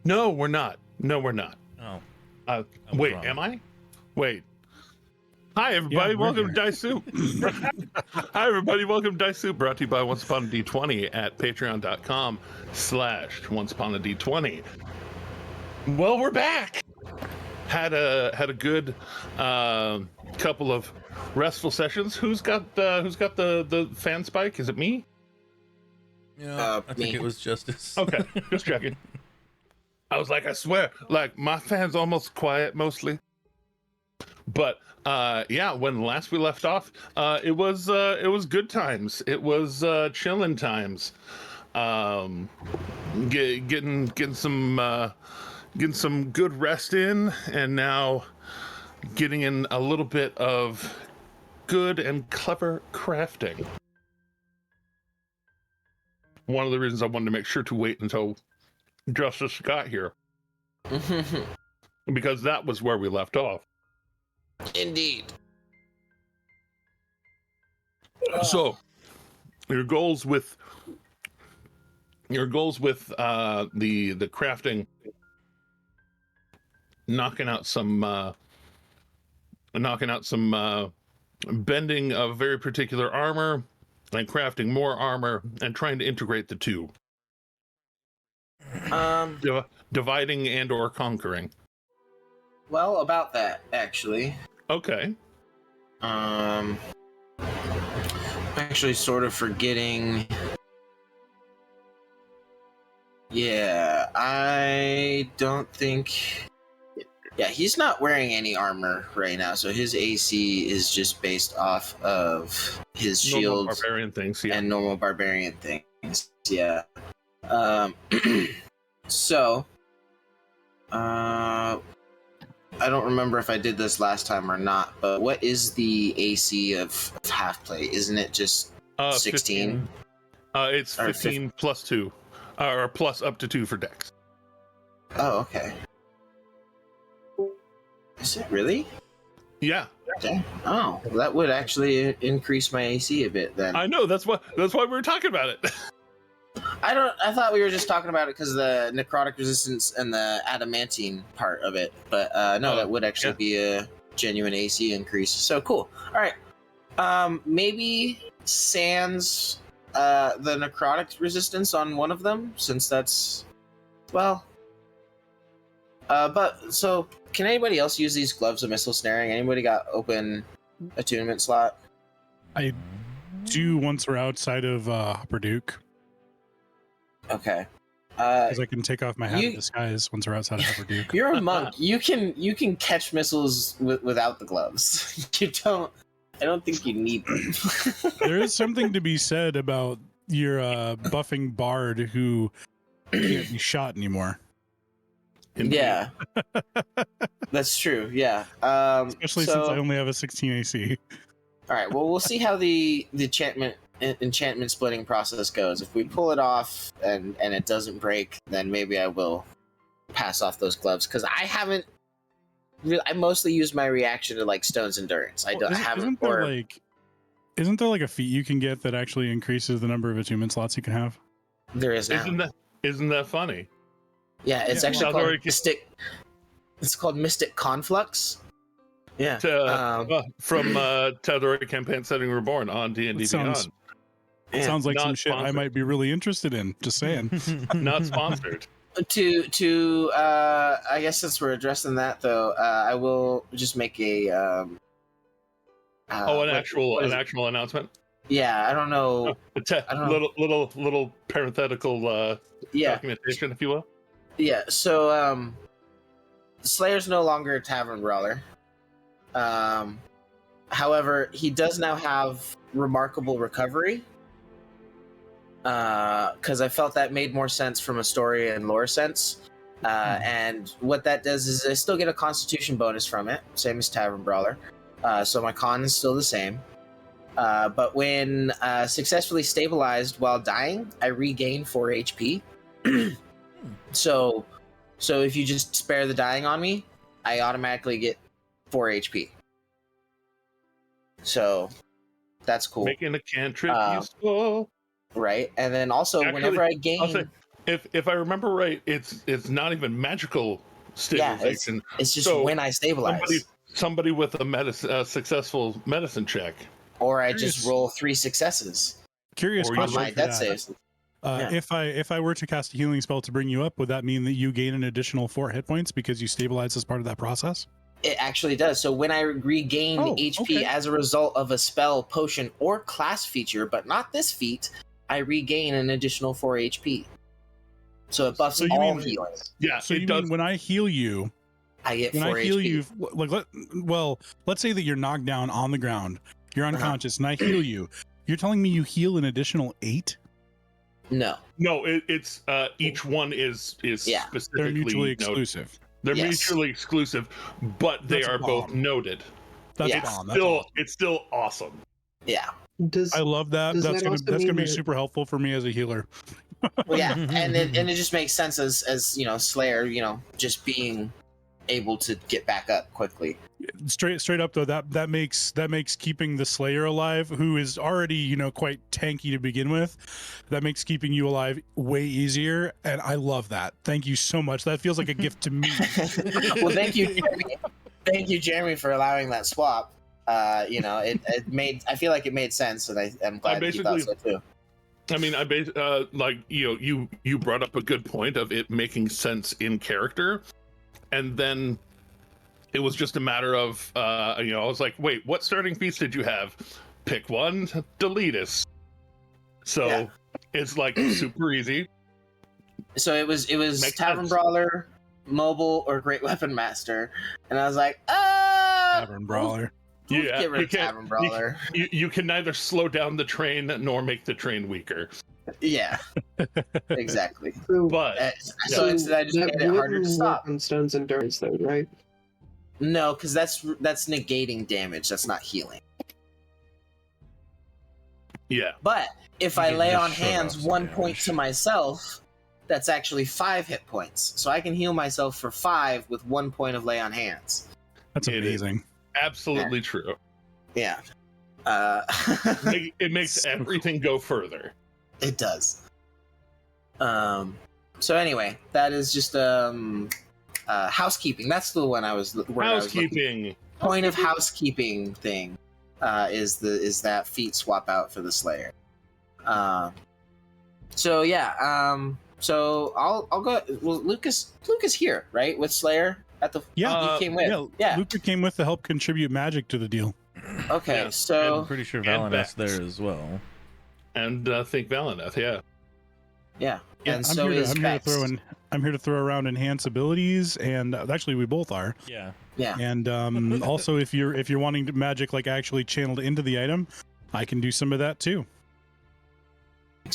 No, we're not. No, we're not. Oh. Wait, wrong. am I? Wait. Hi, everybody. Yeah, welcome to Dice Soup. Hi, everybody. Welcome to Dice Soup, brought to you by Once Upon a D20 at patreon.com/Once Upon a D20. Well, we're back. Had a good couple of restful sessions. Who's got the fan spike? Is it me? Yeah, I think it was Justice. Okay, just checking. I was like, I swear, like my fan's almost quiet mostly. But yeah, when last we left off, it was good times. It was chilling times. Getting some good rest in, and now getting in a little bit of good and clever crafting. One of the reasons I wanted to make sure to wait until Justice got here. Because that was where we left off. Indeed. So, your goals with the crafting, knocking out some bending of very particular armor, and crafting more armor, and trying to integrate the two. Dividing and or conquering. Well, about that, actually. Okay. I'm actually sort of forgetting. Yeah, I don't think. Yeah, he's not wearing any armor right now, so his AC is just based off of his shield barbarian things, yeah. and normal barbarian things. Yeah. So, I don't remember if I did this last time or not, but what is the AC of half plate? Isn't it just 16? It's 15 plus 2, or plus up to 2 for dex. Oh, okay. Is it really? Yeah. Okay. Oh, that would actually increase my AC a bit then. I know, that's why we were talking about it. I thought we were just talking about it because the necrotic resistance and the adamantine part of it, but no, that would actually be a genuine AC increase. So cool. All right. Maybe sans the necrotic resistance on one of them, since that's well. But so can anybody else use these gloves of missile snaring? Anybody got open attunement slot? I do once we're outside of Upper Duke. Okay. Because I can take off my hat of disguise once we're outside of Upper Duke. You're a monk. You can catch missiles without the gloves. You don't. I don't think you need them. There is something to be said about your buffing bard who can't be shot anymore. Yeah, that's true. Yeah, especially since I only have a 16 AC. All right. Well, we'll see how the enchantment splitting process goes. If we pull it off and it doesn't break, then maybe I will pass off those gloves, because I haven't. I mostly use my reaction to like Stone's Endurance. I haven't. Isn't there like a feat you can get that actually increases the number of attunement slots you can have? There is now. Isn't that funny? Yeah, it's actually called Mystic. It's called Mystic Conflux. Yeah. From Tal'Dorei Campaign Setting Reborn on D&D Beyond. Sounds like some shit I might be really interested in. Just saying. Not sponsored. To I guess since we're addressing that though, I will just make a an actual announcement. Yeah, I don't know. Little parenthetical documentation, if you will. Yeah. So Slayer's no longer a tavern brawler. However, he does now have remarkable recovery. Because I felt that made more sense from a story and lore sense. And what that does is I still get a constitution bonus from it, same as Tavern Brawler. So my con is still the same. But when successfully stabilized while dying, I regain 4 HP. So if you just spare the dying on me, I automatically get 4 HP. So that's cool. Making a cantrip useful. Right, and then also whenever I gain, if I remember right, it's not even magical stabilization. It's just So when I stabilize. Somebody with a successful medicine check. Or I just roll 3 successes. Curious Or on question my for death that. saves. Yeah. If I were to cast a healing spell to bring you up, would that mean that you gain an additional 4 hit points because you stabilize as part of that process? It actually does. So when I regain HP okay. as a result of a spell, potion, or class feature, but not this feat, I regain an additional 4 HP. So it buffs all healing. Yeah, So it you does. mean when I heal you, I get when 4 I heal HP. you, like let's say that you're knocked down on the ground, you're unconscious, and I heal you. You're telling me you heal an additional 8? No. No, it's each one is specifically They're mutually noted. exclusive. They're mutually exclusive, but they That's a are both bomb. noted. That's Yeah. a bomb. That's awesome. It's still awesome. Yeah. I love that. That's gonna be super helpful for me as a healer. Well, yeah, and it just makes sense as you know, Slayer, just being able to get back up quickly. Straight up though, that makes keeping the Slayer alive, who is already quite tanky to begin with, that makes keeping you alive way easier, and I love that. Thank you so much. That feels like a gift to me. Well, thank you, Jeremy, for allowing that swap. It made, I feel like it made sense, and I'm glad that you thought so too. I mean, you brought up a good point of it making sense in character, and then it was just a matter of I was like, wait, what starting feats did you have? Pick one, delete it. So it's like super easy. So it was Makes Tavern sense. Brawler, Mobile, or Great Weapon Master, and I was like, Tavern Brawler. Yeah, get rid of Tavern Brawler. You can neither slow down the train nor make the train weaker. Yeah, exactly. But So instead, I just made it harder to stop. On Stone's endurance, though, right? No, because that's negating damage. That's not healing. yeah, But if You I can lay just on shut hands off some 1 point damage. to myself, that's actually 5 hit points. So I can heal myself for 5 with 1 point of lay on hands. That's It is. amazing. absolutely true. Yeah. It makes everything go further. It does. So anyway, that is just housekeeping. That's the one I was Housekeeping. Point of housekeeping thing is that feat swap out for the Slayer. So yeah. So I'll go. Well, Lucas here, right, with Slayer at the he came with. Yeah. Luca came with to help contribute magic to the deal. Okay, Yeah, so I'm pretty sure and Valineth's Vex. there as well. And think Valineth, yeah. yeah, and I'm so here is to Vex. I'm here to throw around enhance abilities, and actually we both are. Yeah. Yeah. And also, if you're wanting to magic like actually channeled into the item, I can do some of that too.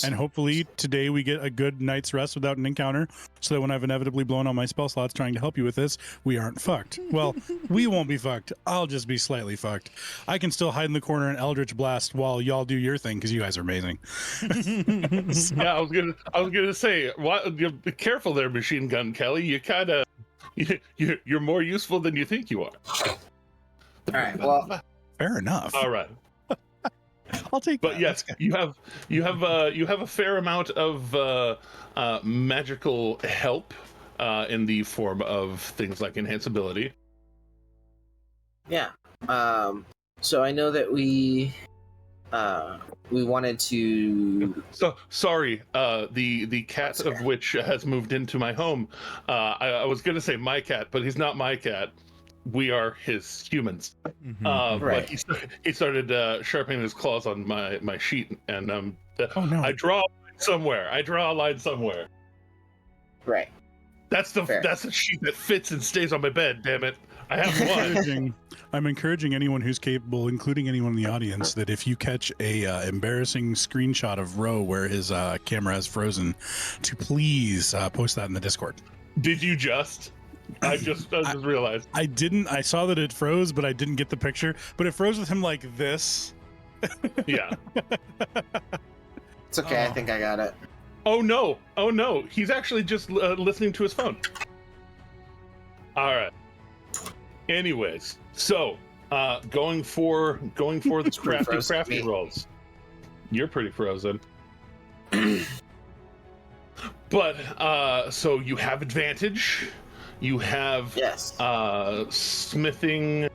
And hopefully today we get a good night's rest without an encounter, so that when I've inevitably blown all my spell slots trying to help you with this, we aren't fucked. Well, we won't be fucked. I'll just be slightly fucked. I can still hide in the corner and Eldritch Blast while y'all do your thing, because you guys are amazing. Yeah, I was gonna say, be careful there, Machine Gun Kelly. You kind of you're more useful than you think you are. All right. Well, Fair enough. All right. I'll take But that. yes, you have a fair amount of magical help in the form of things like enhanceability. yeah. So I know that we wanted to. So sorry, the cat That's okay. of which has moved into my home. I was gonna say my cat, but he's not my cat. We are his humans. Right. But he started sharpening his claws on my sheet, and Oh no. I draw a line somewhere. Right. That's Fair. the sheet that fits and stays on my bed. Damn it! I have one. I'm encouraging anyone who's capable, including anyone in the audience, that if you catch a embarrassing screenshot of Ro where his camera has frozen, to please post that in the Discord. Did you just? I just realized. I didn't. I saw that it froze, but I didn't get the picture. But it froze with him like this. Yeah. It's okay. I Oh. think I got it. Oh no! He's actually just listening to his phone. All right. Anyways, so going for the pretty frozen to crafty me. rolls. You're pretty frozen. But so you have advantage. You have smithing.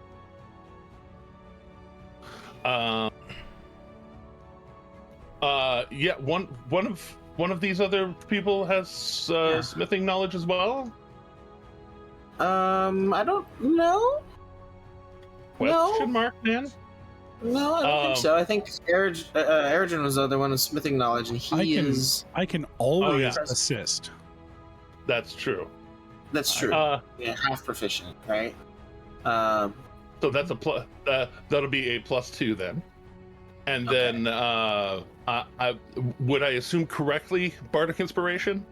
One of these other people has smithing knowledge as well. I don't know. Question mark, man. No, I don't think so. I think Erigen was the other one with smithing knowledge, and I can always assist. That's true. That's true. Half proficient, right? So that's a plus. That'll be a +2 then. And then, would I assume correctly, Bardic Inspiration?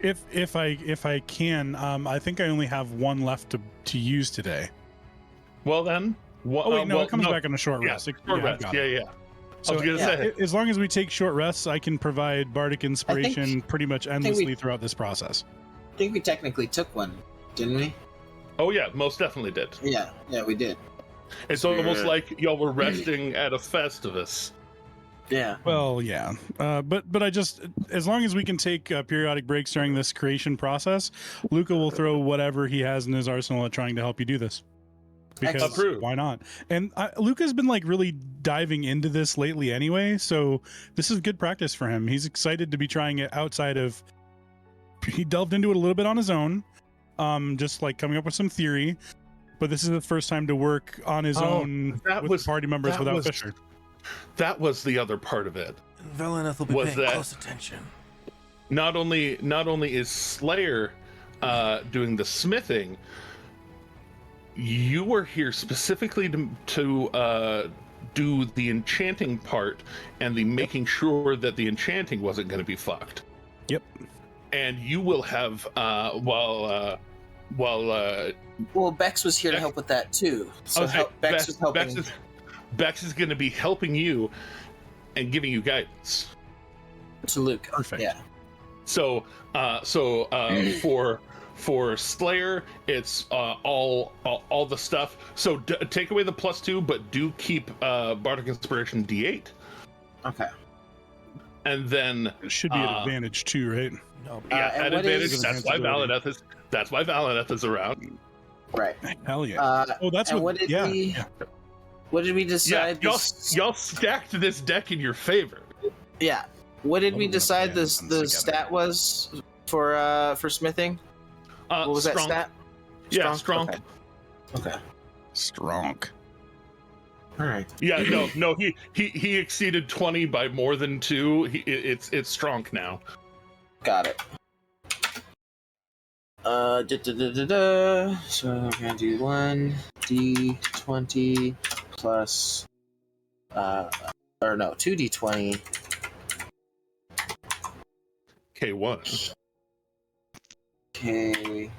If I can, I think I only have one left to use today. Well then. It comes back on a short rest. Short rest. Yeah. So I was gonna say, as long as we take short rests, I can provide Bardic Inspiration pretty much endlessly throughout this process. I think we technically took one, didn't we? Oh yeah, most definitely did. Yeah, we did. It's almost like y'all were resting at a Festivus. Yeah. Well, yeah. But I just, as long as we can take periodic breaks during this creation process, Luca will throw whatever he has in his arsenal at trying to help you do this. Because why not? And Luca's been like really diving into this lately anyway, so this is good practice for him. He's excited to be trying it outside of. He delved into it a little bit on his own, just like coming up with some theory. But this is the first time to work on his own with party members without Fisher. That was the other part of it. Valineth will be paying close attention. Not only is Slayer doing the smithing, you were here specifically to do the enchanting part and the making sure that the enchanting wasn't going to be fucked. Yep. And you will have while Bex was here to help with that too. So Bex was helping. Bex is going to be helping you and giving you guidance. To Luke. Perfect. Yeah. So for Slayer, it's all the stuff. So take away the +2, but do keep Bardic Inspiration D8. Okay. And then it should be an advantage too, right? No. Yeah, at advantage. That's why Valineth is around. Right. Hell yeah. That's what did we? What did we decide? Y'all stacked this deck in your favor. Yeah. What did we decide the stat was for smithing? What was strong. that stat? Yeah, strong. Okay. Strong. All right. Yeah, no. He exceeded 20 by more than 2. It's strong now. Got it. So we're gonna do 1d20 plus 2d20. K1. K1.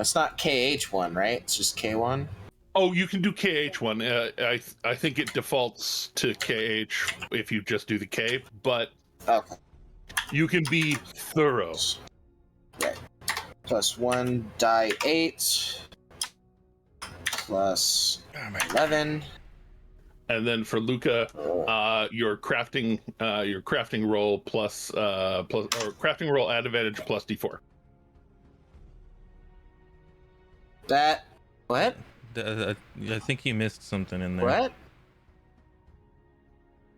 It's not KH1, right? It's just K1. Oh, you can do KH1. I think it defaults to KH if you just do the K, but okay. You can be thorough. Right. Plus 1 die 8 plus 11. And then for Luca, your crafting roll plus crafting roll at advantage plus D4. That what? I think he missed something in there. What?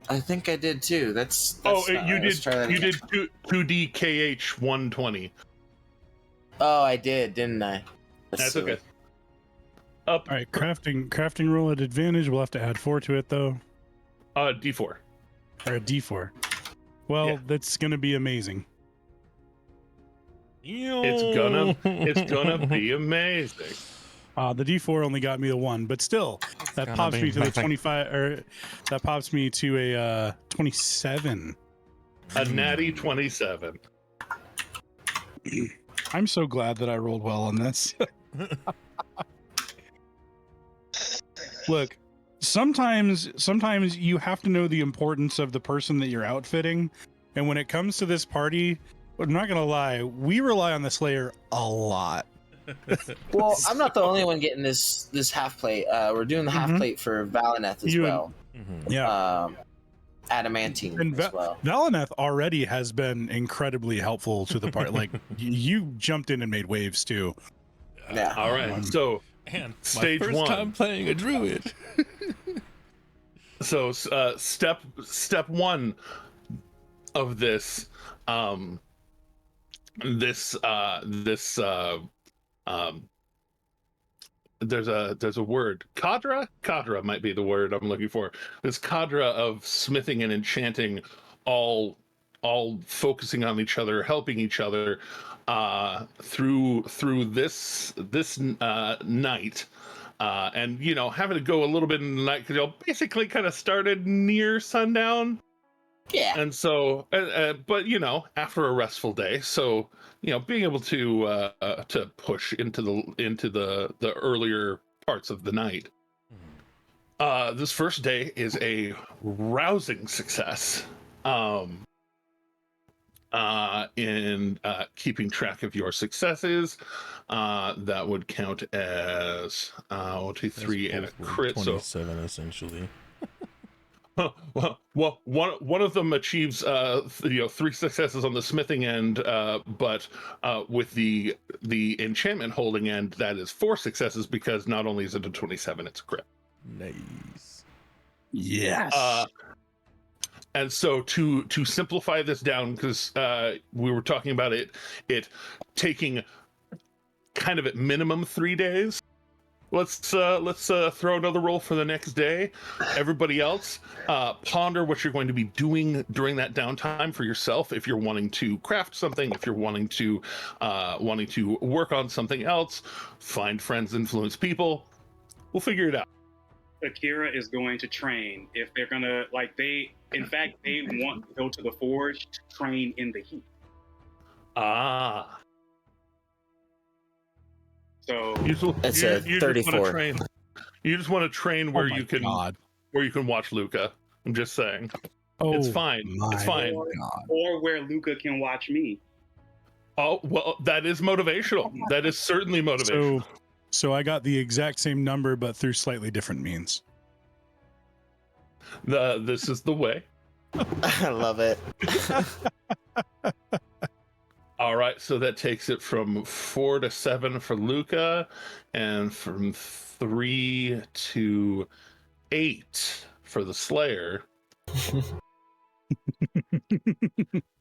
I think I did too. That's you did 2D KH 120. Oh, I did, didn't I? That's okay. All right, crafting roll at advantage. We'll have to add 4 to it though. D4. Or a D4. Well, yeah. That's gonna be amazing. It's gonna be amazing. The D4 only got me the 1, but still, that pops me to the 25, or that pops me to a 27. A natty 27. I'm so glad that I rolled well on this. Look, sometimes you have to know the importance of the person that you're outfitting, and when it comes to this party, I'm not gonna lie, we rely on the Slayer a lot. Well, I'm not the only one getting this half plate. We're doing the half plate for Valineth as well. Yeah. adamantine And as well. Valineth already has been incredibly helpful to the party. Like you jumped in and made waves too. Yeah. All right. So And stage my first one. time playing a druid. So step one of this there's a word, cadre might be the word I'm looking for. This cadre of smithing and enchanting, all focusing on each other, helping each other through this night. And having to go a little bit in the night because y'all basically kind of started near sundown. Yeah. And so, but after a restful day, so being able to push into the earlier parts of the night. This first day is a rousing success. In keeping track of your successes, that would count as 1, 2, 3, and a crit. 27 essentially. Well, one of them achieves 3 successes on the smithing end, but with the enchantment holding end, that is 4 successes because not only is it a 27, it's a crit. Nice. Yes. And so to simplify this down, because we were talking about it taking kind of at minimum 3 days. Let's throw another roll for the next day. Everybody else, ponder what you're going to be doing during that downtime for yourself. If you're wanting to craft something, if you're wanting to work on something else, find friends, influence people. We'll figure it out. Akira is going to train. If they're gonna they want to go to the forge to train in the heat. So It's a 34. You just want to train where you can God. where you can watch Luca. I'm just saying. Oh, It's fine. It's fine. Or where Luca can watch me. Oh, well, that is motivational. That is certainly motivational. So I got the exact same number, but through slightly different means. This is the way. I love it. All right, so that takes it from 4 to 7 for Luca, and from 3 to 8 for the Slayer.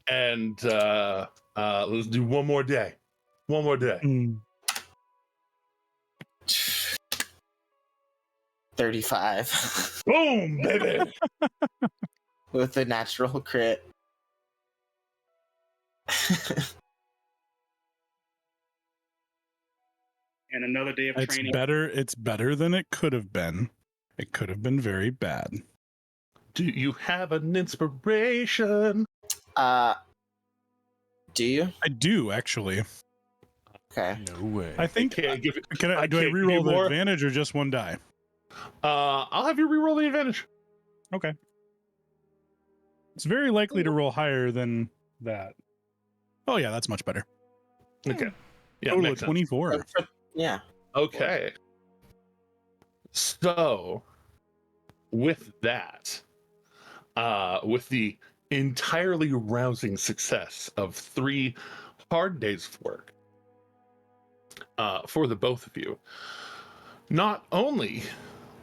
And let's do one more day. One more day. 35. Boom, baby. With a natural crit. And another day of training. It's better than it could have been. It could have been very bad. Do you have an inspiration? Do you? I do, actually. Okay. No way. I think. Can I do I can't give you reroll the more? advantage or just one die? I'll have you reroll the advantage. Okay. It's very likely to roll higher than that. Oh yeah, that's much better. Okay. Yeah, Total of makes sense. 24. Yeah. Okay. So, with that, with the entirely rousing success of 3 hard days of work for the both of you, not only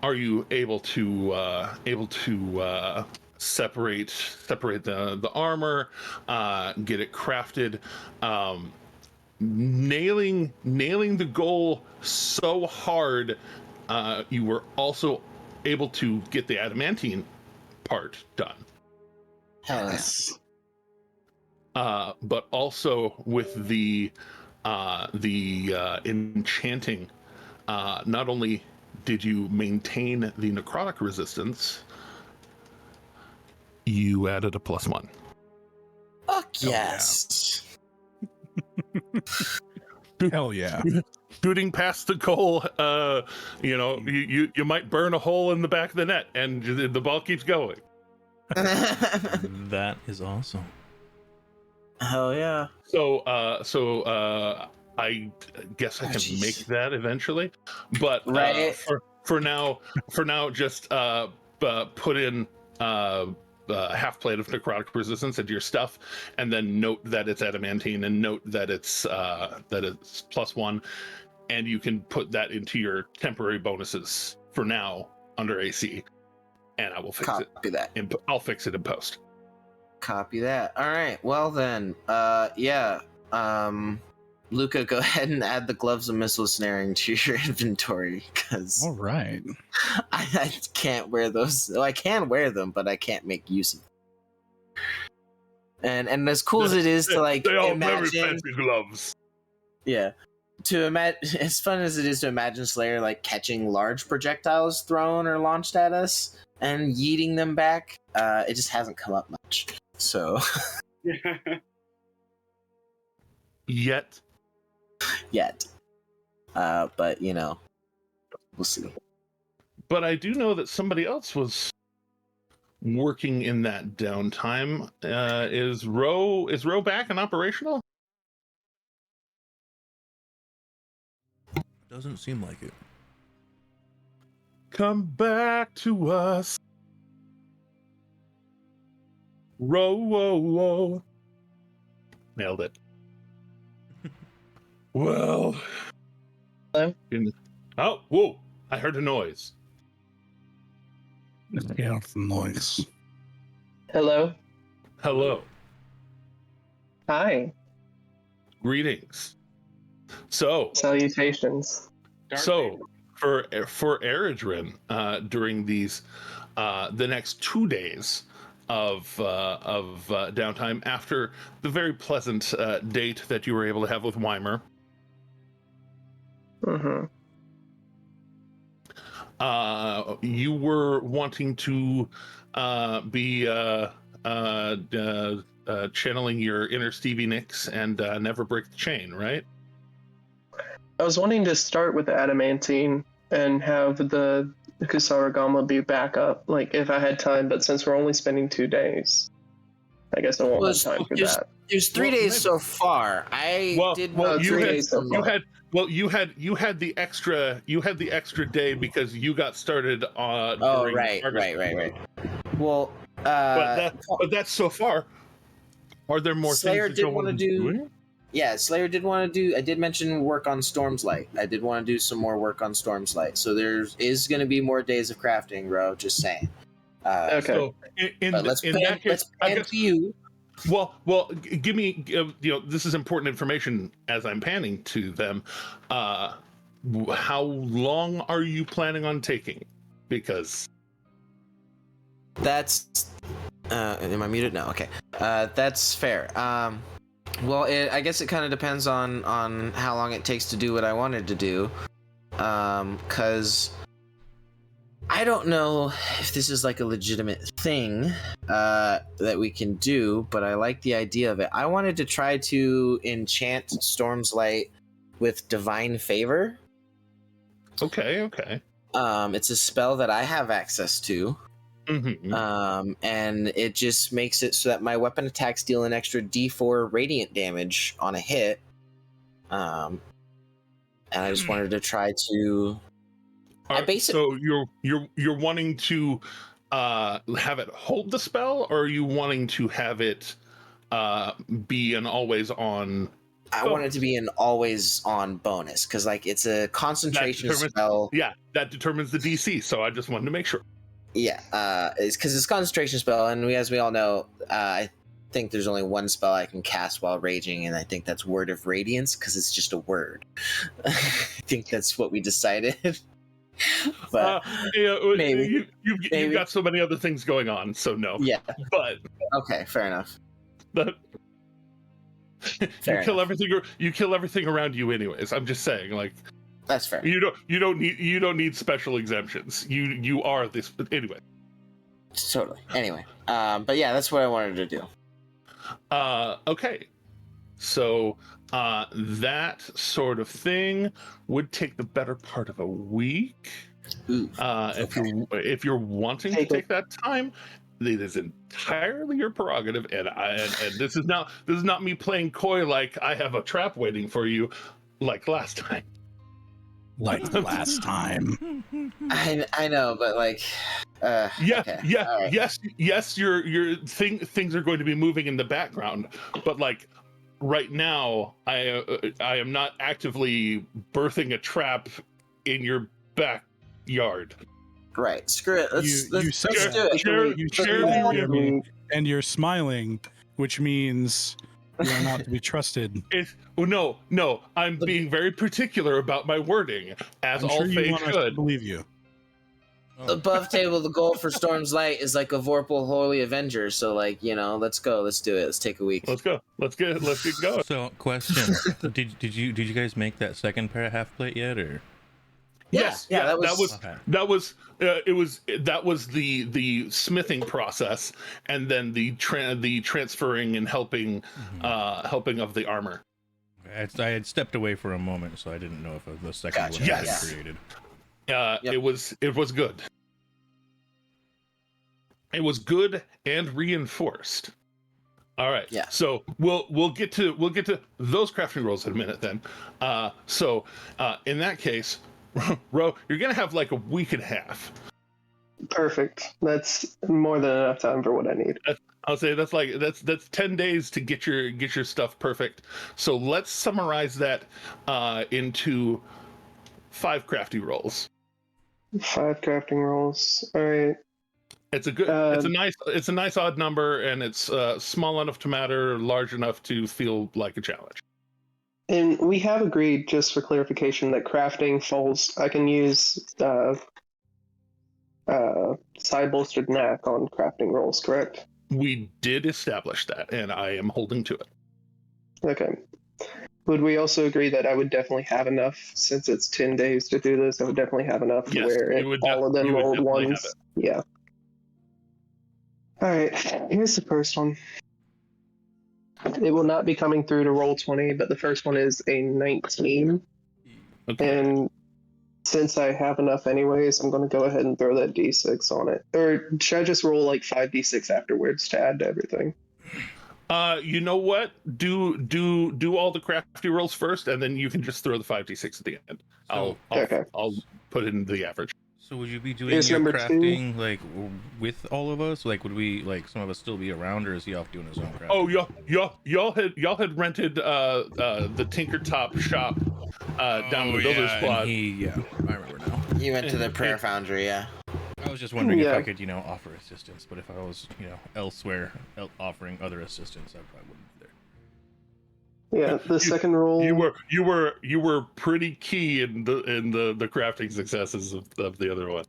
are you able to separate the armor, get it crafted, nailing the goal so hard, you were also able to get the adamantine part done. Hell yes. But also with the enchanting, not only did you maintain the necrotic resistance, you added a +1. Fuck yes. Hell yeah. Shooting past the goal, you might burn a hole in the back of the net, and the ball keeps going. That is awesome. Hell yeah. So I guess I can make that eventually, but Right. for now, just put in half plate of necrotic resistance into your stuff, and then note that it's adamantine and note that it's +1, and you can put that into your temporary bonuses for now under AC, and I will fix it. Copy that. I'll fix it in post. Copy that. All right. Well then, Luca, go ahead and add the gloves of missile snaring to your inventory, because All right. I can't wear those. Well, I can wear them, but I can't make use of them. And as cool as it is to like they all imagine, very fancy gloves. yeah, to imagine, as fun as it is to imagine Slayer like catching large projectiles thrown or launched at us and yeeting them back, it just hasn't come up much. So Yet. But you know, we'll see. But I do know that somebody else was working in that downtime. Is Ro back and operational? Doesn't seem like it. Come back to us. Ro, whoa, whoa. Nailed it. Well. Hello? Oh, whoa. I heard a noise. Yeah, noise. Hello? Hello. Hi. Greetings. So, Salutations. for Eridrin, during these the next 2 days of downtime after the very pleasant date that you were able to have with Weimer, Mm-hmm. you were wanting to be channeling your inner Stevie Nicks and never break the chain, right? I was wanting to start with the adamantine and have the Kusarigama be backup, like if I had time, but since we're only spending 2 days, I guess I won't have time for that. There's 3 days so far. You had the extra day because you got started on. Oh, right. Well, but that's so far. Are there more Slayer things did that you want to want do? doing? Yeah, Slayer did want to do. I did mention work on Storm's Light. I did want to do some more work on Storm's Light. So there is going to be more days of crafting, bro. Just saying. Okay. So Let's plan for you. Well, give me. This is important information as I'm panning to them. How long are you planning on taking? Because that's. Am I muted? No. Okay. That's fair. Well, I guess it kind of depends on how long it takes to do what I wanted to do. Because I don't know if this is like a legitimate thing that we can do, but I like the idea of it. I wanted to try to enchant Storm's Light with Divine Favor. Okay. It's a spell that I have access to. Mm-hmm. And it just makes it so that my weapon attacks deal an extra D4 radiant damage on a hit. And I just wanted to try to. So you're wanting to have it hold the spell, or are you wanting to have it be an always on? I want it to be an always on bonus because like it's a concentration spell. Yeah, that determines the DC. So I just wanted to make sure. Yeah, it's because it's a concentration spell, and as we all know, I think there's only one spell I can cast while raging, and I think that's Word of Radiance because it's just a word. I think that's what we decided. But maybe you've got so many other things going on, so no. Yeah. But okay, fair enough. But you kill everything around you, anyways. I'm just saying, like. That's fair. You don't need special exemptions. You are this anyway. Totally. Anyway, but yeah, that's what I wanted to do. Okay. So that sort of thing would take the better part of a week. Ooh, if you're wanting to take that time, it is entirely your prerogative. And this is not me playing coy like I have a trap waiting for you, like last time. like last time. I know, but like, Yeah, okay. yeah, All right. yes. Things are going to be moving in the background, but like right now, I am not actively birthing a trap in your backyard. Right. Screw it. You Let's say do that. it. You But share the that, plan- Jeremy, and you're smiling, which means you are not to be trusted. No. I'm being very particular about my wording, as I'm all sure you Fae want us to should. believe you. Above table, the goal for Storm's Light is like a Vorpal Holy Avenger. So like, let's go. Let's do it. Let's take a week. Let's go. Let's get going. So, question: did you guys make that second pair of half plate yet, or? Yes, Yeah, that was that was the smithing process, and then the transferring and helping helping of the armor. I had stepped away for a moment, so I didn't know if the second Gotcha. one had Yes. been created. Yep. It was good. It was good and reinforced. All right. Yeah. So we'll get to those crafting rolls in a minute then. So in that case, Ro, you're gonna have like a week and a half. Perfect. That's more than enough time for what I need. I'll say that's 10 days to get your stuff perfect. So let's summarize that into 5 crafty rolls. 5 crafting rolls. All right. It's a good. It's a nice odd number, and it's small enough to matter, large enough to feel like a challenge. And we have agreed, just for clarification, that crafting falls. I can use side bolstered knack on crafting rolls, correct? We did establish that, and I am holding to it. Okay. Would we also agree that I would definitely have enough, since it's 10 days to do this? I would definitely have enough to Yes, where all of them you would rolled definitely have ones. Yeah. All right. Here's the first one. It will not be coming through to roll 20, but the first one is a 19. Okay. And since I have enough anyways, I'm going to go ahead and throw that d6 on it. Or should I just roll like 5d6 afterwards to add to everything? You know what? Do all the crafty rolls first, and then you can just throw the 5d6 at the end. I'll put it in the average. So would you be doing Here's your number crafting like with all of us? Like, would we some of us still be around, or is he off doing his own crafting? Oh, y'all had rented the Tinker Top shop down in the Builder's Plot. I remember now. You went to the Prayer Foundry, yeah. I was just wondering if I could, offer assistance, but if I was, elsewhere offering other assistance, I probably wouldn't be there. Yeah, the second roll. You were pretty key in the crafting successes of the other one.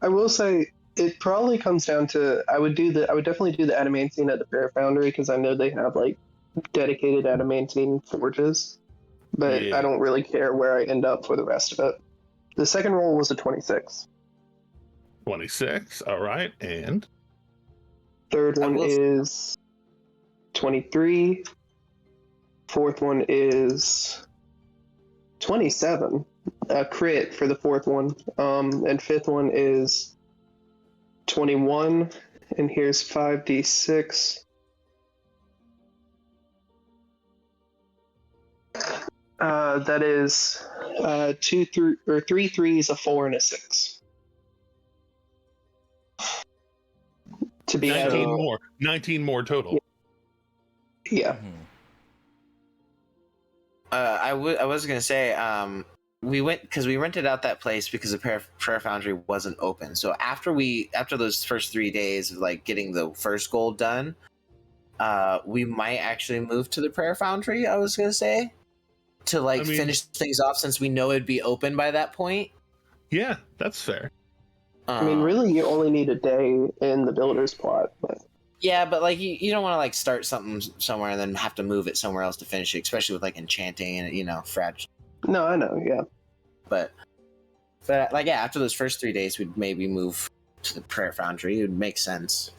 I will say it probably comes down to I would definitely do the adamantine at the Prayer Foundry because I know they have like dedicated adamantine forges, but Yeah. I don't really care where I end up for the rest of it. The second roll was a 26. 26. All right, and Third one is 23. Fourth one is 27. A crit for the fourth one. And fifth one is 21. And here's 5d6. That is 3 threes, a 4, and a 6. To be 19 more total. Yeah. I was gonna say, we went because we rented out that place because the Prayer Foundry wasn't open. So after those first 3 days of like getting the first goal done, we might actually move to the Prayer Foundry. I was gonna say to finish things off since we know it'd be open by that point. Yeah, that's fair. I mean, really, you only need a day in the Builder's Plot. But... Yeah, but like you don't want to like start something somewhere and then have to move it somewhere else to finish it, especially with like enchanting and fragile. No, I know, yeah. But like after those first 3 days, we'd maybe move to the Prayer Foundry. It would make sense.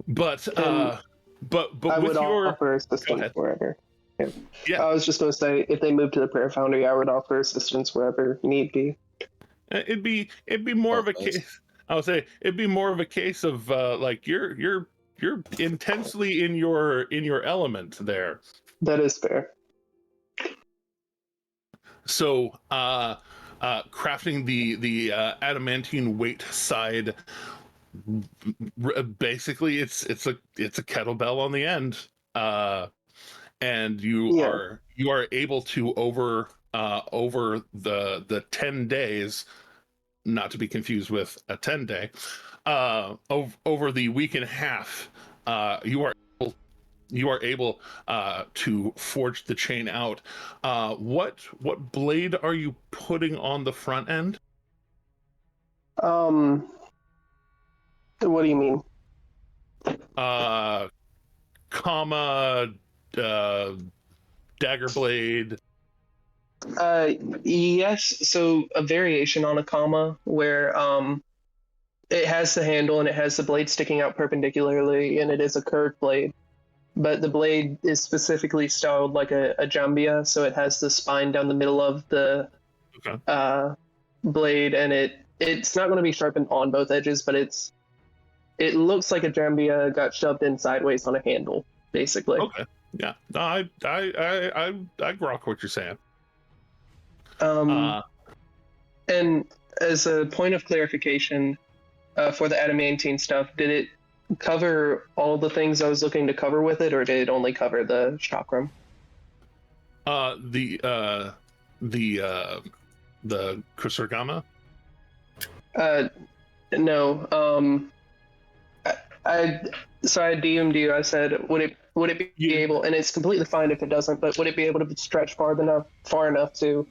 But I with would your offer assistance wherever. Yeah. I was just going to say, if they move to the Prayer Foundry, I would offer assistance wherever need be. It'd be more of a case. I would say it'd be more of a case of like you're intensely in your element there. That is fair. So crafting the adamantine weight side, basically it's a kettlebell on the end, and you are able to over the 10 days, not to be confused with a 10-day, over the week and a half, you are able to forge the chain out. What blade are you putting on the front end? What do you mean? Comma, dagger blade. Yes. So a variation on a comma where it has the handle and it has the blade sticking out perpendicularly, and it is a curved blade. But the blade is specifically styled like a jambia, so it has the spine down the middle of the blade, and it's not going to be sharpened on both edges, but it looks like a jambia got shoved in sideways on a handle, basically. Okay. Yeah. No, I grok what you're saying. And as a point of clarification, for the adamantine stuff, did it cover all the things I was looking to cover with it, or did it only cover the chakram? The Kusurgama? No. I DM'd you. I said, would it be able, and it's completely fine if it doesn't, but would it be able to stretch far enough to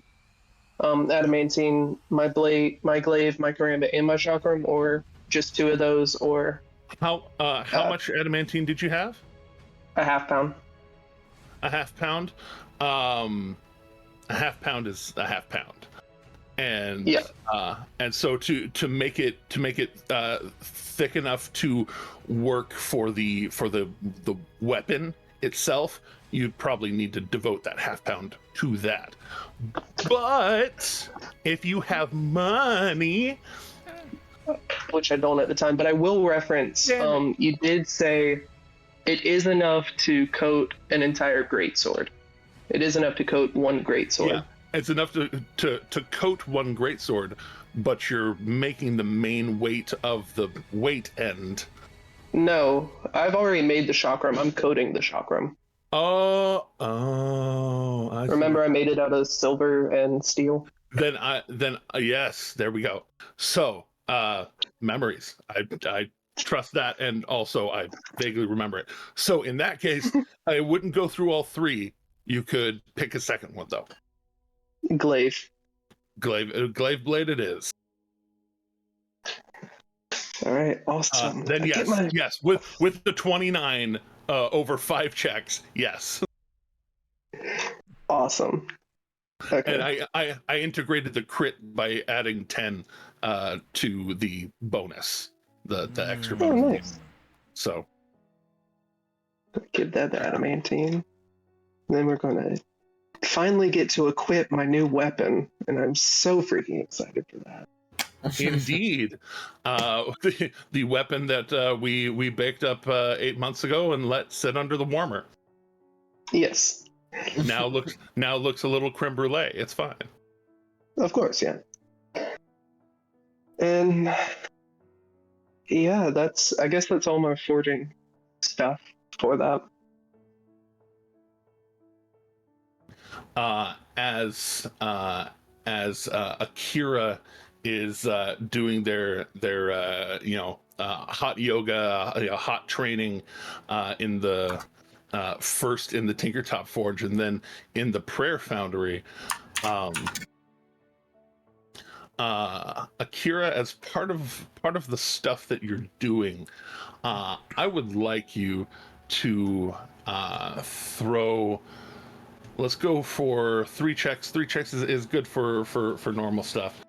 adamantine my blade, my glaive, my karambit, and my chakram, or just two of those, or how much adamantine did you have? a half pound. A half pound. A half pound is a half pound, and and so to make it thick enough to work for the weapon itself, you'd probably need to devote that half pound to that. But if you have money, which I don't at the time, but I will reference, you did say it is enough to coat an entire greatsword. It is enough to coat one greatsword. Yeah, it's enough to coat one greatsword, but you're making the main weight of the weight end. No, I've already made the chakram. I'm coating the chakram. Remember, I made it out of silver and steel. Then yes, there we go. So memories. I trust that, and also I vaguely remember it. So in that case, I wouldn't go through all three. You could pick a second one though. Glaive blade it is. All right, awesome. Then yes, with the 29 over 5 checks, yes. Awesome. Okay. And I integrated the crit by adding 10 to the bonus, the extra bonus. Oh, nice. So give that the adamantine. Then we're going to finally get to equip my new weapon, and I'm so freaking excited for that. Indeed. The weapon that we baked up 8 months ago and let sit under the warmer. Yes. Now looks a little creme brulee. It's fine. Of course, yeah. And yeah, I guess that's all my forging stuff for that. As Akira is doing their hot yoga, hot training in the first in the Tinkertop Forge and then in the Prayer Foundry, Akira, as part of the stuff that you're doing, I would like you to throw. Let's go for 3 checks. 3 checks is good for normal stuff.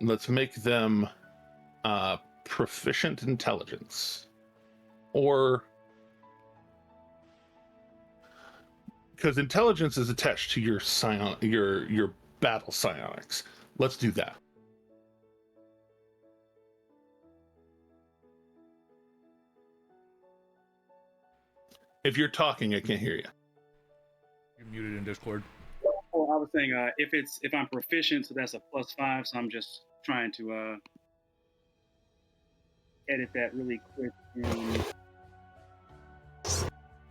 Let's make them proficient intelligence, or because intelligence is attached to your your battle psionics. Let's do that. If you're talking, I can't hear you. You're muted in Discord. Oh, I was saying if I'm proficient, so that's a +5. So I'm just trying to edit that really quick, and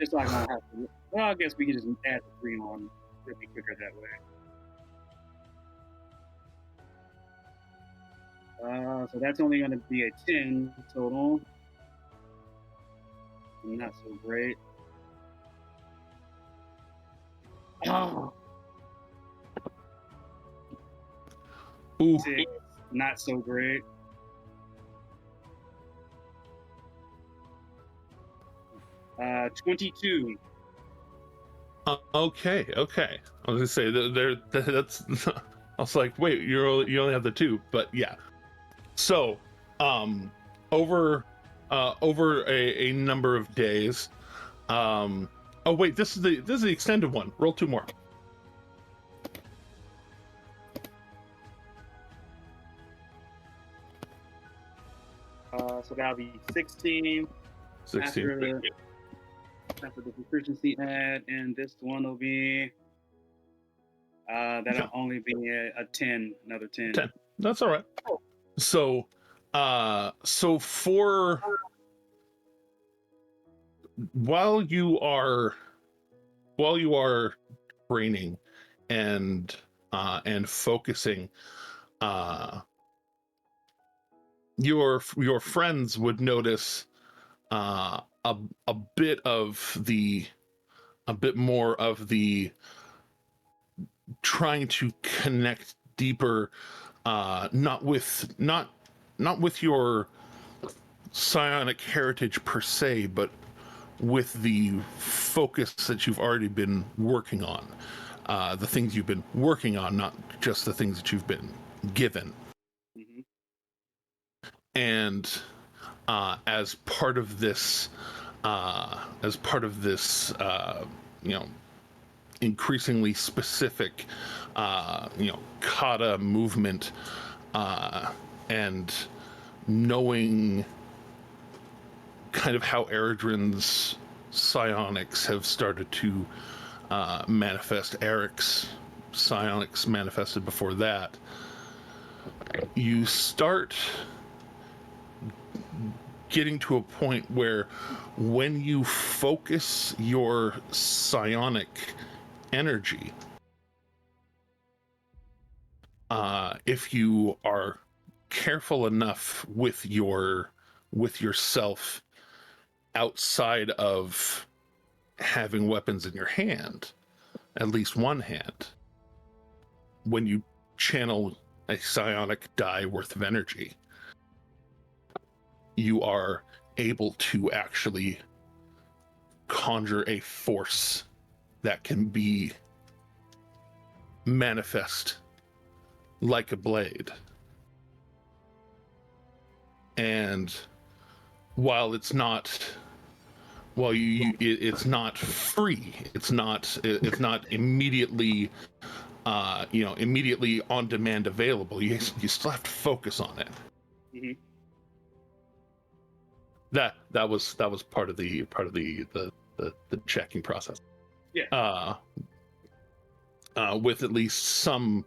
just so I don't have to. Well, I guess we can just add the 3 on. It'll be quicker that way. So that's only going to be a 10 total. Not so great. Oh. Ooh. 6, not so great. Uh, 22. Okay. I was gonna say that's. I was like, wait, you only have the 2, but yeah. So, over a number of days. Oh wait, this is the extended one. Roll 2 more. So that'll be 16. 16. After the proficiency add, and this one will be that'll only be a 10, another 10. 10. That's all right. So, for while you are training and focusing, your friends would notice a bit more of the trying to connect deeper, not with your psionic heritage per se, but with the focus that you've already been working on, the things you've been working on, not just the things that you've been given. Mm-hmm. And as part of this, increasingly specific, kata movement, and knowing kind of how Eredrin's psionics have started to manifest. Eric's psionics manifested before that. You start getting to a point where when you focus your psionic energy, if you are careful enough with yourself outside of having weapons in your hand, at least one hand, when you channel a psionic die worth of energy, you are able to actually conjure a force that can be manifest like a blade. And while it's not it's not free, it's not immediately immediately on demand available, you still have to focus on it. Mm-hmm. That was part of the checking process. Yeah. With at least some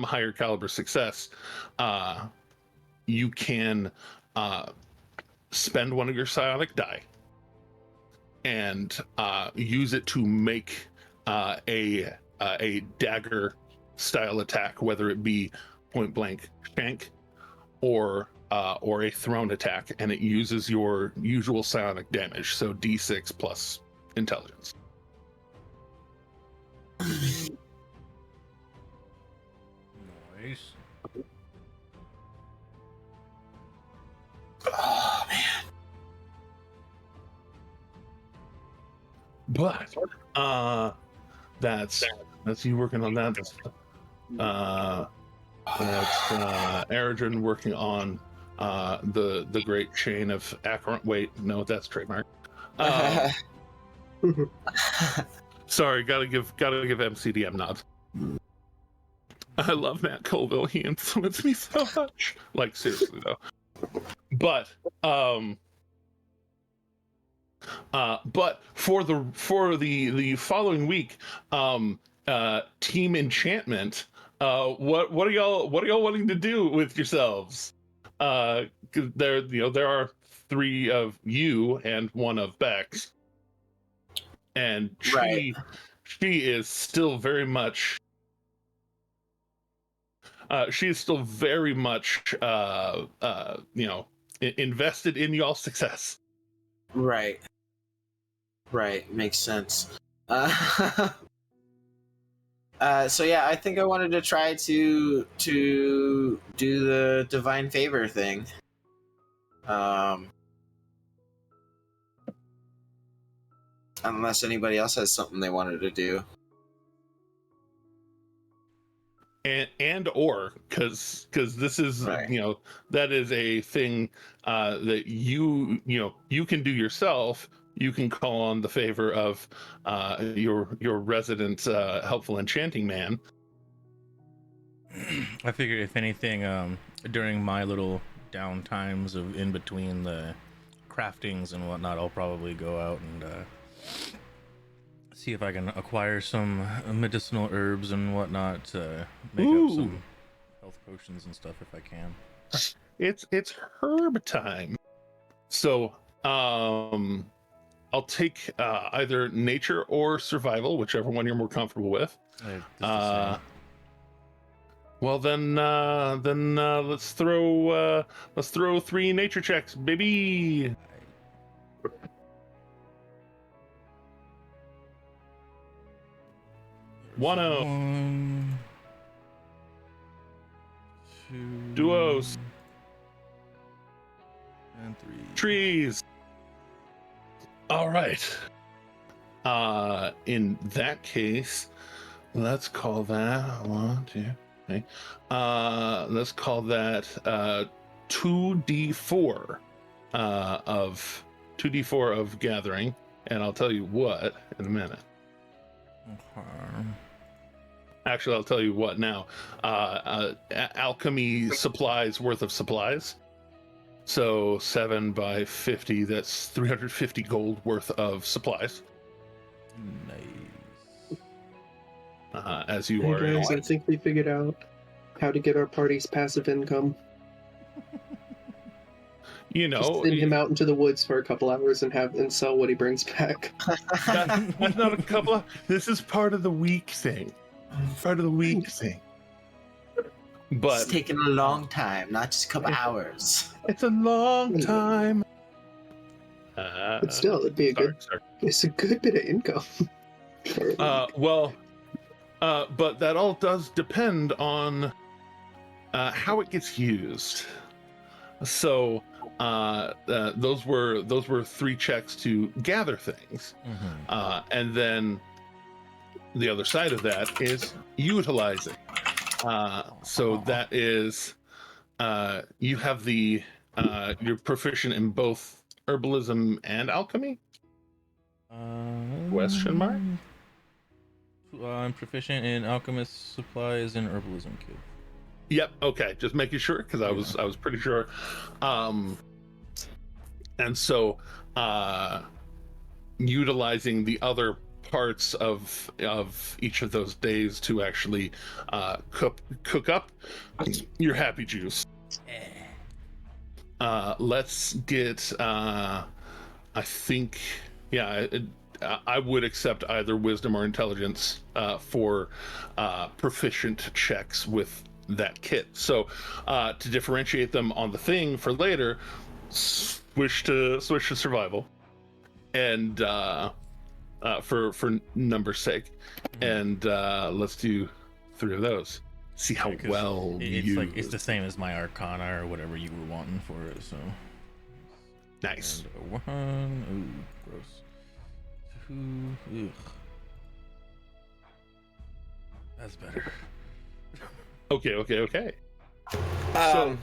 higher caliber success, you can spend one of your psionic die and use it to make a dagger style attack, whether it be point blank shank or a thrown attack, and it uses your usual psionic damage, so d6 plus intelligence. Nice. Oh man. But that's you working on that. That's Eredrin working on the great chain of Acheron. Wait, no, that's trademark. Sorry, gotta give MCDM nods. I love Matt Colville. He influenced me so much. Like, seriously though. But for the following week, team enchantment. What are y'all wanting to do with yourselves? 'Cause there are 3 of you and 1 of Bex, and Right. she is still very much invested in y'all's success. Right. Right. Makes sense. So yeah, I think I wanted to try to do the divine favor thing. Unless anybody else has something they wanted to do. Or because this is Right. that is a thing that you can do yourself. You can call on the favor of your resident helpful enchanting man. I figured if anything, during my little down times of in between the craftings and whatnot, I'll probably go out and see if I can acquire some medicinal herbs and whatnot to make up some health potions and stuff if I can. It's herb time. So I'll take either nature or survival, whichever one you're more comfortable with. Well then let's throw 3 nature checks, baby. One, 2 duos, and 3 trees. All right. In that case, let's call that 1, 2, 3. Let's call that 2d4 of 2d4 of gathering, and I'll tell you what in a minute. Okay. Actually, I'll tell you what now. Alchemy supplies worth of supplies. So 7 by 50, that's 350 gold worth of supplies. Nice. As you Hey are. guys, I think we figured out how to get our party's passive income. Just send him out into the woods for a couple hours and sell what he brings back. That's not a couple of. This is part of the week thing. But It's taken a long time, not just a couple hours. It's a long time. But still, it'd be it's a good bit of income. But that all does depend on how it gets used. So those were 3 checks to gather things, and then the other side of that is utilizing. So that is you have the you're proficient in both herbalism and alchemy? Question mark? I'm proficient in alchemist supplies and herbalism kit. Yep. Okay. Just making sure because I was pretty sure. And so utilizing the other parts of each of those days to actually cook up your happy juice. Let's get I think I would accept either wisdom or intelligence for proficient checks with that kit. So to differentiate them on the thing for later, switch to survival, and for number's sake, and let's do 3 of those. See how well it's the same as my Arcana or whatever you were wanting for it. So nice. And 1, ooh, gross. 2, ugh. That's better. Okay. So,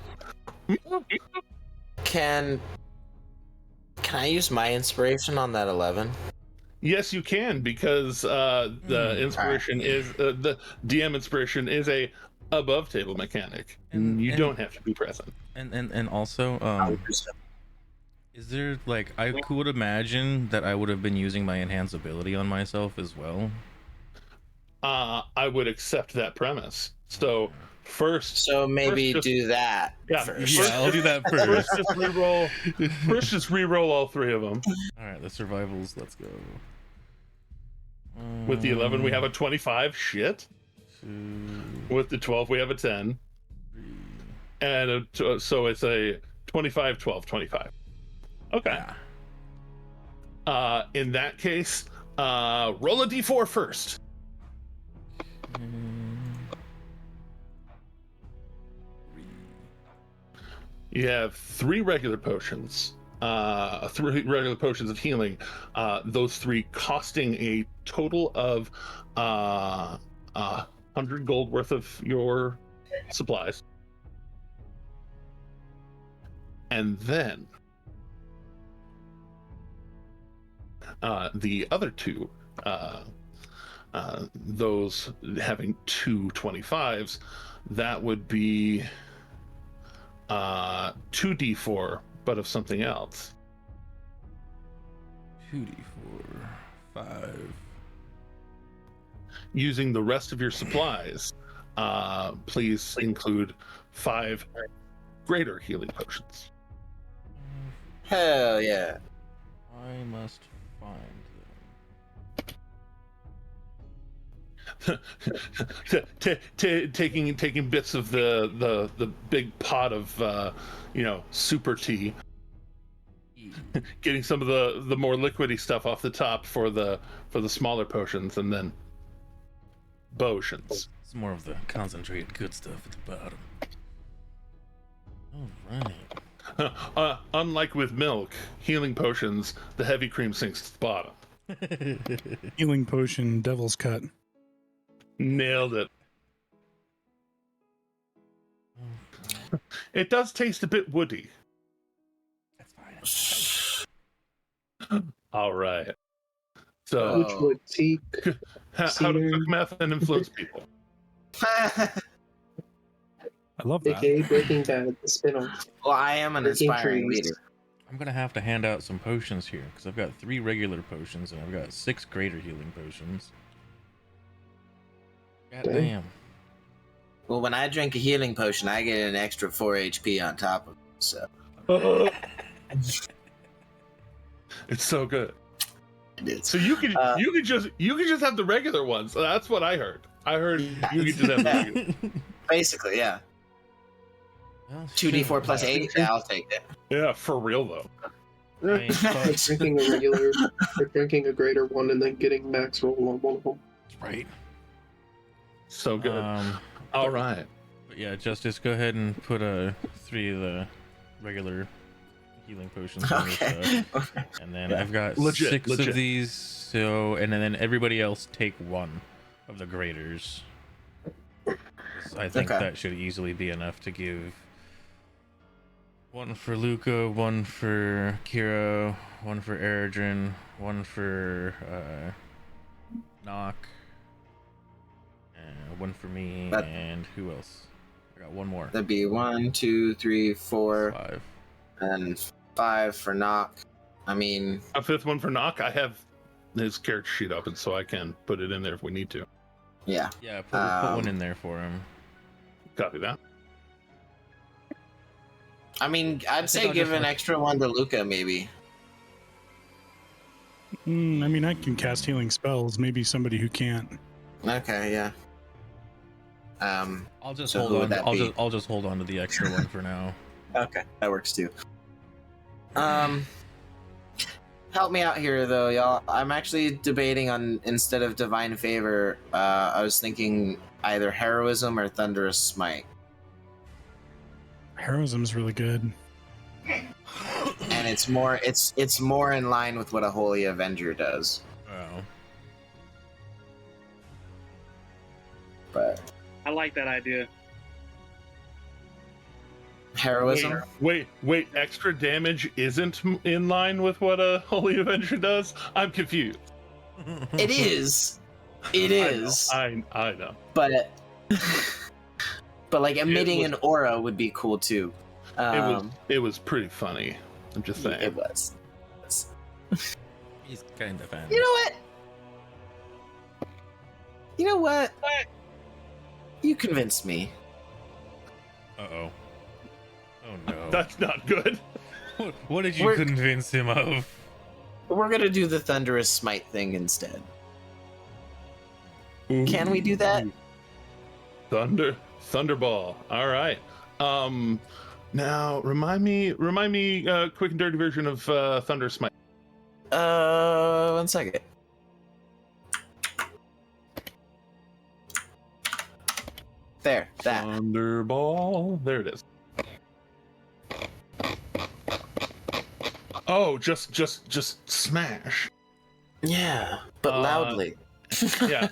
can I use my inspiration on that 11? Yes, you can, because the inspiration is the DM inspiration is a above table mechanic, and you don't have to be present. And also, is there I could imagine that I would have been using my enhance ability on myself as well. I would accept that premise. So first, So maybe just- do that yeah, first. Yeah, I'll do that first first. just reroll. First, just reroll all three of them. All right, the survivals. Let's go. With the 11, we have a 25. Shit. 2, With the 12, we have a 10. 3. And so it's a 25, 12, 25. Okay. Yeah. In that case, roll a d4 first. You have 3 regular potions. 3 regular potions of healing. Those 3 costing a total of 100 gold worth of your supplies. And then the other 2, those having 2 25s, that would be 2d4, but of something else. 2d4, 5. Using the rest of your supplies, please include 5 greater healing potions. Hell yeah. I must find Taking bits of the big pot of super tea, them. getting some of the more liquidy stuff off the top for the smaller potions, and then potions. It's more of the concentrated good stuff at the bottom. All right. Unlike with milk, healing potions, the heavy cream sinks to the bottom. Healing potion, devil's cut. Nailed it. It does taste a bit woody. That's All right. So, Oh. Which would teak. how to cook meth and influence people? I love that. AKA Breaking Bad, the spin-off. Well, I am an Breaking inspiring trees. leader. I'm gonna have to hand out some potions here because I've got 3 regular potions and I've got 6 greater healing potions. God Damn. damn. Well, when I drink a healing potion, I get an extra 4 HP on top of it. So It's so good. it's So you could just have the regular ones. That's what I heard. I heard you could just have the Yeah. regular. basically, yeah. Well, 2d4 shit. plus 8. Yeah, I'll take it. Yeah, for real though. I mean, fuck, Like drinking a regular, or drinking a greater one, and then getting max roll on one of them. right. So good. All right. But yeah, Justice, go ahead and put 3 of the regular healing potions on your Okay. stuff. And then Yeah. I've got Legit, 6 legit. of these, so and then everybody else take 1 of the graders. 'Cause I think Okay. that should easily be enough to give 1 for Luca, 1 for Kiro, 1 for Eridrin, 1 for Nock, 1 for me, That- and who else? I got 1 more. That'd be 1, 2, 3, 4, 5. and 5 for knock. I mean, A 5th one for Knock. I have his character sheet open, so I can put it in there if we need to. yeah. Yeah, put 1 in there for him. Copy that. I mean, I'd say I'll give just an look. extra 1 to Luca, maybe. I mean, I can cast healing spells. Maybe somebody who can't. Okay, yeah. I'll just So hold who would on. that be? I'll just hold on to the extra 1 for now. Okay, that works too. Help me out here, though, y'all. I'm actually debating on, instead of Divine Favor, I was thinking either Heroism or Thunderous Smite. Heroism's really good. And it's more in line with what a Holy Avenger does. Oh. But I like that idea. Heroism? Wait. Extra damage isn't in line with what a Holy Avenger does? I'm confused. It is. It is. I know. But like emitting was- an aura would be cool too. It was pretty funny. I'm just saying. It was. He's kind of fan. You know what? You know what? You convinced me. Uh-oh. Oh no. That's not good. What did you We're- convince him of? We're gonna do the thunderous smite thing instead. Can we do that? Thunderball. All right. Now remind me, quick and dirty version of Thunder Smite. 1 second. There, that. Thunderball. There it is. Oh, just smash. Yeah, but loudly. Yeah.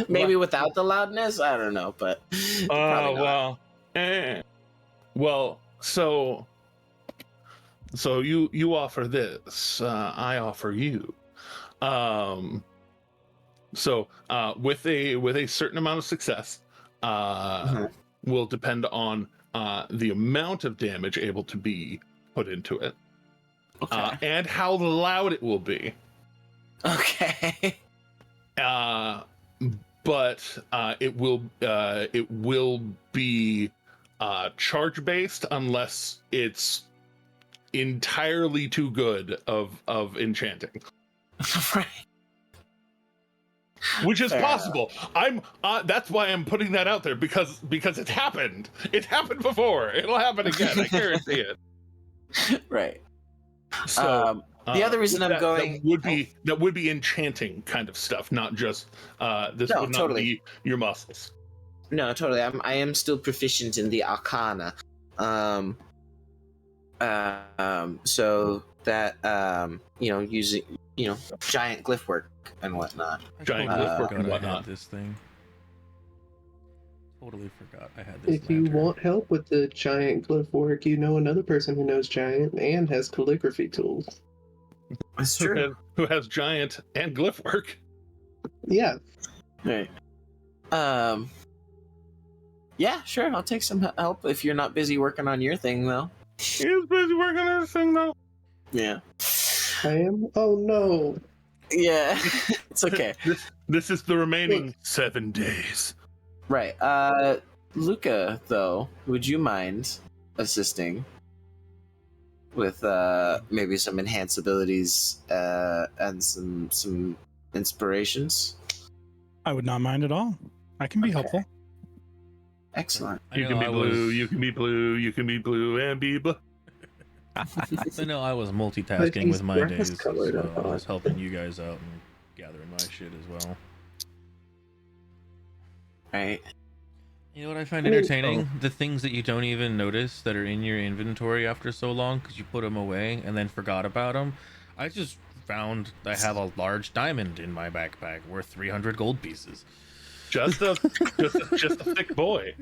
Maybe without the loudness. I don't know, but probably not. Well, so you offer this, I offer you. So with a certain amount of success, will depend on the amount of damage able to be put into it, and how loud it will be. Okay. But it will be charge based unless it's entirely too good of enchanting, Right. which is Fair possible. I'm that's why I'm putting that out there, because it happened. It happened before. It'll happen again. I guarantee it. Right. So the other reason I'm going that would be enchanting kind of stuff, not just this No, would not totally. be your muscles. No, totally. I am still proficient in the Arcana. So that using giant glyph work and whatnot. Giant Totally glyph work and forgot I whatnot. had this thing. Totally forgot I had this. If you lantern. want help with the giant glyph work, you know another person who knows giant and has calligraphy tools. It's true. Who has giant and glyph work? Yeah, Right. Yeah, sure. I'll take some help if you're not busy working on your thing, though. He is busy working on this thing though. Yeah. I am. Oh no. Yeah. It's okay. This is the remaining 7 days. Right. Luca, though, would you mind assisting with maybe some enhanced abilities and some inspirations? I would not mind at all. I can be Okay. helpful. Excellent. I You know can be I blue, was- you can be blue, you can be blue and be blue. I know I was But multitasking he's with my grass days, colored, I so I thought. was helping you guys out and gathering my shit as well. Right. You know what I find I mean, entertaining? The things that you don't even notice that are in your inventory after so long because you put them away and then forgot about them. I just found I have a large diamond in my backpack worth 300 gold pieces. Just a thick boy.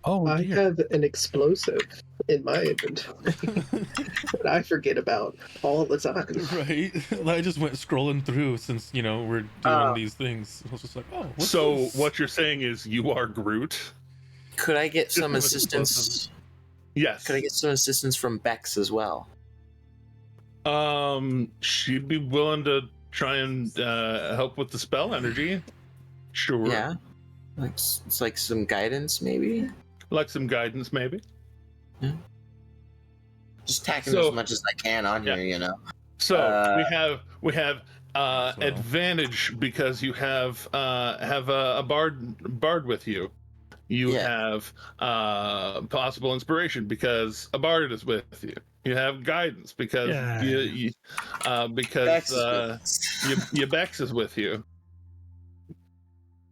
Oh, I dear. have an explosive in my inventory that I forget about all the time. Right? I just went scrolling through since, we're doing these things. I was just like, oh, what's So this? what you're saying is you are Groot? Could I get some Just assistance? Yes. Could I get some assistance from Bex as well? She'd be willing to try and help with the spell energy. Sure. Yeah. It's like some guidance, maybe. Like some guidance, maybe. Just tacking So- as much as I can on Yeah. here, So we have Well. advantage because you have a bard with you. You Yeah. have possible inspiration because a bard is with you. You have guidance because Yeah. because Bex is with us. your Bex is with you.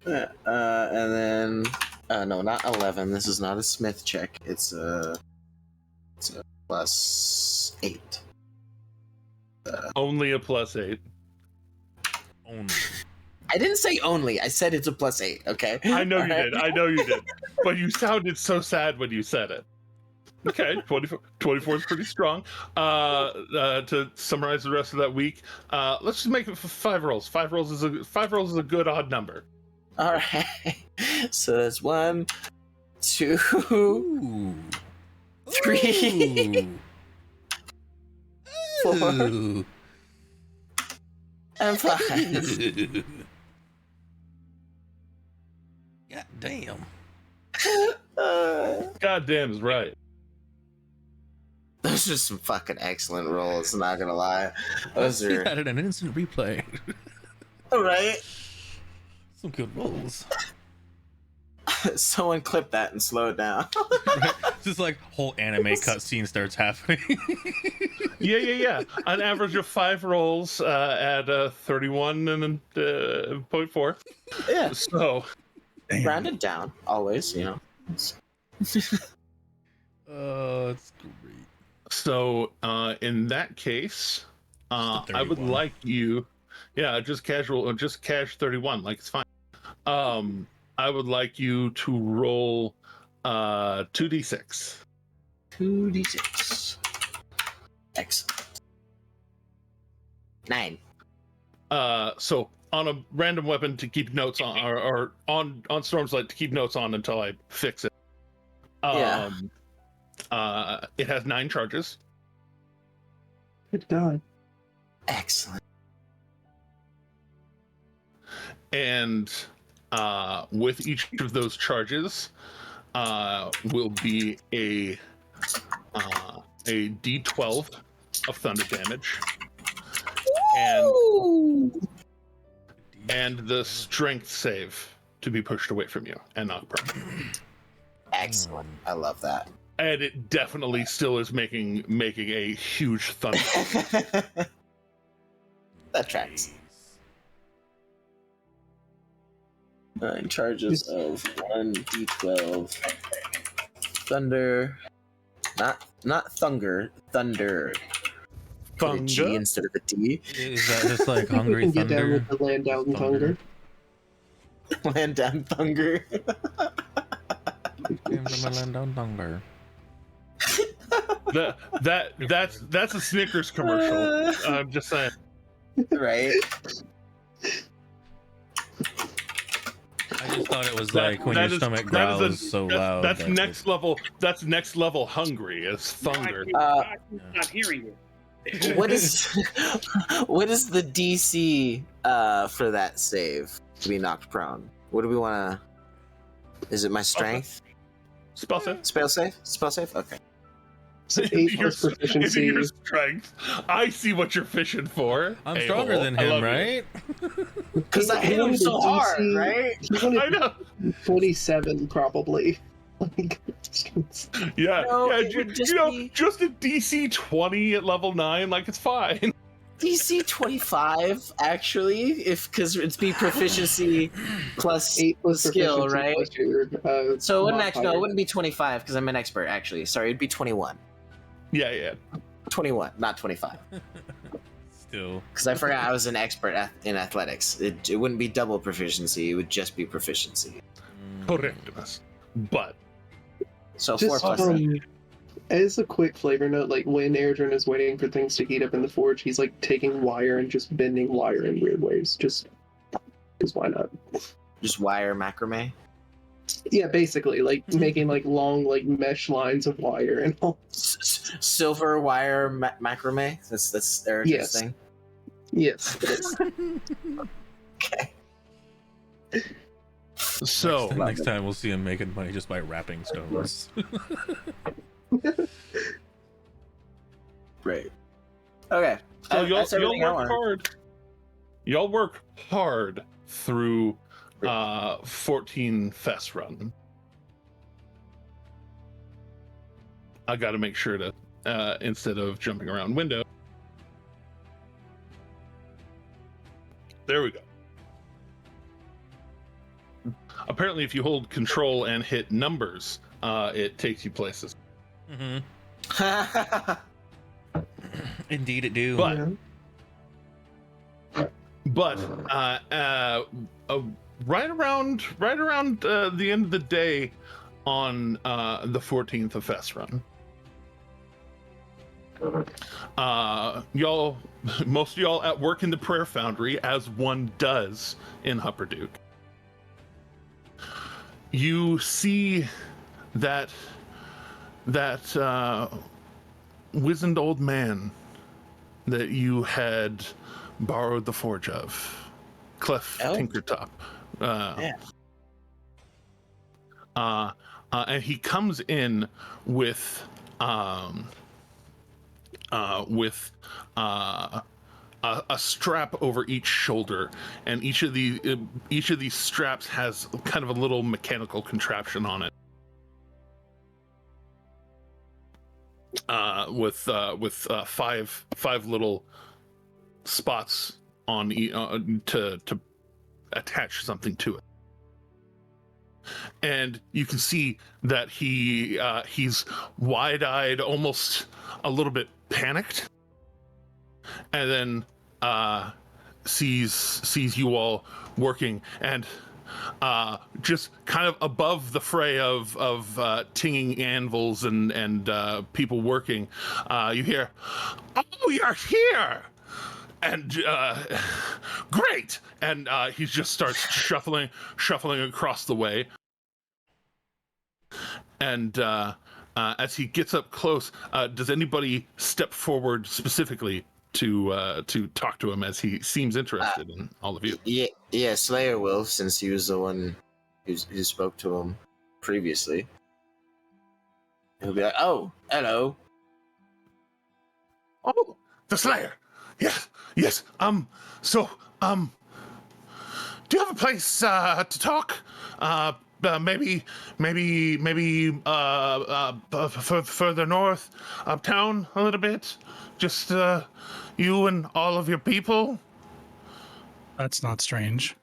And then no, not 11. This is not a Smith check. It's a +8. Only a +8. Only. Oh. I didn't say only. I said it's a +8. Okay. I know you Alright? did. I know you did. But you sounded so sad when you said it. Okay, 24 is pretty strong. To summarize the rest of that week, let's just make it 5 rolls. 5 rolls is a good odd number. All right. So that's 1, 2, Ooh. 3, 4, Ooh. and 5. goddamn is right. Those are some fucking excellent rolls. Not gonna lie. Those See are that in an instant replay. right. Some good rolls. Someone clip that and slow it down. Right? Just like whole anime cutscene starts happening. Yeah. An average of 5 rolls at 31.4. Yeah. So, Rounded down, always. You know. Oh, it's great. So, in that case, Just a I would 31. like you, just casual, just cash 31, like it's fine. I would like you to roll 2d6. 2d6. Excellent. 9. So on a random weapon to keep notes on, or on Storm's Light to keep notes on until I fix it. It has 9 charges. Good God. Excellent. And with each of those charges will be a d12 of thunder damage, and the strength save to be pushed away from you and knocked prone. Excellent. I love that. And it definitely still is making a huge thunder. That tracks. 9 charges of 1d12 thunder. Not thunder. Thunder. Put a G Thunder? instead of a D. Is that just like Hungry Get down Thunder? with the land down thunder. Land down thunder. Came from a land down thunder. That's a Snickers commercial. I'm just saying. Right? I just thought it was like when your stomach growls so loud. That's next level. That's next level hungry as thunder. I'm not hearing it. What is the DC for that save to be knocked prone? What do we want to? Is it my strength? Spell save. Spell save? Spell save? Okay. So 8 plus proficiency. Your strength. I see what you're fishing for. I'm A-hole. stronger than I him, love you. right? Because I hit him wanted so a hard, DC right? He wanted I know. 27 probably. Like, Yeah, No, yeah. it would just be- Just a DC 20 at level 9, like it's fine. DC 25, actually, because it'd be proficiency plus 8 plus skill, proficiency right? plus your, So it wouldn't actually, no, it modifier. wouldn't be 25 because I'm an expert, actually. Sorry, it'd be 21. Yeah. 21, not 25. Still. Because I forgot I was an expert in athletics. It wouldn't be double proficiency, it would just be proficiency. Correctness. But So 4 Just plus 8. as a quick flavor note, like when Airdrin is waiting for things to heat up in the forge, he's like taking wire and just bending wire in weird ways. Just because why not? Just wire macrame. Yeah, basically, like making like long like mesh lines of wire and all. Silver wire macrame? That's their Yes. thing? Yes, it is. Okay. so Next time we'll see him making money just by wrapping stones. Great. Okay. So That's y'all everything I work wanted. hard. Y'all work hard through 14 Fest Run. I got to make sure to instead of jumping around window. There we go. Apparently, if you hold control and hit numbers, it takes you places. Mm-hmm. Indeed, it do. But Yeah. But right around the end of the day on the 14th of Fest Run, most of y'all at work in the Prayer Foundry, as one does in Hupperduke. You see that wizened old man that you had borrowed the forge of, Clef Oh. Tinkertop. and he comes in with a strap over each shoulder, and each of these straps has kind of a little mechanical contraption on it, with five little spots on to attach something to it. And you can see that he's wide-eyed, almost a little bit panicked, and then sees you all working, and just kind of above the fray of tinging anvils and people working, you hear, "Oh, you're here!" And great! And he just starts shuffling across the way. And as he gets up close, does anybody step forward specifically to talk to him, as he seems interested in all of you? Yeah, Slayer will, since he was the one who spoke to him previously. He'll be like, "Oh, hello." "Oh, the Slayer. Yes. So, do you have a place to talk? Maybe further north, uptown a little bit. Just you and all of your people." That's not strange.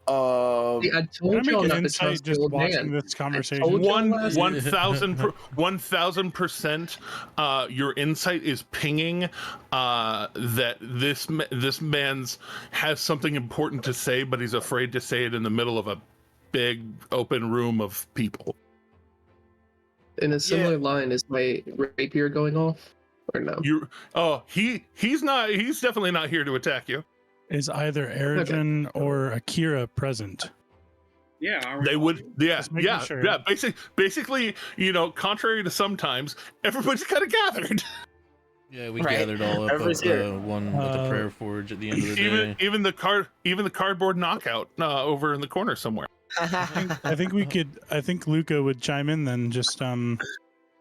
I told Can I y'all make not an to insight trust the just old watching man. this conversation? told y'all last- 1,000%. Your insight is pinging that this man's has something important to say, but he's afraid to say it in the middle of a big open room of people. In a similar line, is my rapier going off? Or no? He's definitely not here to attack you. Is either Eridrin or Akira present? Yeah, They would, Just making sure. Basically, contrary to sometimes, everybody's kind of gathered. Yeah, we Right. gathered all up Everybody's at here. one at the prayer forge at the end of the day. even the cardboard knockout over in the corner somewhere. I think Luca would chime in then, just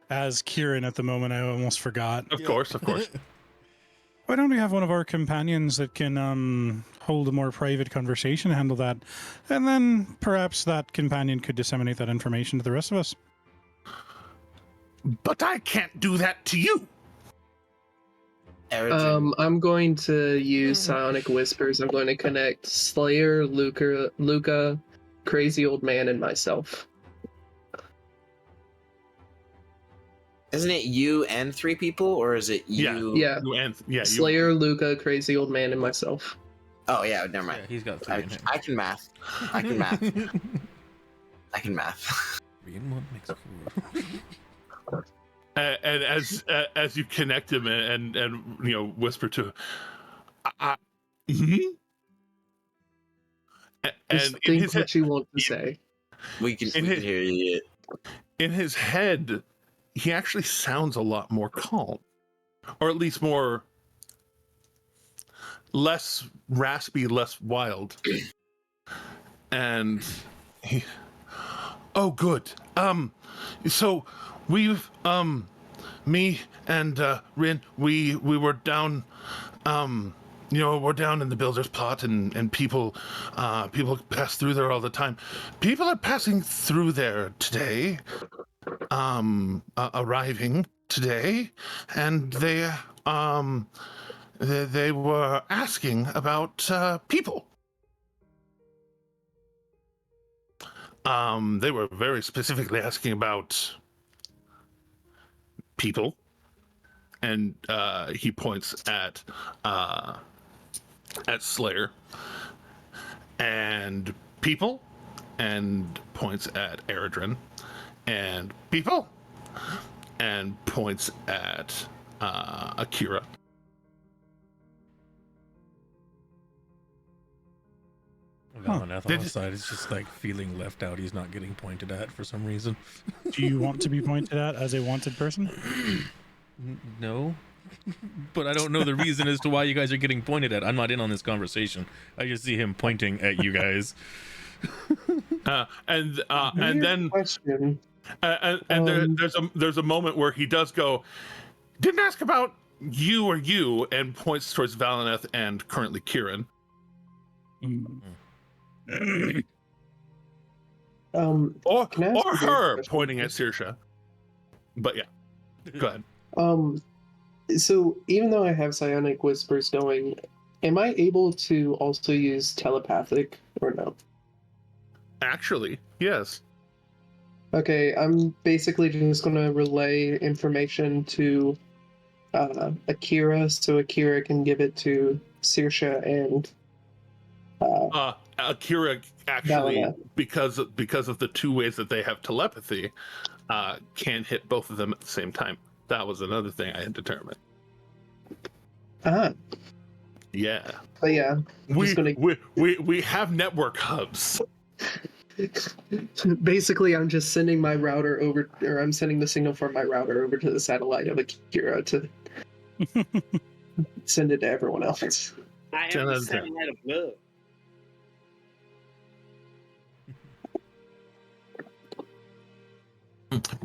as Kieran at the moment. I almost forgot. Of course. Why don't we have one of our companions that can hold a more private conversation, handle that, and then perhaps that companion could disseminate that information to the rest of us. But I can't do that to you. I'm going to use Psionic Whispers. I'm going to connect Slayer, Luca, Crazy Old Man, and myself. Isn't it you and 3 people, or is it you? Yeah. You. Slayer, Luca, Crazy Old Man, and myself. Oh yeah, never mind. Yeah, he's got 3 in him. I can math. I can math. 3 and 1 makes 4. And as you connect him and whisper to him, Just and in think his what head, you want to say. We can hear you. in his head, he actually sounds a lot more calm, or at least less raspy, less wild. And he, "Oh, good. So we've me and Rin, we were down, we're down in the Builder's Plot, and people pass through there all the time. People are passing through there today, arriving today, and they were asking about people. They were very specifically asking about people," and he points at Slayer, and people, and points at Eridrin, and people, and points at Akira. Valineth on the side is just like feeling left out. He's not getting pointed at for some reason. Do you want to be pointed at as a wanted person? No, but I don't know the reason as to why you guys are getting pointed at. I'm not in on this conversation. I just see him pointing at you guys. And then question. there's a moment where he does go, didn't ask about you or you, and points towards Valineth and currently Kieran. Or Can I ask a weird her, question, pointing at please? Saoirse. But yeah, go ahead. So even though I have psionic whispers going, am I able to also use telepathic or no? Actually, yes. Okay, I'm basically just gonna relay information to Akira, so Akira can give it to Saoirse and Akira actually, Valineth. because of the two ways that they have telepathy, can hit both of them at the same time. That was another thing I had determined. Yeah. But yeah, We have network hubs. basically I'm just sending my router over, or I'm sending the signal from my router over to the satellite of Akira to send it to everyone else. I am the satellite of love.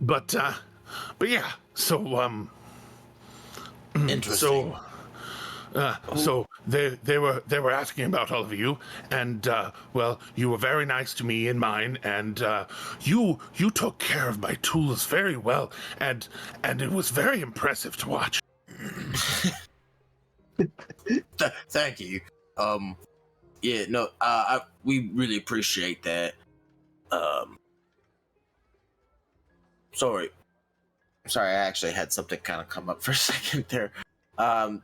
But yeah. So Interesting. So they were asking about all of you, and well, you were very nice to me and mine, and you took care of my tools very well, and it was very impressive to watch. Thank you. Yeah, no, we really appreciate that. Sorry, I actually had something kind of come up for a second there. Did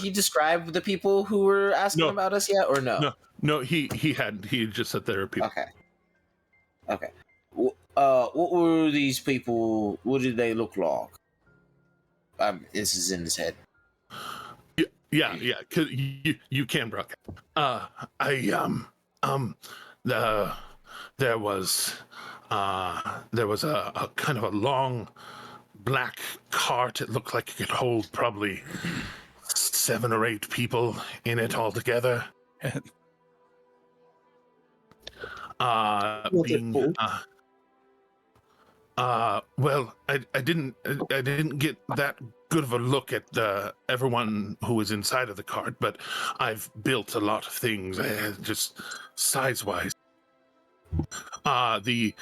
he describe the people who were asking No. about us yet, or no? No, he hadn't. He just said there are people. Okay. What were these people? What did they look like? This is in his head. Yeah. Cause you can, Brock. There was a kind of a long black cart. It looked like it could hold probably 7 or 8 people in it altogether. Well, I didn't get that good of a look at everyone who was inside of the cart, but I've built a lot of things, just size-wise. The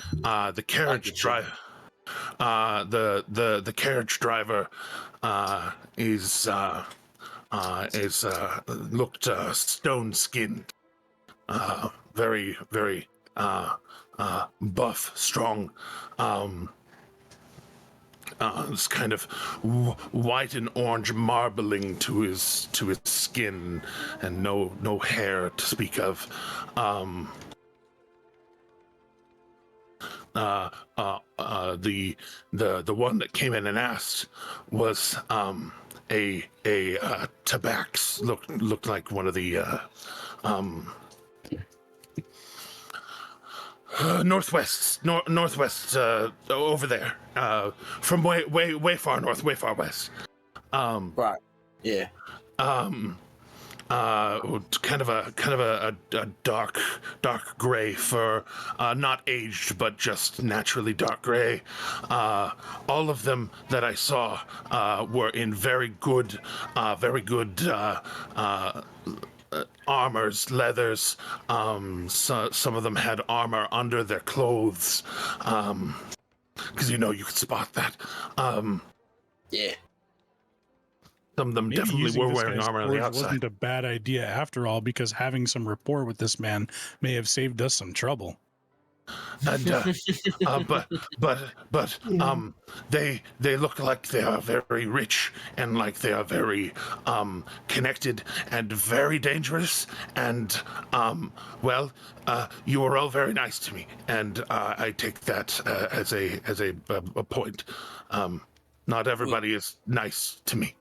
carriage driver, the carriage driver, is looked stone-skinned, very buff, strong. It's kind of white and orange marbling to his skin, and no hair to speak of. The one that came in and asked was a tabax, looked like one of the northwest over there, from way far north, way far west. Right. Yeah. Kind of a dark gray fur, not aged but just naturally dark gray. All of them that I saw were in very good armors, leathers. Some of them had armor under their clothes, because you could spot that. Yeah. Some of them Maybe definitely using were this wearing guy's armor on the forge outside. wasn't a bad idea after all, because having some rapport with this man may have saved us some trouble. And they look like they are very rich, and like they are very connected and very dangerous, and you were all very nice to me, and I take that as a point. Not everybody is nice to me.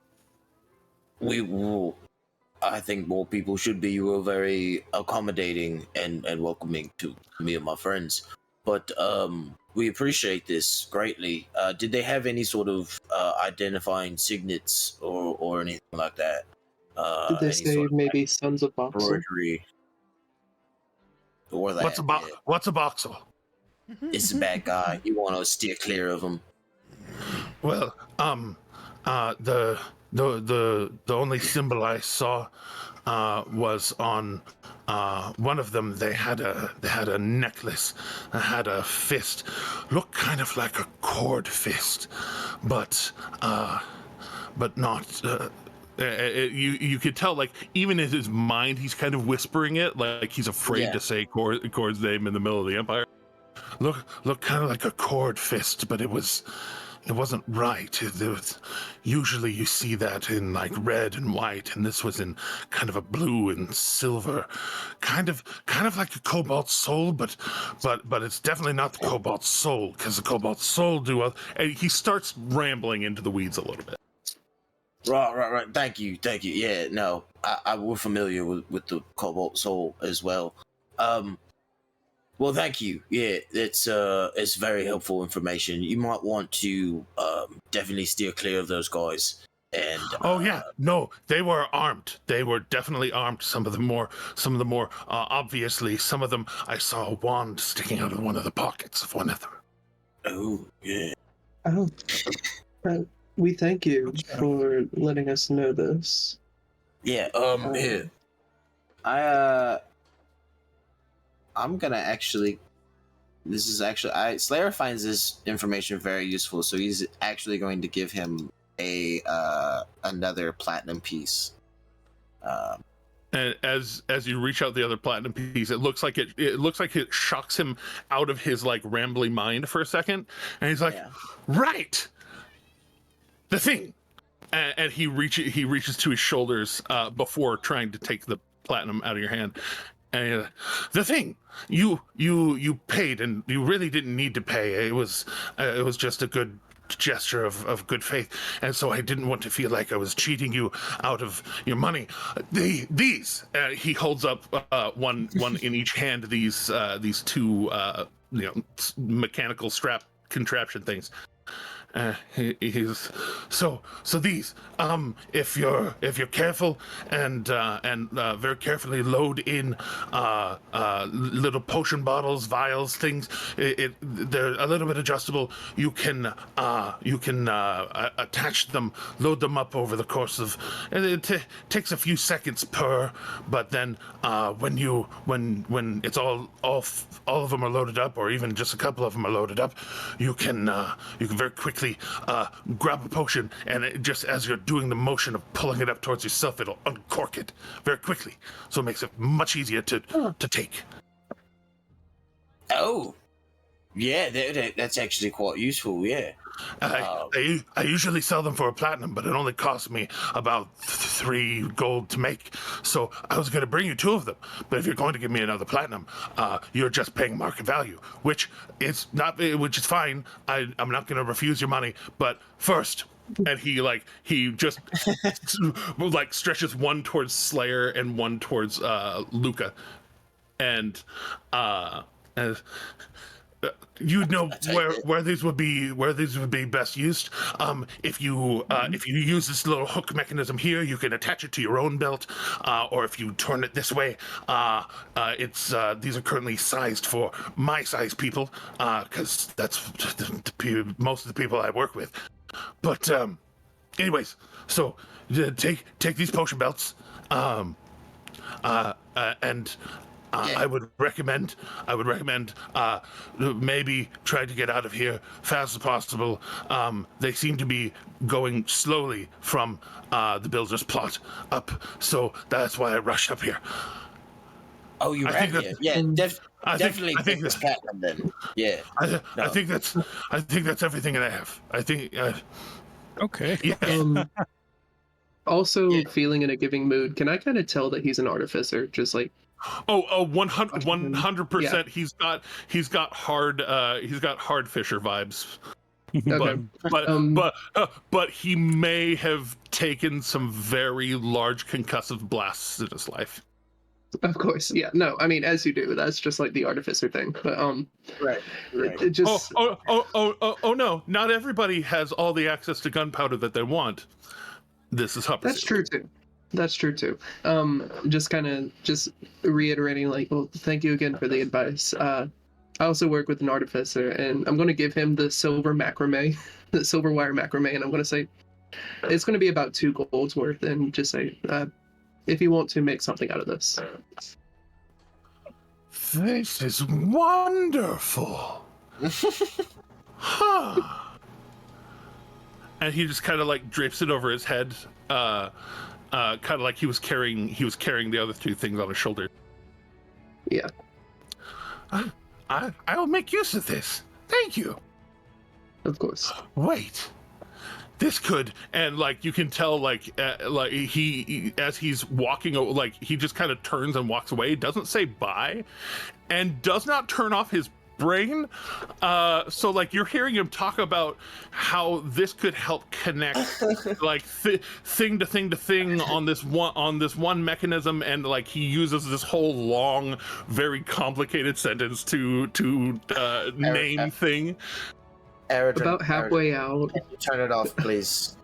I think more people should be. You were very accommodating and welcoming to me and my friends. But we appreciate this greatly. Did they have any sort of identifying signets or anything like that? Did they say maybe Sons of Boxer? Embroidery? Or that. What's a voxel? It's a bad guy. You want to steer clear of him. Well, the only symbol I saw was on one of them. They had a necklace that had a fist, looked kind of like a cord fist, but not. You could tell, like, even in his mind, he's kind of whispering it, like he's afraid to say Cord's name in the middle of the Empire. Look kind of like a cord fist, but it wasn't right. Usually you see that in like red and white, and this was in kind of a blue and silver, kind of like a cobalt soul, but it's definitely not the cobalt soul, because the cobalt soul and he starts rambling into the weeds a little bit. Right. Thank you. Yeah, no, I we're familiar with the cobalt soul as well. Well, thank you. Yeah, it's very helpful information. You might want to definitely steer clear of those guys. And no, they were armed. They were definitely armed. Some of them more obviously. Some of them I saw a wand sticking out of one of the pockets of one of them. Oh yeah. Oh, we thank you for letting us know this. Yeah. Here. I'm gonna actually. This is actually. Slayer finds this information very useful, so he's actually going to give him another platinum piece. And as you reach out the other platinum piece, it looks like it shocks him out of his like rambling mind for a second, and he's like, "Right, the thing," and he reaches to his shoulders before trying to take the platinum out of your hand. And the thing, you paid, and you really didn't need to pay. It was just a good gesture of good faith, and so I didn't want to feel like I was cheating you out of your money. These he holds up one in each hand. These two mechanical strap contraption things. He's so these if you're careful and very carefully load in little potion bottles, vials, things. They're a little bit adjustable. You can attach them, load them up over the course of. It takes a few seconds per, but then when it's all of them are loaded up, or even just a couple of them are loaded up, you can very quickly grab a potion, and just as you're doing the motion of pulling it up towards yourself, it'll uncork it very quickly, so it makes it much easier to take. Oh, yeah, that's actually quite useful. Yeah. I usually sell them for a platinum, but it only cost me about 3 gold to make. So I was going to bring you 2 of them. But if you're going to give me another platinum, you're just paying market value, which is fine. I'm not going to refuse your money. But first, and he just like stretches one towards Slayer and one towards Luca, and you know where these would be best used. If you use this little hook mechanism here, you can attach it to your own belt, or if you turn it this way, these are currently sized for my size people, because that's most of the people I work with. But anyways, so take these potion belts, and I would recommend maybe trying to get out of here fast as possible. They seem to be going slowly from the builder's plot up, so that's why I rushed up here. Oh, you ran here? Yeah, definitely take this platinum then. Yeah. I think that's everything that I have. I think. Okay. Yeah. Also, feeling in a giving mood. Can I kind of tell that he's an artificer? Just like. 100%. Yeah. He's got hard fisher vibes. Okay. But he may have taken some very large concussive blasts in his life. Of course, yeah. No, I mean, as you do. That's just like the artificer thing. But right. It just. Oh no! Not everybody has all the access to gunpowder that they want. This is Hupper. That's true too. That's true too. Just reiterating, like, well, thank you again for the advice. I also work with an artificer, and I'm going to give him the silver macrame, the silver wire macrame, and I'm going to say it's going to be about 2 golds worth, and just say, if you want to make something out of this. This is wonderful. Huh. And he just kind of like drapes it over his head, kind of like he was carrying the other 2 things on his shoulder. Yeah. I'll make use of this. Thank you. Of course. Wait. This could, and like you can tell, like he as he's walking, like he just kind of turns and walks away, doesn't say bye, and does not turn off his brain. So like you're hearing him talk about how this could help connect like thing to thing on this one mechanism, and like he uses this whole long, very complicated sentence to name thing. Aerodrome, About halfway out, turn it off, please.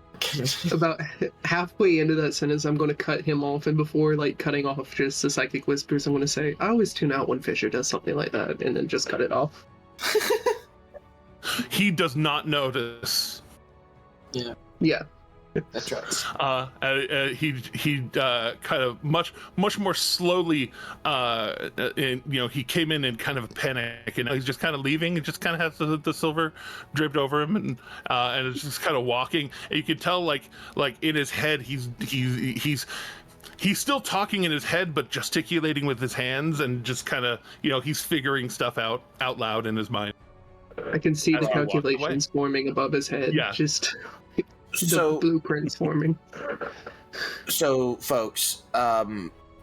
about halfway into that sentence, I'm going to cut him off, and before like cutting off just the psychic whispers, I'm going to say, I always tune out when Fisher does something like that, and then just cut it off. He does not notice. Yeah. That's right. He kind of much more slowly, he came in kind of a panic, and he's just kind of leaving. He just kind of has the silver draped over him, and it's just kind of walking. And you can tell, like in his head, he's still talking in his head, but gesticulating with his hands, and just kind of, he's figuring stuff out loud in his mind. I can see As the I walk away. calculations forming above his head. Yeah. Just the So, blueprints forming. so folks,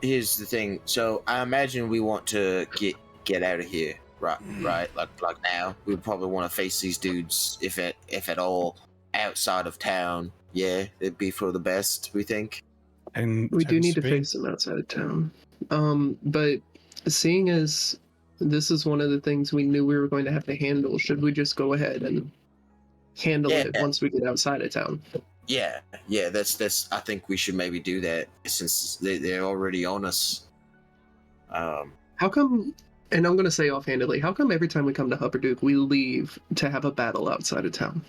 here's the thing. So I imagine we want to get out of here, right? Like now, we would probably want to face these dudes, if at all, outside of town. Yeah, it'd be for the best, we think. And We do need to Spade- face them outside of town. But seeing as this is one of the things we knew we were going to have to handle, should we just go ahead and handle it once we get outside of town? Yeah. That's. I think we should maybe do that since they're already on us. How come, and I'm going to say offhandedly, how come every time we come to Hupperduke, we leave to have a battle outside of town?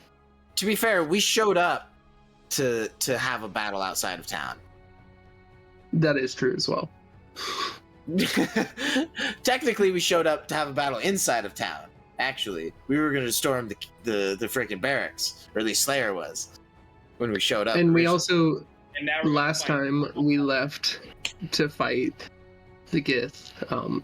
To be fair, we showed up to have a battle outside of town. That is true as well. Technically, we showed up to have a battle inside of town. Actually, we were going to storm the freaking barracks, or at least Slayer was, when we showed up. And we originally. also, And now we're last time, we left to fight the Gith.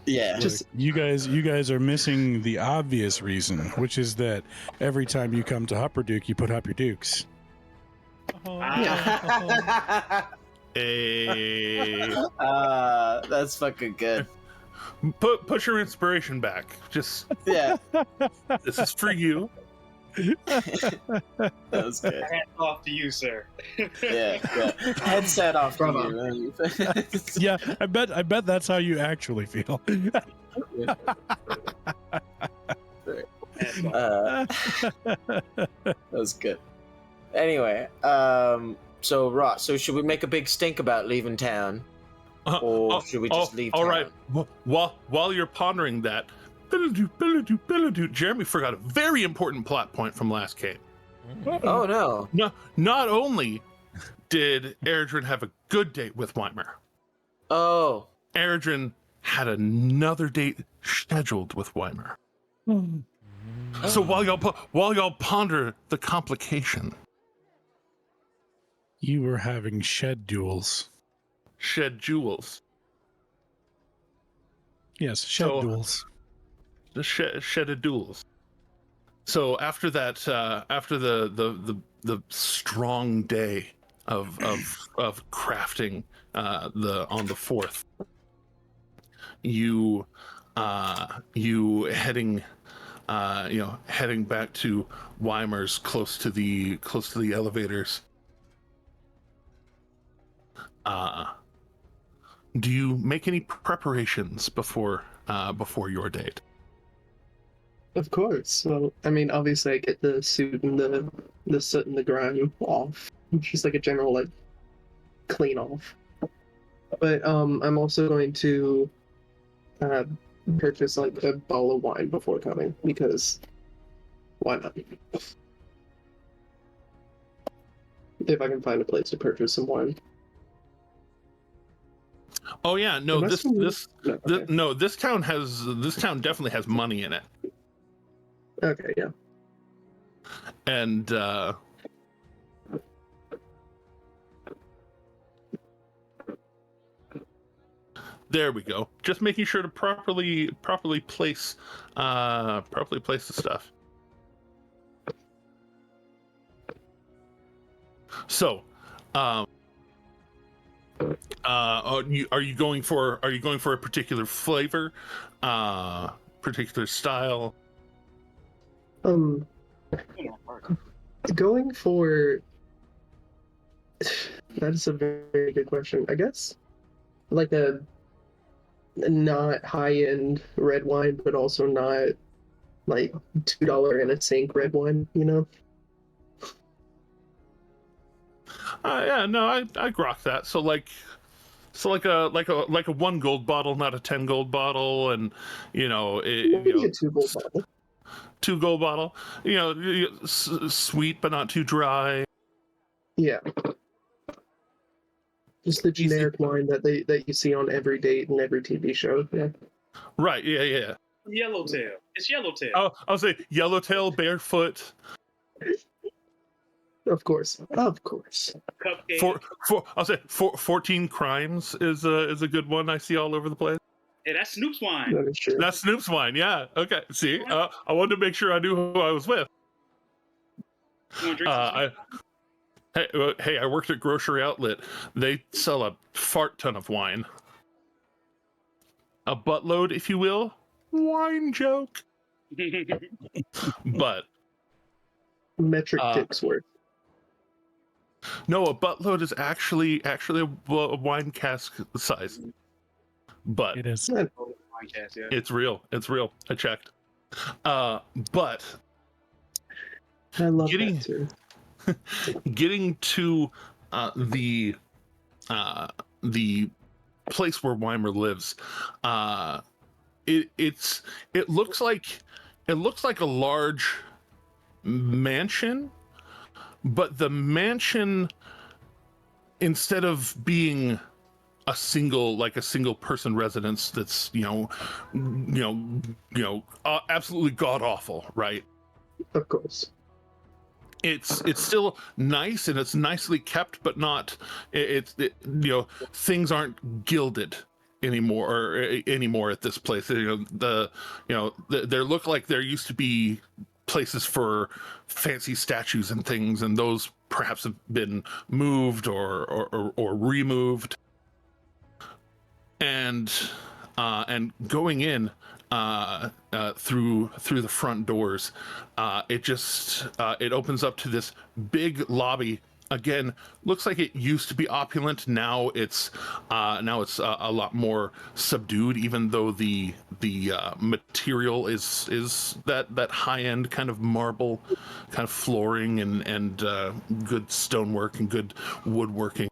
Yeah. Just You guys are missing the obvious reason, which is that every time you come to Hupperduke, you put up your dukes. Hey, That's fucking good. push your inspiration back. Just Yeah, this is for you. that was good. Hats off to you, sir. Yeah. Headset off. Bravo. To you, Yeah, I bet that's how you actually feel. Hats off. That was good. Anyway, so Ross, so should we make a big stink about leaving town, or should we just leave? All town? right. While you're pondering that, Jeremy forgot a very important plot point from last game. Oh no. No, not only did Eredrin have a good date with Weimer, Oh. Eredrin had another date scheduled with Weimer. So while y'all ponder the complication, You were having shed duels. shed jewels. Yes, shed So- duels. The shedded duels. So after that, after the strong day of crafting on the 4th, you heading back to Weimer's close to the elevators. Do you make any preparations before your date? Of course. So, I mean, obviously, I get the suit and the soot and the grime off. Just like a general, like, clean off. But I'm also going to purchase like a bottle of wine before coming because why not? If I can find a place to purchase some wine. Oh yeah, no, Unless this we- this No, okay. no, this town definitely has money in it. Okay, yeah. And there we go. Just making sure to properly place the stuff. So, are you going for a particular flavor, particular style? Going for that is a very good question. I guess like a not high-end red wine, but also not like $2 in a sink red wine, you know? Yeah, no, I grok that. So like a 1 gold bottle, not a 10 gold bottle, and Maybe a 2 gold bottle. 2 gold bottle. Sweet but not too dry. Yeah. Just the Easy. generic wine that you see on every date and every TV show. Yeah. Right? Yeah. Yellowtail. It's Yellowtail. Oh, I'll say Yellowtail, Barefoot. Of course. Cupcake. I'll say 14 Crimes is a good one I see all over the place. Hey, that's Snoop's wine. That is true. That's Snoop's wine. Yeah. Okay. See, I wanted to make sure I knew who I was with. You want to drink some Snoop? Hey, I worked at Grocery Outlet. They sell a fart ton of wine. A buttload, if you will. Wine joke. But Metric ticks worth. no, a buttload is actually a wine cask size. But It is. Podcast, yeah. it's real. It's real. I checked. But I love getting- that too. getting to the place where Weimer lives, it looks like a large mansion, but the mansion, instead of being a single person residence that's absolutely god awful, right? Of course. It's still nice and it's nicely kept, but not things aren't gilded anymore at this place. There look like there used to be places for fancy statues and things, and those perhaps have been moved or removed. And going in through the front doors, it opens up to this big lobby. Again, looks like it used to be opulent. Now it's a lot more subdued, even though the material is that high end kind of marble, kind of flooring and good stonework and good woodworking.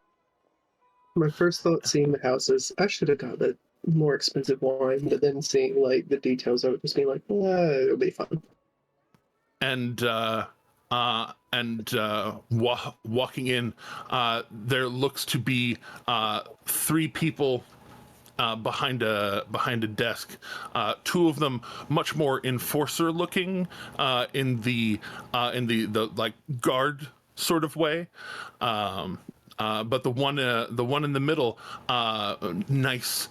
My first thought seeing the house is I should have got a more expensive wine, but then seeing like the details of it, just being like, it'll be fun. And walking in, there looks to be 3 people behind a desk. 2 of them much more enforcer looking, in the like guard sort of way. But the one in the middle, nice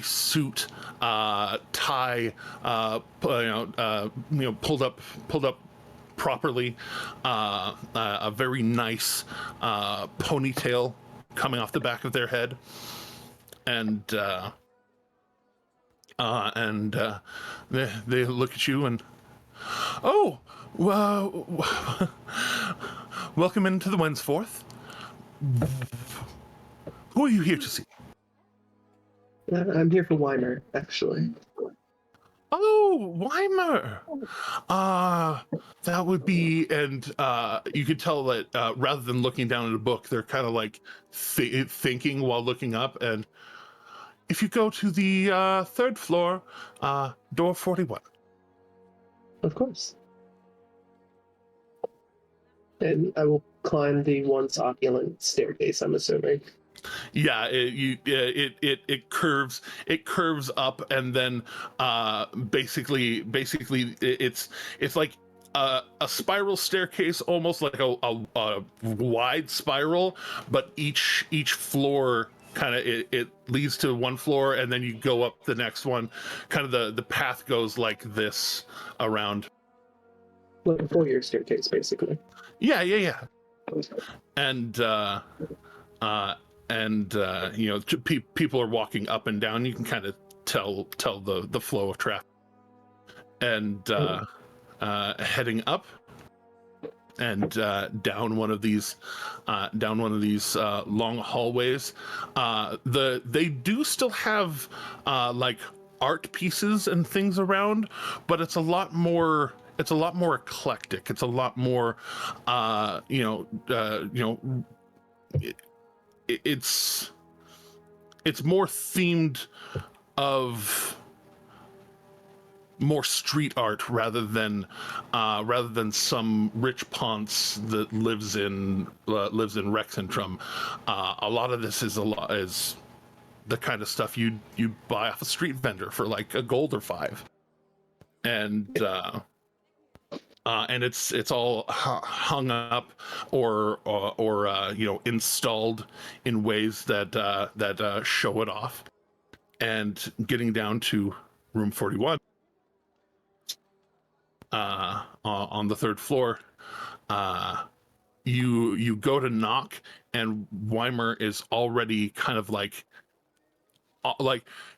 suit, tie, pulled up properly, a very nice ponytail coming off the back of their head, and they look at you and, oh, well, welcome into the Wensforth. Who are you here to see? I'm here for Weimer, actually. Oh, Weimer. That would be, and you could tell that rather than looking down at a book, they're kind of like thinking while looking up. And if you go to the third floor, door 41. Of course. And I will climb the once opulent staircase, I'm assuming. Yeah, it curves up, and then basically it's like a spiral staircase, almost like a wide spiral, but each floor kind of it leads to one floor, and then you go up the next one. Kind of the path goes like this around. Like a 4-year staircase, basically. Yeah. And you know, people are walking up and down. You can kind of tell the flow of traffic. And heading up and down one of these long hallways. They do still have like art pieces and things around, but it's a lot more eclectic. It's a lot more it's more themed of more street art rather than some rich ponce that lives in Rexentrum. A lot of this is the kind of stuff you buy off a street vendor for like a gold or 5, and it's all hung up or installed in ways that show it off. And getting down to room 41 on the third floor, you go to knock, and Weimer is already kind of like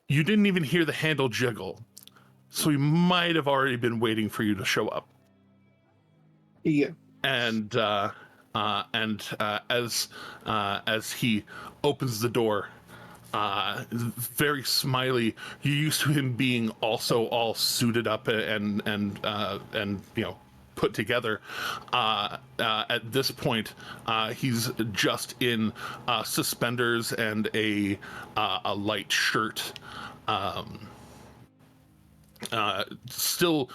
you didn't even hear the handle jiggle, so he might have already been waiting for you to show up. Yeah. And as he opens the door, very smiley. You're used to him being also all suited up and put together. At this point, he's just in suspenders and a light shirt. Still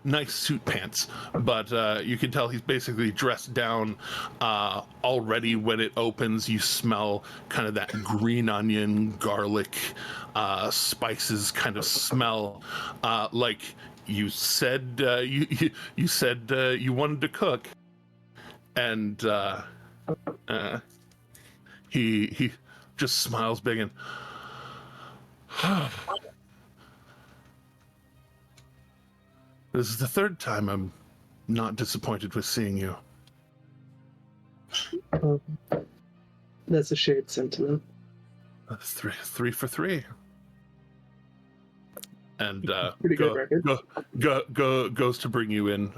nice suit pants, but you can tell he's basically dressed down already. When it opens, you smell kind of that green onion, garlic, spices kind of smell, like you said you said you wanted to cook. And he just smiles big and this is the third time I'm not disappointed with seeing you. That's a shared sentiment. Three for 3. And Pretty good record. goes to bring you in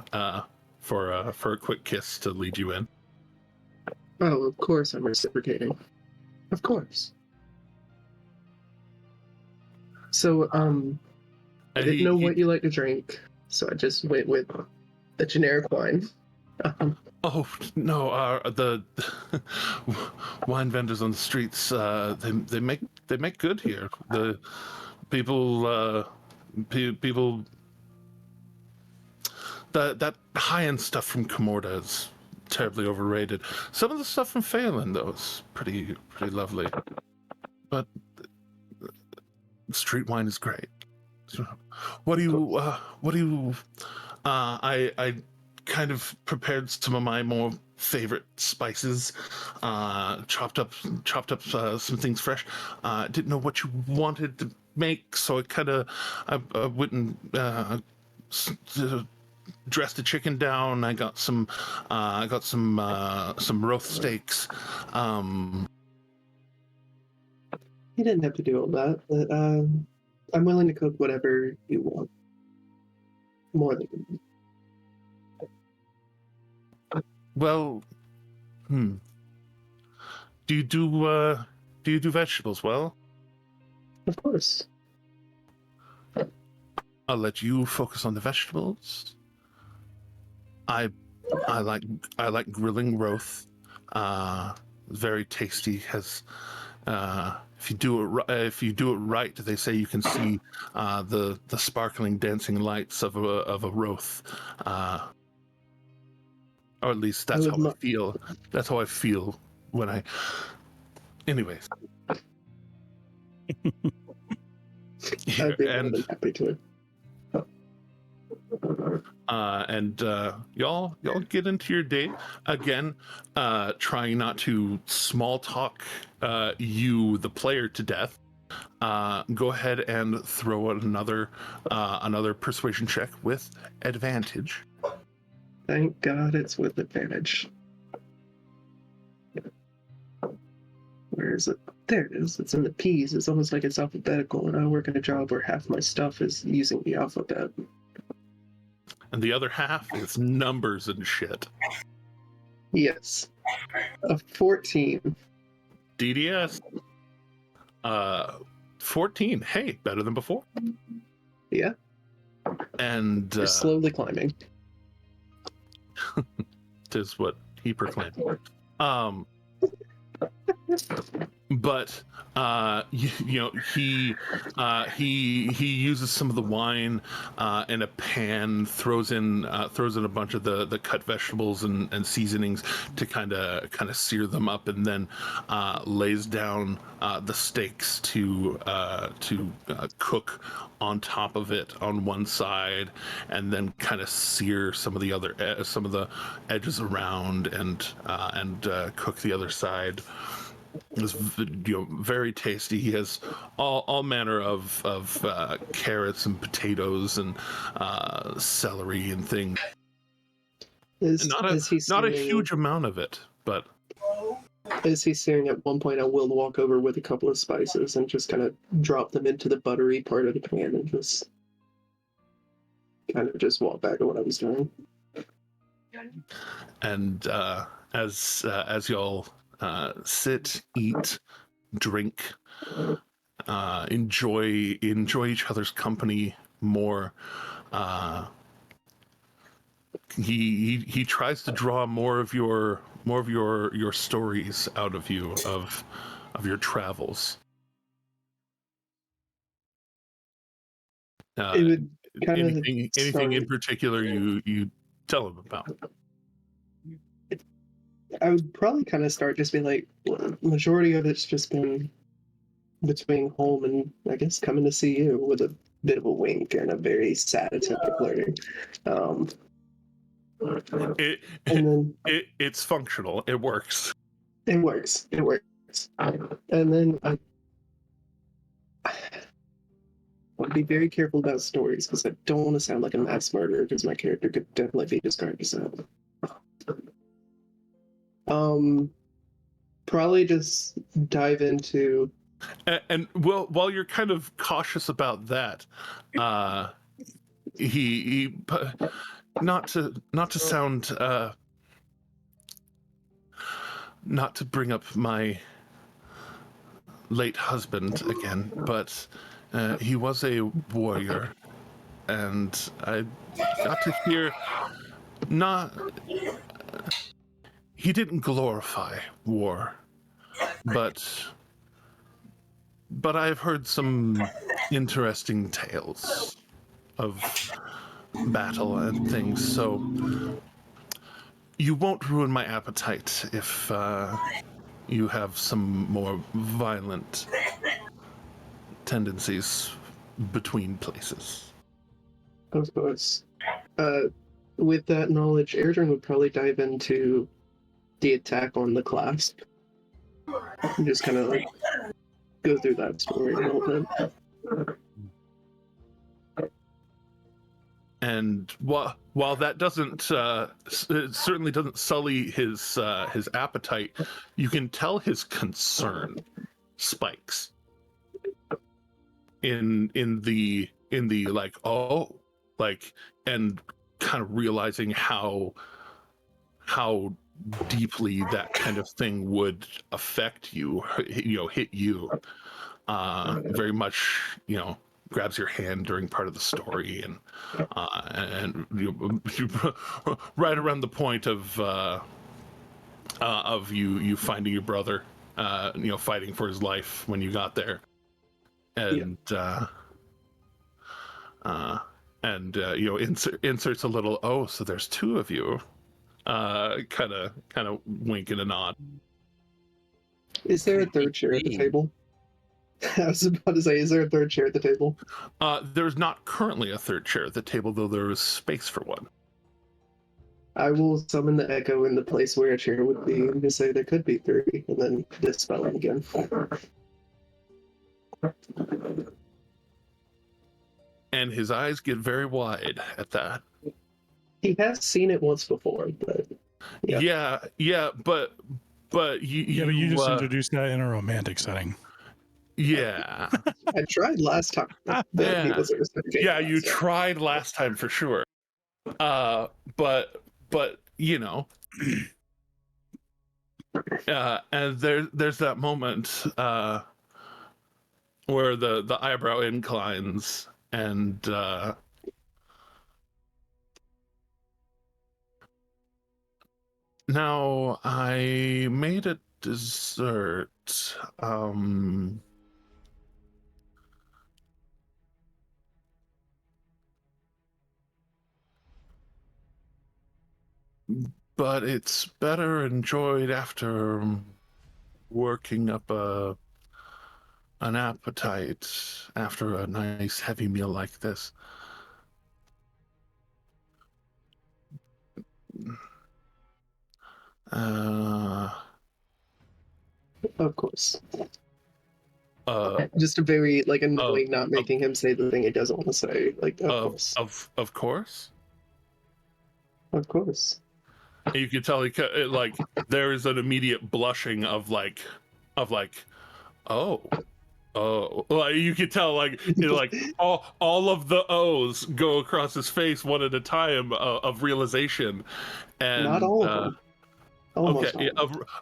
for a quick kiss to lead you in. Oh, of course I'm reciprocating. Of course. So, I didn't know what you like to drink, so I just went with a generic wine. Oh no! The wine vendors on the streets, they make good here. The people that high end stuff from Comorda is terribly overrated. Some of the stuff from Phelan though is pretty lovely, but street wine is great. What do you? I kind of prepared some of my more favorite spices, chopped up some things fresh. Didn't know what you wanted to make, so I went and dressed a chicken down. I got some roast steaks. You didn't have to do all that, but I'm willing to cook whatever you want. More than you. Well, do you do vegetables well? Of course. I'll let you focus on the vegetables. I like grilling roth. Very tasty. Has if you do it right, they say you can see the sparkling, dancing lights of a roth. Or at least that's how I feel. That's how I feel when I. Anyways. I'd be more than happy to. Y'all get into your date again, trying not to small talk you the player to death. Go ahead and throw another persuasion check with advantage. Thank God it's with advantage. Where is it? There it is. It's in the P's. It's almost like it's alphabetical, and I work at a job where half my stuff is using the alphabet. And the other half is numbers and shit. Yes. A 14. DDS. 14. Hey, better than before. Yeah. And Just slowly climbing. Is what he proclaimed. But he uses some of the wine in a pan, throws in a bunch of the cut vegetables and seasonings to kind of sear them up, and then lays down the steaks to cook on top of it on one side, and then kind of sear some of the edges around and cook the other side. It's very tasty. He has all manner of carrots and potatoes and celery and things. Not a huge amount of it, but as he's searing at one point, I will walk over with a couple of spices and just kind of drop them into the buttery part of the pan and just kind of just walk back to what I was doing. And as y'all sit, eat, drink, enjoy each other's company more. He tries to draw more of your stories out of you of your travels. It would anything in particular you tell him about? I would probably kind of start just being like, well, majority of it's just been between home and I guess coming to see you, with a bit of a wink and a very sad attempt at flirting. It's functional. It works. It works. And then I want to be very careful about stories because I don't want to sound like a mass murderer, because my character could definitely be described as that. Probably just dive into. And well, while you're kind of cautious about that, he not to sound not to bring up my late husband again, but he was a warrior, and I got to hear he didn't glorify war, but I've heard some interesting tales of battle and things, so you won't ruin my appetite if you have some more violent tendencies between places. Of course. With that knowledge, Airdrin would probably dive into the attack on the clasp. And just kind of like go through that story a little bit. And while that doesn't it certainly doesn't sully his appetite, you can tell his concern spikes in the like, oh, like, and kind of realizing how deeply that kind of thing would affect you, hit you, very much, grabs your hand during part of the story, and you right around the point of you finding your brother, fighting for his life when you got there, and inserts a little, oh, so there's two of you, kind of wink and a nod. Is there a third chair at the table? I was about to say, is there a third chair at the table? There's not currently a third chair at the table, though there is space for one. I will summon the echo in the place where a chair would be and just say there could be three, and then dispel it again. And his eyes get very wide at that. He has seen it once before, but yeah, but you you just introduced that in a romantic setting. Yeah. I tried last time. Yeah, you tried last time for sure. But and there's that moment where the eyebrow inclines, and now I made a dessert. But it's better enjoyed after working up an appetite after a nice heavy meal like this. Of course. Just Just a very annoying not making him say the thing he doesn't want to say. Of course. Of course. Of course. You can tell there is an immediate blushing of oh, like you could tell all of the O's go across his face one at a time of realization, and not all of them. Almost okay,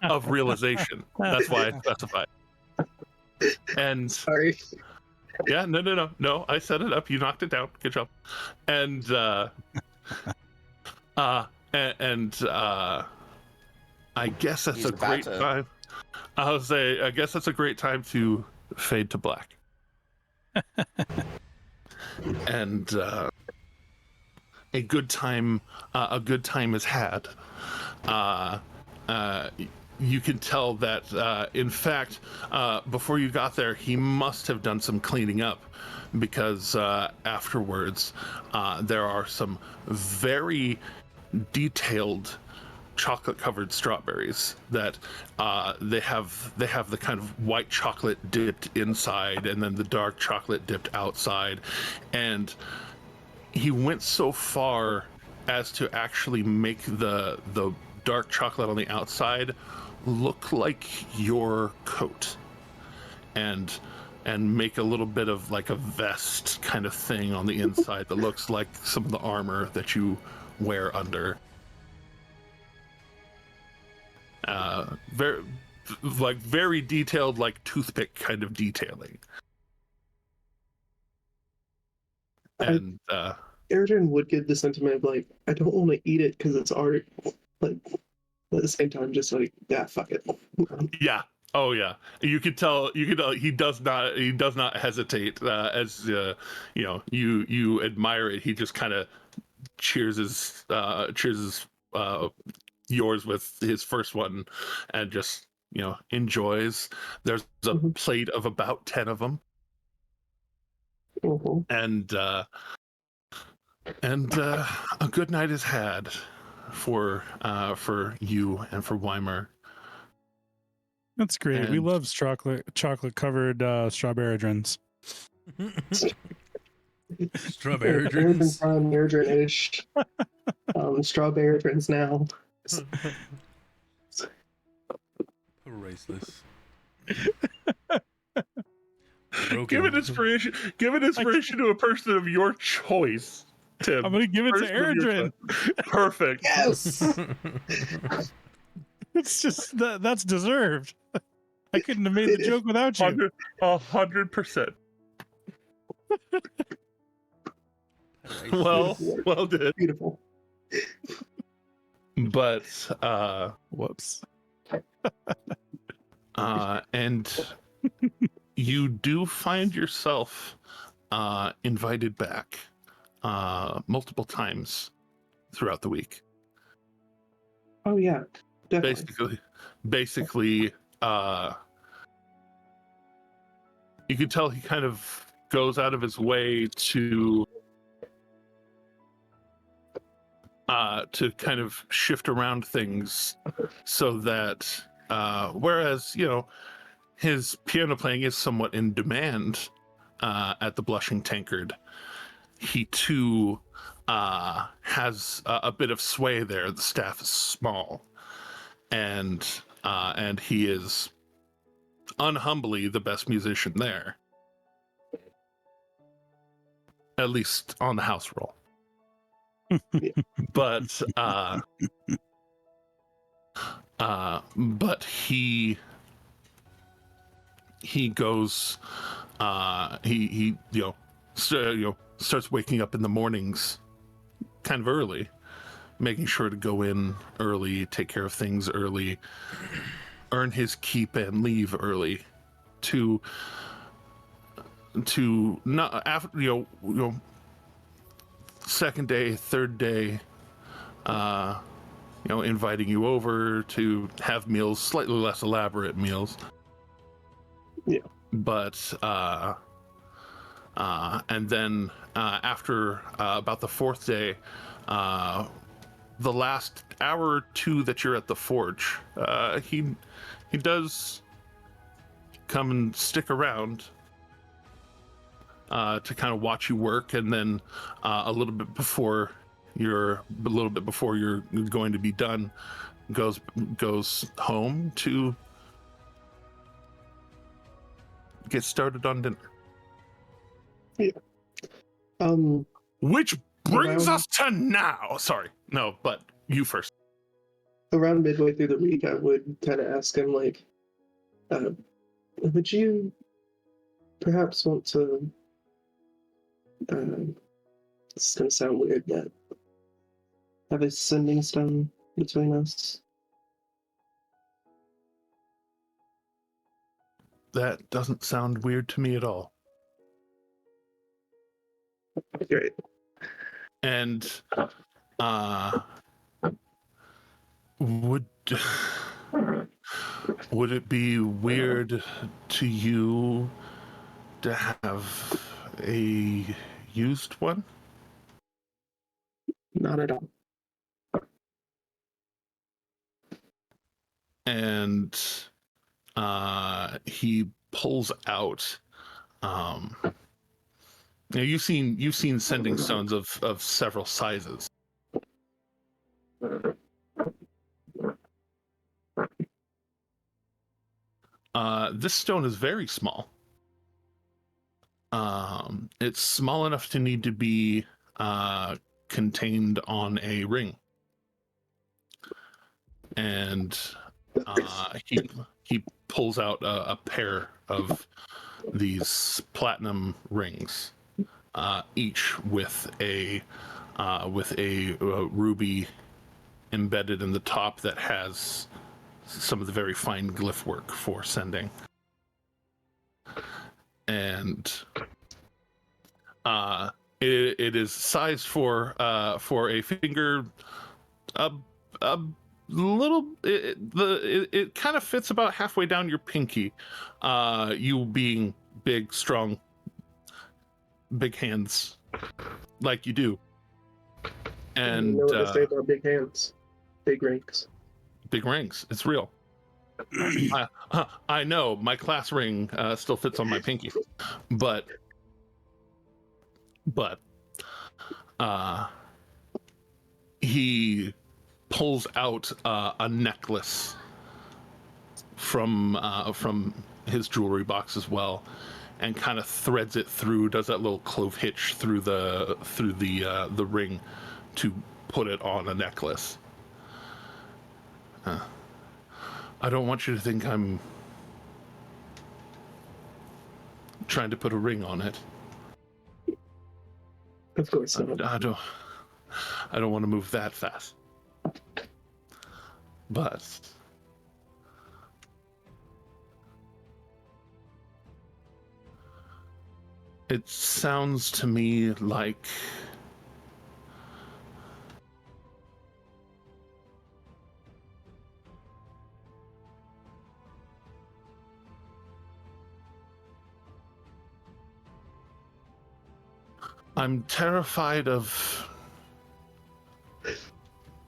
of realization. That's why I specified. And sorry. Yeah, no. I set it up. You knocked it down. Good job. And I guess that's a great time. I'll say, I guess that's a great time to fade to black. And a good time is had. You can tell that, in fact, before you got there, he must have done some cleaning up, because afterwards, there are some very detailed chocolate-covered strawberries that they have the kind of white chocolate dipped inside, and then the dark chocolate dipped outside. And he went so far as to actually make the dark chocolate on the outside look like your coat, and make a little bit of like a vest kind of thing on the inside that looks like some of the armor that you wear under. Very detailed, like toothpick kind of detailing. And Airden would get the sentiment of I don't want to eat it because it's art, but at the same time, just fuck it. Yeah. Oh yeah. You could tell he does not hesitate, as you admire it. He just kind of cheers yours with his first one, and just enjoys. There's a plate of about 10 of them. And a good night is had for you and for Weimer. That's great. And we love chocolate covered strawberry drinks. Strawberry drinks. Strawberry drinks now. Priceless. Give an inspiration to a person of your choice, Tim. I'm gonna give it to Airden. Perfect. Yes. It's just that's deserved. I couldn't have made the joke without you. 100%. Well, Beautiful work. well did. Beautiful. But Whoops. and you do find yourself invited back multiple times throughout the week. Oh yeah, definitely. Basically, you could tell he kind of goes out of his way to kind of shift around things so that whereas his piano playing is somewhat in demand at the Blushing Tankard, he too has a bit of sway there. The staff is small, and he is unhumbly the best musician there, at least on the house roll. But he goes he starts waking up in the mornings kind of early, making sure to go in early, take care of things early, earn his keep and leave early to not after second day, third day, inviting you over to have meals, slightly less elaborate meals. Yeah. But and then after about the fourth day, the last hour or two that you're at the forge, he does come and stick around to kind of watch you work, and then a little bit before you're going to be done, goes home to get started on dinner. Yeah. Which brings Around- us to now. Sorry, no, but you first. Around midway through the week, I would kind of ask him, like, would you perhaps want to, this is going to sound weird, but have a sending stone between us? That doesn't sound weird to me at all. Great. And would it be weird to you to have a used one? Not at all. And he pulls out you've seen sending stones of several sizes. This stone is very small. It's small enough to need to be contained on a ring. And he pulls out a pair of these platinum rings, each with a ruby embedded in the top that has some of the very fine glyph work for sending. And it is sized for a finger, a little. It kind of fits about halfway down your pinky. You being big, strong, big hands, like you do. And you know what they say about big hands, big rings. Big rings. It's real. I know my class ring still fits on my pinky, but he pulls out a necklace from his jewelry box as well, and kind of threads it through. Does that little clove hitch through the ring to put it on a necklace. I don't want you to think I'm trying to put a ring on it. Of course not. I don't want to move that fast. But it sounds to me like I'm terrified of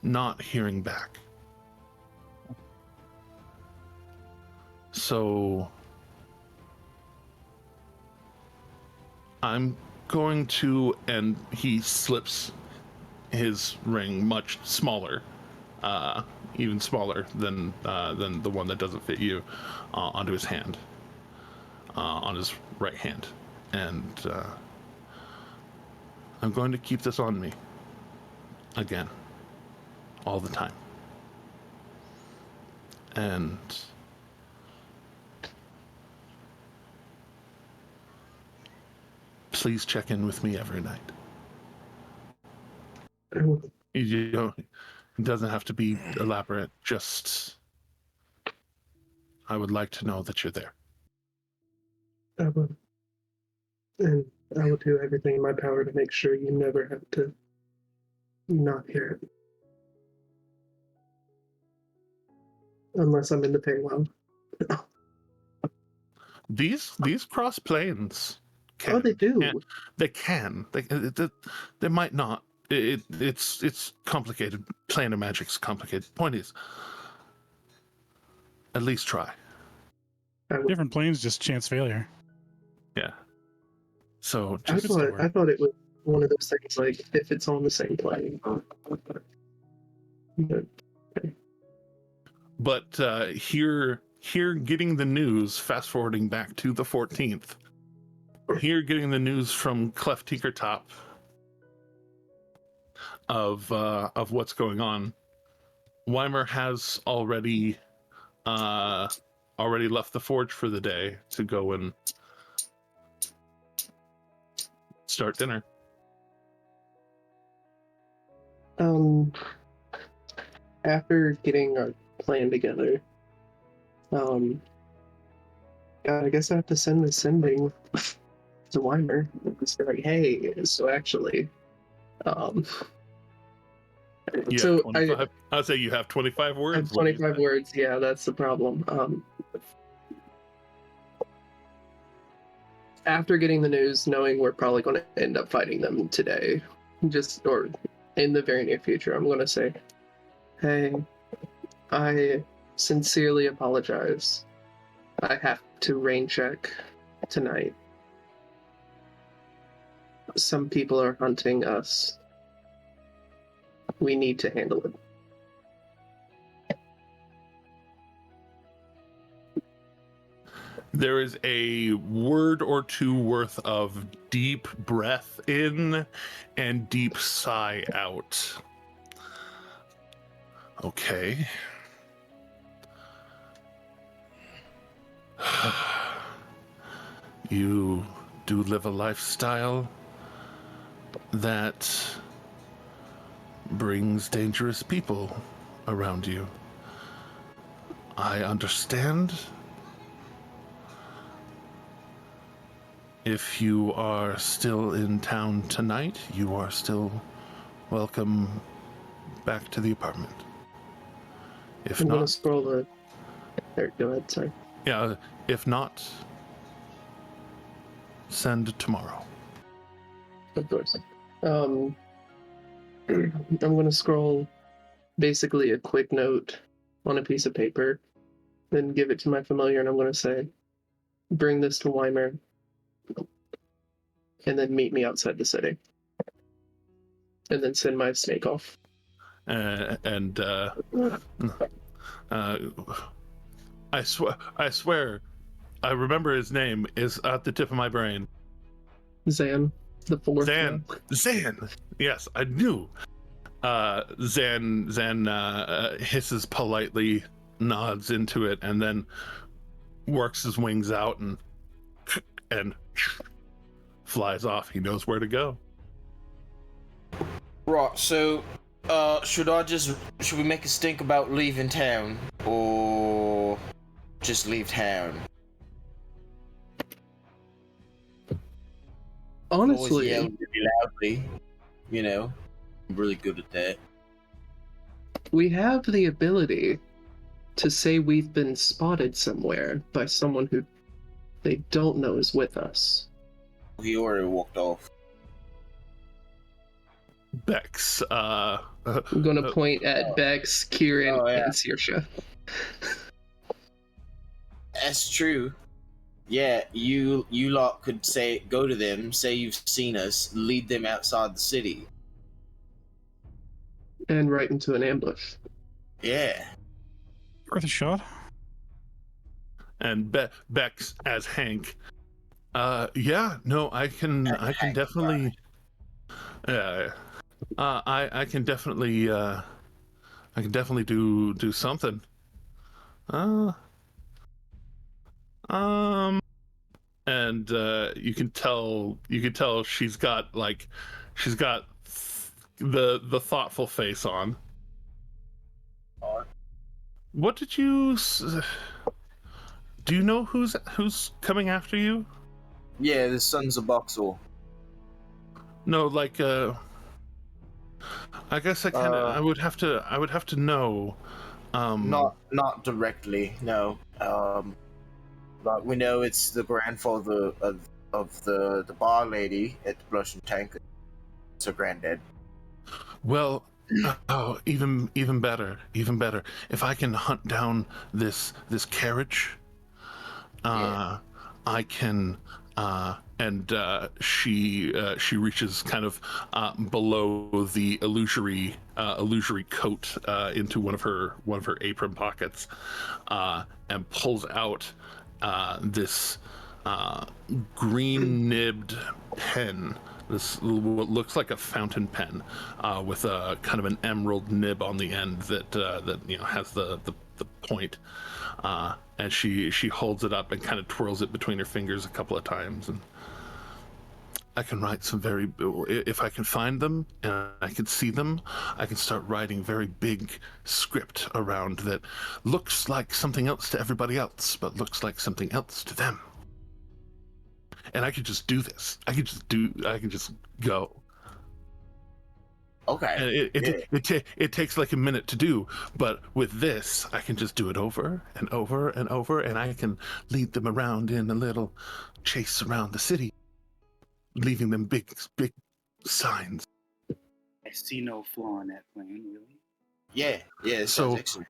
not hearing back. So I'm going to, and he slips his ring much smaller, even smaller than the one that doesn't fit you, onto his hand, on his right hand, and I'm going to keep this on me again, all the time, and please check in with me every night. You don't, it doesn't have to be elaborate, just I would like to know that you're there. I will. And I will do everything in my power to make sure you never have to not hear it. Unless I'm in the Feywild. These cross planes can. Oh, they do. They can. They might not. It's complicated. Plane of magic's complicated. Point is, at least try. Different planes, just chance failure. Yeah. So I just thought it was one of those things like if it's on the same plane. But here getting the news, fast forwarding back to the 14th, here getting the news from Clef Tinkertop of what's going on. Weimer has already left the forge for the day to go and start dinner. After getting our plan together, God, I guess I have to send the sending to Weimer. It's like, hey, so actually, You so have 25. I'll say you have 25 words. I have 25 words. Yeah, that's the problem. After getting the news, knowing we're probably going to end up fighting them today, or in the very near future, I'm going to say, hey, I sincerely apologize. I have to rain check tonight. Some people are hunting us. We need to handle it. There is a word or two worth of deep breath in and deep sigh out. Okay. You do live a lifestyle that brings dangerous people around you. I understand. If you are still in town tonight, you are still welcome back to the apartment. If I'm not, going to scroll the... There, go ahead, sorry. yeah, if not, send tomorrow. Of course. I'm going to scroll basically a quick note on a piece of paper, then give it to my familiar, and I'm going to say, bring this to Weimer, and then meet me outside the city. And then send my snake off. I swear, I remember his name is at the tip of my brain. Zan, the fourth. Zan. Yes, I knew. Zan hisses politely, nods into it, and then works his wings out and flies off. He knows where to go. Right, so, should we make a stink about leaving town, or just leave town? Always Honestly, yell really loudly, you know. I'm really good at that. we have the ability to say we've been spotted somewhere by someone who they don't know is with us. He already walked off. Bex, I'm gonna point at Bex, Kieran, Oh, yeah. and Saoirse. That's true. Yeah, you lot could go to them, say you've seen us, lead them outside the city. And right into an ambush. Yeah. Worth a shot. and Bex as Hank. Yeah, no, I can Hank, definitely. I can definitely do something. And you can tell she's got the thoughtful face on. What did you do? You know who's coming after you? Yeah, the Sons of Boxall. No, like I guess I would have to know. Not directly, no. But we know it's the grandfather of the bar lady at the Blushing Tank. It's her granddad. Well, oh, even better. If I can hunt down this carriage, I can. And she reaches kind of below the illusory coat into one of her apron pockets, and pulls out this green nibbed pen. This what looks like a fountain pen with a kind of an emerald nib on the end that has the point. And she holds it up and kind of twirls it between her fingers a couple of times, and I can write some if I can find them and I can see them, I can start writing very big script around that looks like something else to everybody else, but looks like something else to them. And I could just do this. I can just go. Okay. And it takes like a minute to do, but with this, I can just do it over and over and over, and I can lead them around in a little chase around the city, leaving them big signs. I see no flaw in that plan, really. Yeah. It So sounds excellent.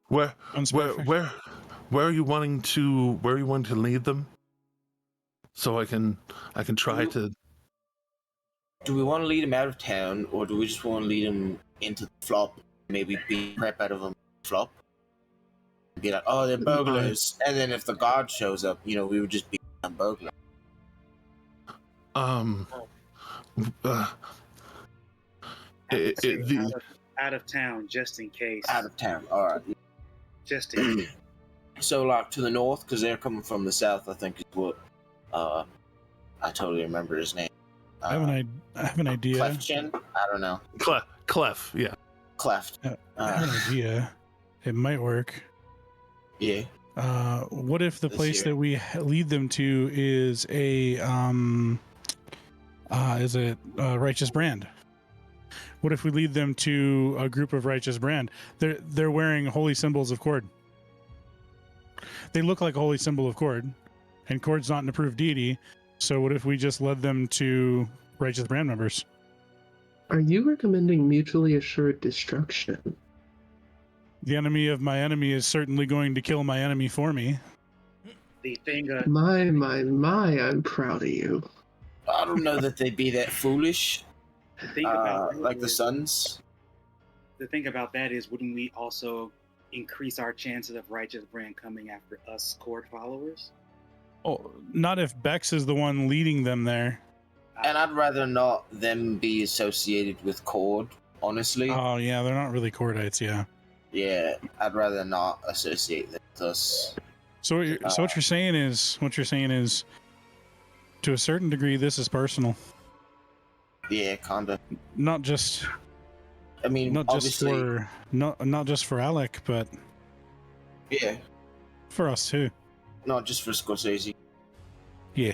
where are you wanting to lead them? So I can try to. Do we want to lead him out of town, or do we just want to lead him into the flop? Maybe beat crap out of him flop. Be like, oh, they're burglars, and then if the guard shows up, we would just beat them burglar. Out of town, just in case. Out of town. All right. Just in case. So, like to the north, because they're coming from the south. I think is what. I totally remember his name. I have an idea. Clefchin? I don't know. Clef, yeah. Cleft. I have an idea. It might work. Yeah. What if the place that we lead them to is a righteous brand? What if we lead them to a group of righteous brand? They're wearing holy symbols of Cord. They look like a holy symbol of Cord, and Cord's not an approved deity. So what if we just led them to righteous brand members? Are you recommending mutually assured destruction? The enemy of my enemy is certainly going to kill my enemy for me. The thing. My, I'm proud of you. I don't know that they'd be that foolish. The thing about like the Suns. The thing about that is, wouldn't we also increase our chances of righteous brand coming after us Cord followers? Oh, not if Bex is the one leading them there. And I'd rather not them be associated with Cord, honestly. Oh yeah, they're not really Cordites, yeah. Yeah, I'd rather not associate them with us. So what you're saying is, to a certain degree, this is personal. Yeah, kinda. Not just I mean, Not just obviously, for not just for Alec, but yeah, for us too. not just for Scorsese. Yeah.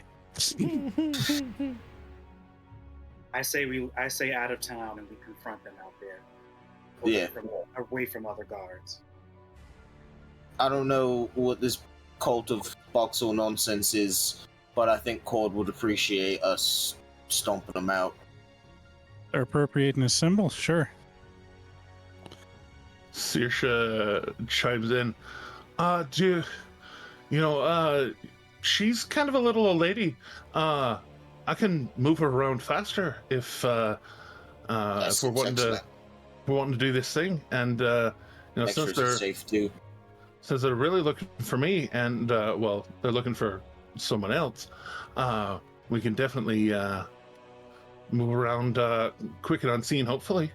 I say out of town and we confront them out there. Yeah. Away from other guards. I don't know what this cult of Boxall nonsense is, but I think Cord would appreciate us stomping them out. They're appropriating his symbol, sure. Saoirse chimes in. She's kind of a little old lady. I can move her around faster if we're wanting to do this thing. And Make sure she's safe too. Since they're really looking for me, and they're looking for someone else, we can definitely move around quick and unseen, hopefully.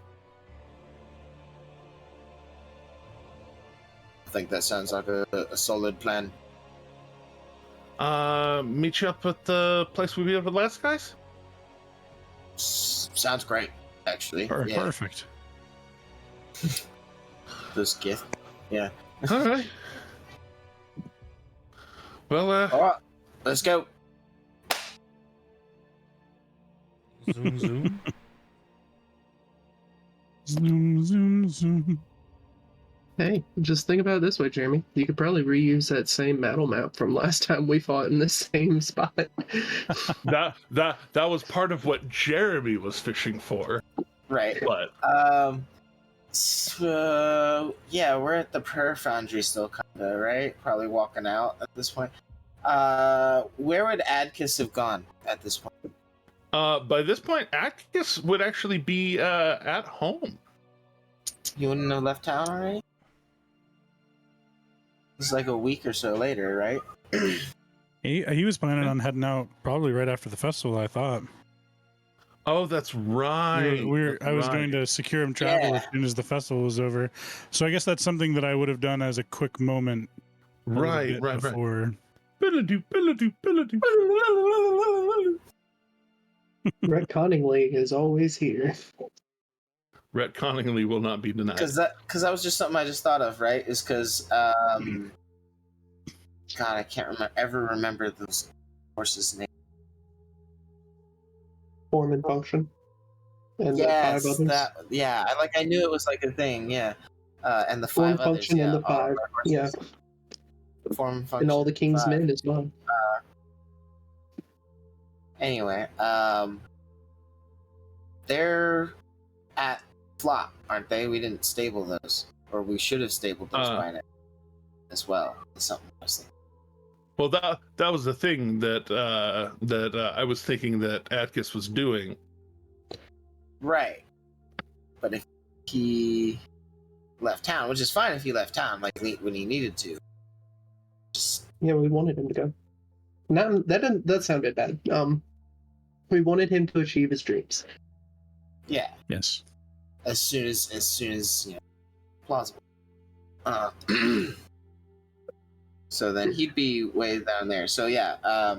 I think that sounds like a solid plan. Meet you up at the place we beat up with last guys? Sounds great, actually. Yeah. Perfect. This gift. Yeah. All right. Well, All right, let's go. Zoom, zoom. Zoom, zoom, zoom. Hey, just think about it this way, Jeremy. You could probably reuse that same battle map from last time we fought in the same spot. that was part of what Jeremy was fishing for. Right. But So yeah, we're at the prayer foundry still, kinda, right? Probably walking out at this point. Where would Adkis have gone at this point? by this point, Atticus would actually be at home. You wouldn't have left town already? It's like a week or so later, right? He was planning on heading out probably right after the festival, I thought. Oh, that's right. I was going to secure him travel as soon as the festival was over. So I guess that's something that I would have done as a quick moment. Right. Before. Retconningly is always here. Retconningly will not be denied. Because that was just something I just thought of, right? Is because God, I can't remember those horses' names. Form and function. And Yes, the 5 others. I knew it was like a thing, yeah. And the Form, 5 others, function, yeah. and the 5. Yeah. Form, function, And all the King's 5. Men as well. Anyway, they're at Flop, aren't they? We didn't stable those, or we should have stabled those by now as well. Something I was thinking. Well, that was the thing that I was thinking that Atticus was doing. Right, but if he left town, which is fine if he left town, like when he needed to. Yeah, we wanted him to go. That sounded bad. We wanted him to achieve his dreams. Yeah. Yes. As soon as plausible. So then he'd be way down there. So yeah,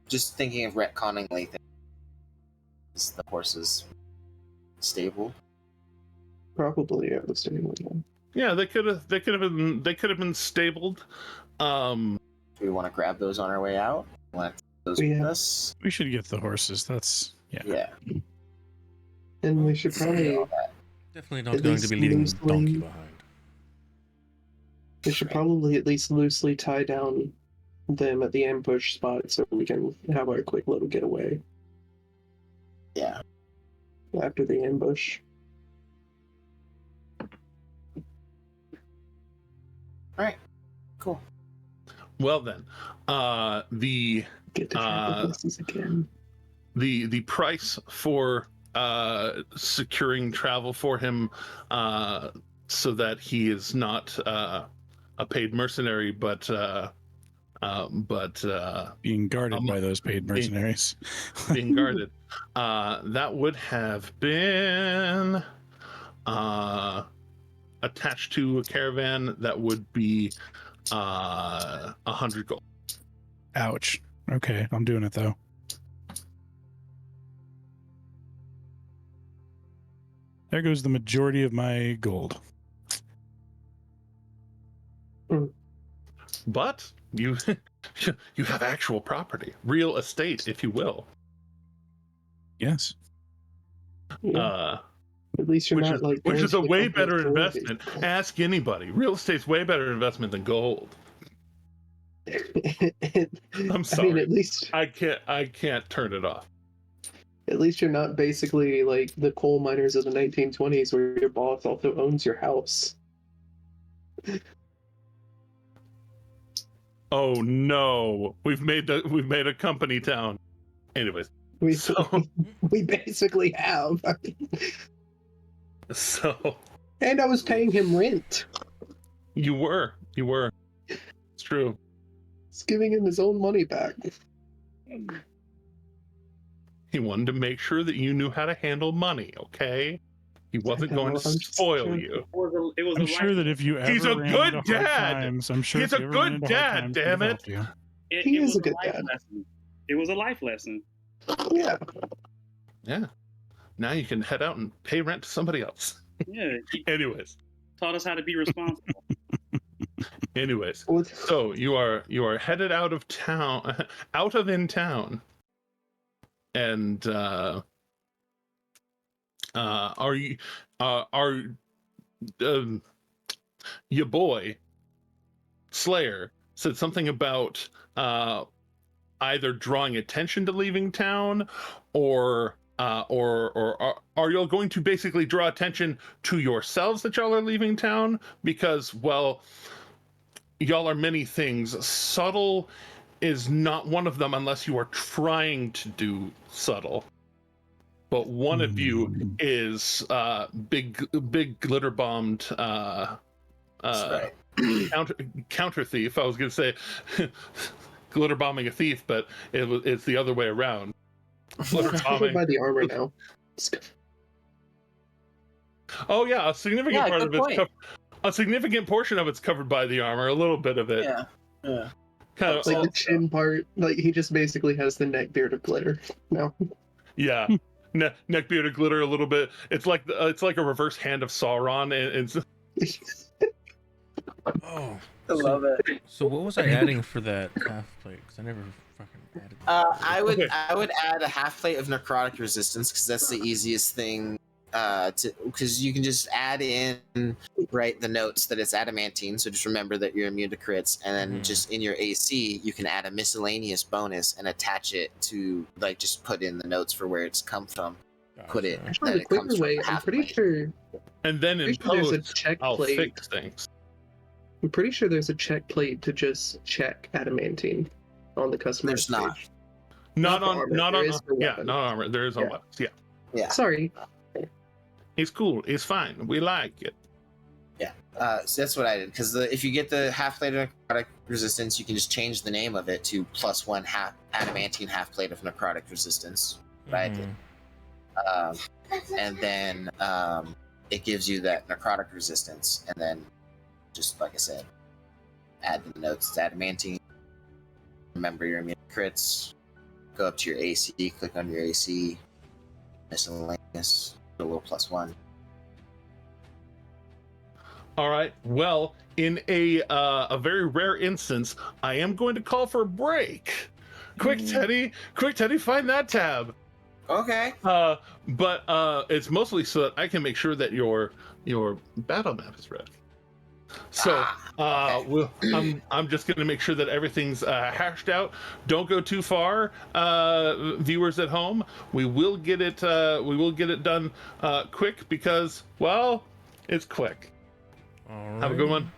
just thinking of retconningly things. Is the horses stable? Probably, yeah, the stable. Yeah, they could have been stabled. Do we want to grab those on our way out? Want those with us? We should get the horses. That's Yeah. And we should probably Definitely not At going to least be leaving the loosely- donkey behind. we should probably at least loosely tie down them at the ambush spot so we can have our quick little getaway Yeah. after the ambush. All right. Cool. Well then, the Get to travel places again. the price for securing travel for him, so that he is not a paid mercenary, but being guarded by those paid mercenaries. being guarded. That would have been attached to a caravan. That would be 100 gold. Ouch. Okay, I'm doing it though. There goes the majority of my gold. But you you have actual property, real estate, if you will. Yes. Yeah. At least you're not like which going is to a the way company better store. investment. Ask anybody. Real estate's way better investment than gold. I'm sorry. I mean, at least I can't turn it off. At least you're not basically like the coal miners of the 1920s where your boss also owns your house. Oh no. We've made a company town. Anyways. We So basically have. so And I was paying him rent. you were. It's true. It's giving him his own money back. He wanted to make sure that you knew how to handle money, okay? He wasn't I know, going to I'm just spoil trying- you. It was I'm a sure that if you ever He's a ran good into hard dad. times, I'm sure He's if a you ever good ran into hard dad, times, damn he'd it. help you. He is was a good life dad. lesson. It was a life lesson. Yeah. Yeah. Now you can head out and pay rent to somebody else. Yeah, he Anyways. taught us how to be responsible. So you are headed out of town, in town, and are you your boy Slayer said something about either drawing attention to leaving town, or are y'all going to basically draw attention to yourselves that y'all are leaving town? Because, well, y'all are many things. Subtle is not one of them unless you are trying to do subtle. But one of you is big glitter bombed Right. counter thief. I was gonna say glitter bombing a thief, but it's the other way around. Glitter Covered bombing. by the armor now. Oh yeah, a significant Yeah, part good of it's point. a significant portion of it's covered by the armor. A little bit of it. Yeah. Kind of Like the Oh, chin part, like he just basically has the neck beard of glitter now. yeah. Neck beard of glitter a little bit. It's like a reverse hand of Sauron, and Oh, I love it. so what was I adding for that half plate? Because I never fucking added. I would Okay. I would add a half plate of necrotic resistance because that's the easiest thing. Because you can just add in the notes that it's adamantine. So just remember that you're immune to crits, and then just in your AC you can add a miscellaneous bonus and attach it to just put in the notes for where it's come from. Put it Gotcha. Or that the it comes quicker way, from. I'm pretty sure and then in there's a post check I'll plate. fix things. I'm pretty sure there's a check plate to just check adamantine on the customer There's not. page. Not for on armor, not there on is for yeah, weapon. not on armor. There is on Yeah. weapons. Yeah. Yeah. Sorry. He's cool. He's fine. We like it. So that's what I did, because if you get the half plate of necrotic resistance, you can just change the name of it to +1 half adamantine half plate of necrotic resistance. Right. And then it gives you that necrotic resistance, and then just like I said, add the notes to adamantine. Remember your immune crits. Go up to your AC. Click on your AC. Miscellaneous. A little +1. All right. Well, in a very rare instance, I am going to call for a break. Quick, Teddy, find that tab. Okay. But it's mostly so that I can make sure that your battle map is ready. So, I'm just going to make sure that everything's hashed out. Don't go too far, viewers at home. We will get it done quick because, well, it's quick. All Have a good one.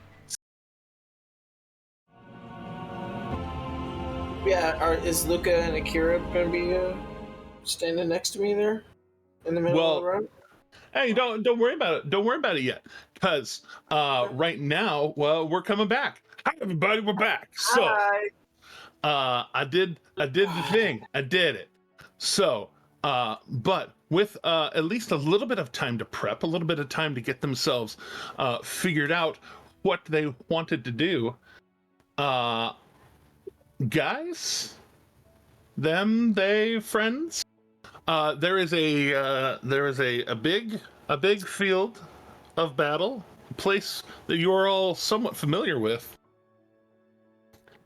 Yeah, is Luca and Akira gonna be standing next to me there in the middle of the road? Hey, don't worry about it. Don't worry about it yet, because right now, well, we're coming back. Hi, everybody, we're back. So, Hi. I did the thing. I did it. So, but with at least a little bit of time to prep, a little bit of time to get themselves figured out what they wanted to do, guys, they friends. There is a big a big field of battle, a place that you are all somewhat familiar with.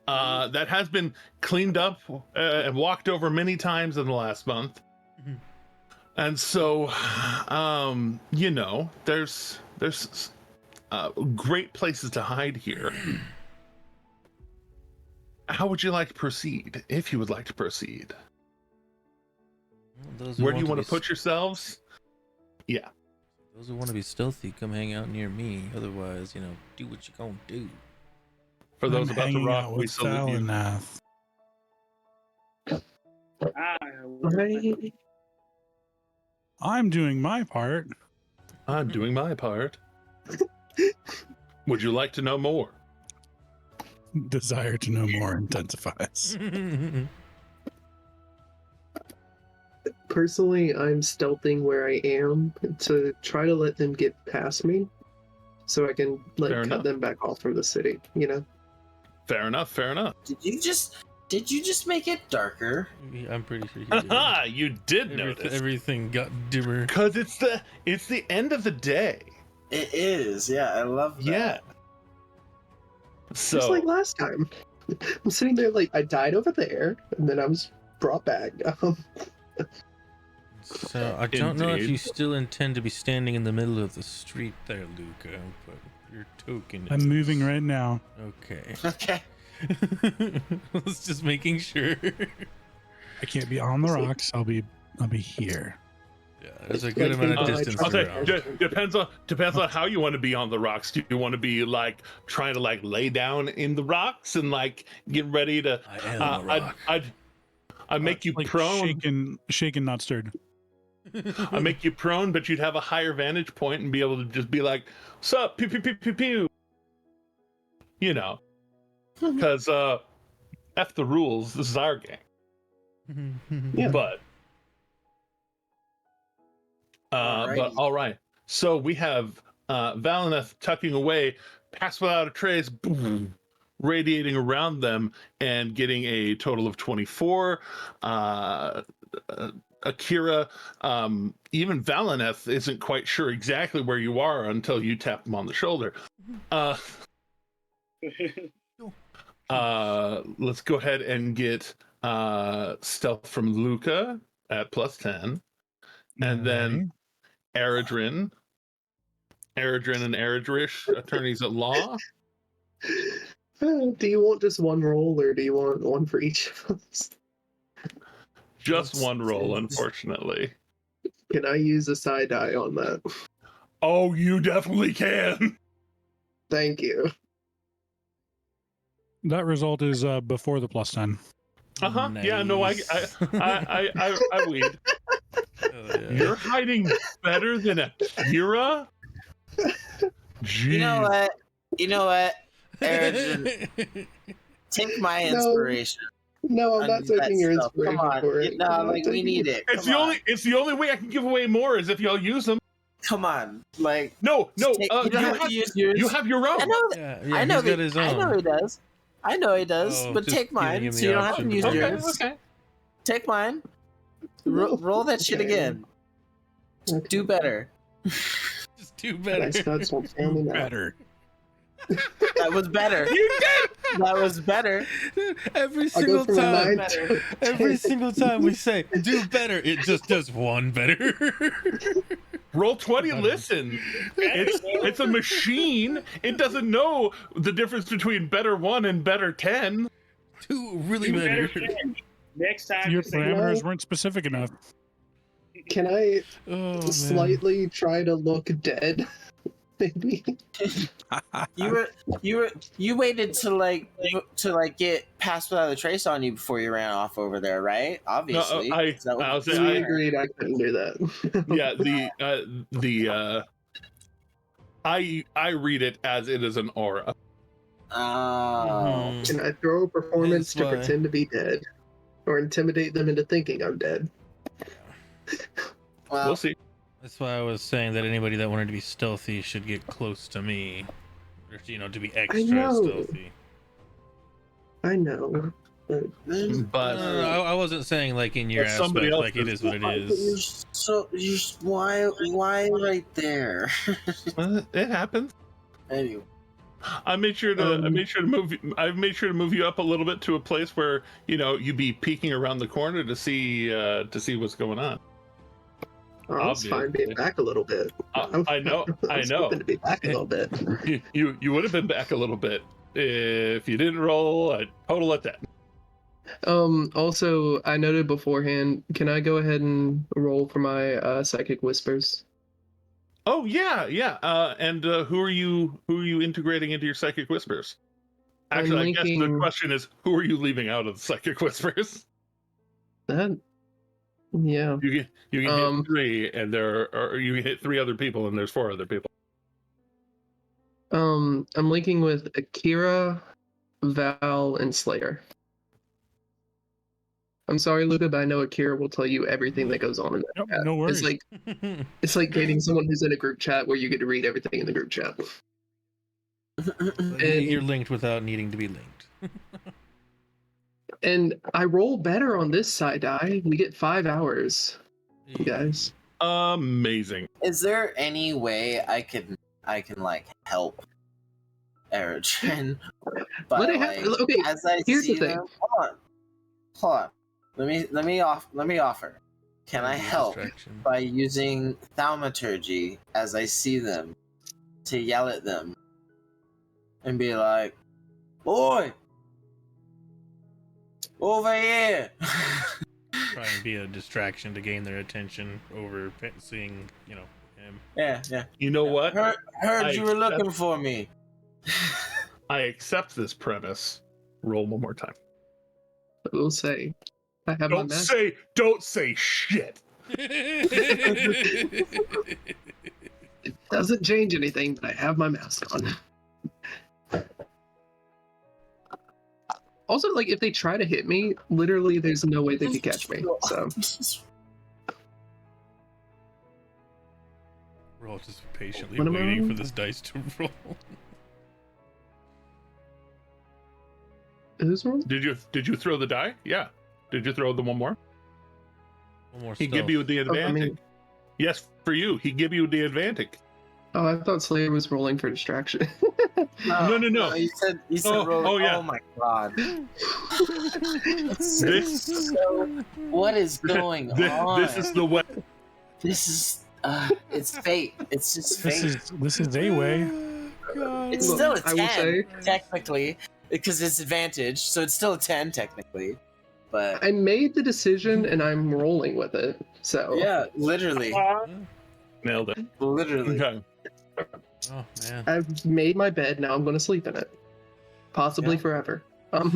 That has been cleaned up and walked over many times in the last month. Mhm. And so, there's great places to hide here. How would you like to proceed, if you would like to proceed? Those who Where do you want be to put yourselves? Yeah. Those who want to be stealthy, come hang out near me. Otherwise, do what you gonna do. For those I'm about to hanging rock, out we with salute you. Valanath. I I'm doing my part. I'm doing my part. Would you like to know more? Desire to know more intensifies. Personally, I'm stealthing where I am to try to let them get past me, so I can Fair cut enough. them back off from the city. Fair enough. Fair enough. Did you just make it darker? I'm pretty sure he did. Haha, you did notice. Everything got dimmer. Because it's the end of the day. It is. Yeah, I love that. Yeah. Just So like last time. I'm sitting there like I died over there, and then I was brought back. So I don't know if Indeed. you still intend to be standing in the middle of the street there, Luca, but your token is... I'm moving right now. Okay. Okay. Let's just making sure. I can't be on the rocks. I'll be here. Yeah, there's a good Like, amount of I distance tried I'll say, around. depends on how you want to be on the rocks. Do you want to be like trying to like lay down in the rocks and like get ready to? I am a rock. I'd make you Like prone. shaken, not stirred. I make you prone, but you'd have a higher vantage point and be able to just be like, "Sup, pew pew pew pew pew." Because f the rules. This is our game. Yeah. But all right. So we have Valanath tucking away, pass without a trace, boom, radiating around them, and getting a total of 24. Akira, even Valanath isn't quite sure exactly where you are until you tap him on the shoulder. Let's go ahead and get stealth from Luca at +10, and then Eredrin and Eredrish, attorneys at law. Do you want just one roll, or do you want one for each of us? Just one roll, unfortunately. Can I use a side eye on that? Oh, you definitely can. Thank you. That result is before the +10. Yeah, no, I weed. You're hiding better than Akira. Jeez. You know what? Eredrin, take my inspiration. No, I'm not taking your inspiration Come on. for it. We need it. It's the only way I can give away more is if y'all use them. Come on, like No. you don't have to use yours. You have your own. I know. I know he's got his own. I know he does. I know he does. Oh, but just take mine, giving him so the you don't have option to use to do it. yours. Okay. Take mine. No. Roll that shit Okay. again. Okay. Do better. Just do better. Nice nuts won't fail me now. Better. That was better. You did. That was better. Every I'll single go from a time. 9 to Every single time we say do better, it just does one better. Roll 20. Listen, it's a machine. It doesn't know the difference between better 1 and better 10. Do really You better. better next time Your you say parameters weren't specific enough. Can I Oh, man. slightly try to look dead? Maybe. You waited to get passed without a trace on you before you ran off over there, right? Obviously. I'll say We agreed I couldn't do that. Yeah, I read it as it is an aura. Oh. Mhm. Can I throw a performance That's to why. pretend to be dead? Or intimidate them into thinking I'm dead? Well, We'll see. That's why I was saying that anybody that wanted to be stealthy should get close to me, or to be extra know. stealthy. I know. But I wasn't saying like in your But somebody aspect, else like it is- is what it is. Why right there? it happens. Anyway, I made sure to move you up a little bit to a place where you be peeking around the corner to see what's going on. Oh, it's fine being back a little bit. I know. I was hoping to be back a little bit. You would have been back a little bit if you didn't roll a total at that. Also, I noted beforehand, can I go ahead and roll for my psychic whispers? Oh yeah. And who are you integrating into your psychic whispers? Actually, I guess the question is, who are you leaving out of the psychic whispers? That, yeah. You can hit 3, and you can hit 3 other people, and there's 4 other people. I'm linking with Akira, Val, and Slayer. I'm sorry, Luca, but I know Akira will tell you everything that goes on in that chat. No worries. It's like dating someone who's in a group chat where you get to read everything in the group chat. And you're linked without needing to be linked. And I roll better on this side die. We get 5 hours, you guys. Amazing. is there any way I can like help Eritrin? Let it happen. Okay, as I here's see the thing. them, hold on. Let me offer. Can I help Distraction. by using thaumaturgy as I see them to yell at them and be like, "Boy, over here!" Try and be a distraction to gain their attention over seeing, him. Yeah. You know what? Heard you were looking for me. I accept this premise. Roll one more time. I will say, I have my mask. Don't say shit. It doesn't change anything, but I have my mask on. Also, like, if they try to hit me, literally, there's no way they could catch me. So, We're all just patiently What am I waiting on? for this dice to roll. who's wrong? Did you throw the die? Yeah. Did you throw the one more? One more He give you the I advantage. mean- Yes, for you. He give you the advantage. Oh, I thought Slayer was rolling for distraction. No. You said Oh, roll. oh, yeah. Oh my god. This- What is going on? This is the way. This is it's fate. It's just fate. This is a way. It's Look, still a I will 10 say- technically because it's advantage, so it's still a 10 technically. But I made the decision, and I'm rolling with it. So, yeah, literally. Nailed it. Literally. Okay. Oh man. I've made my bed. Now I'm going to sleep in it, possibly Yeah. forever. All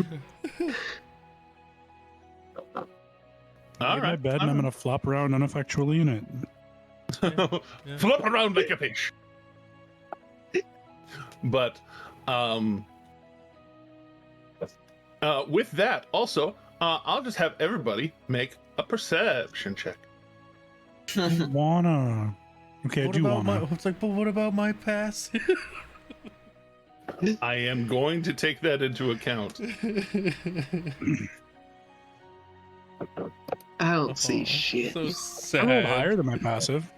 I made my right. bed and I'm gonna flop around ineffectually in it. Yeah. Flip around like a fish. But with that, also, I'll just have everybody make a perception check. Wanna? Okay, I What do about wanna. it's like, but what about my pass? I am going to take that into account. I don't see Oh, shit. So I rolled sad. higher than my passive.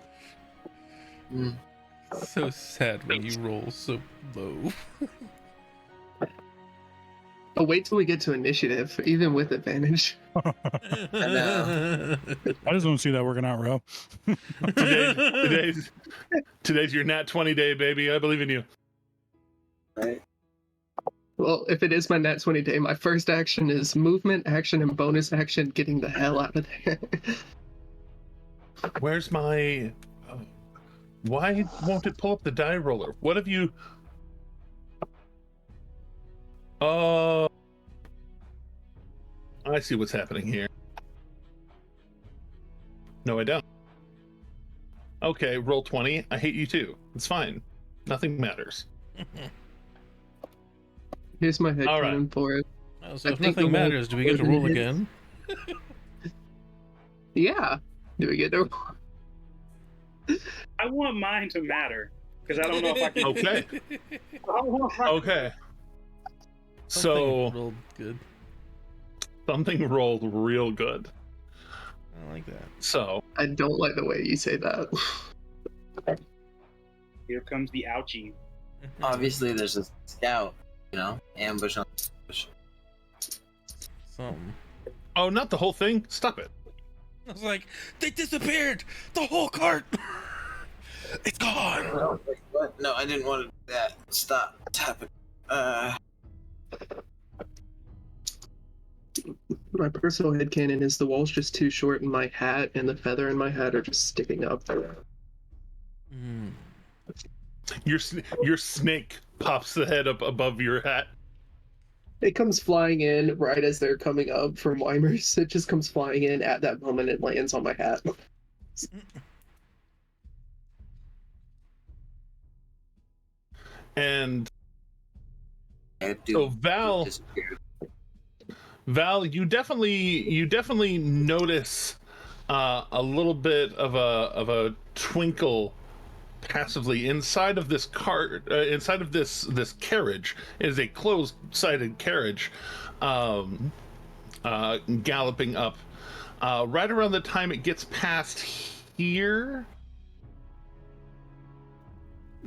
So sad when you roll so low. Oh, wait till we get to initiative, even with advantage. I just don't see that working out, Ro. Today's your nat 20 day, baby. I believe in you. Right. Well, if it is my nat 20 day, my first action is movement, action, and bonus action getting the hell out of there. Where's my... why won't it pull up the die roller? What have you... Oh... I see what's happening here. No, I don't. Okay, roll 20. I hate you too. It's fine. Nothing matters. Here's my head All right. cannon for it. Oh, so I if think nothing the roll- matters, do we get to roll again? Yeah. Do we get to? I want mine to matter because I don't know if I can. Okay. I want mine- Okay. So... Rolled good. Something rolled real good. I like that. So I don't like the way you say that. Here comes the ouchie. Obviously, there's a scout. Ambush on. Something. oh, not the whole thing. Stop it. I was like, they disappeared. The whole cart. It's gone. No, wait, what? No, I didn't want to do that. Stop tapping. My personal headcanon is the wall's just too short and my hat and the feather in my hat are just sticking up. Mm. Your snake pops the head up above your hat. It comes flying in right as they're coming up from Weimers. It just comes flying in at that moment and lands on my hat. And Dude, so Val, you definitely notice a little bit of a twinkle passively inside of this cart, inside of this carriage. It is a closed-sided carriage, galloping up. Right around the time it gets past here,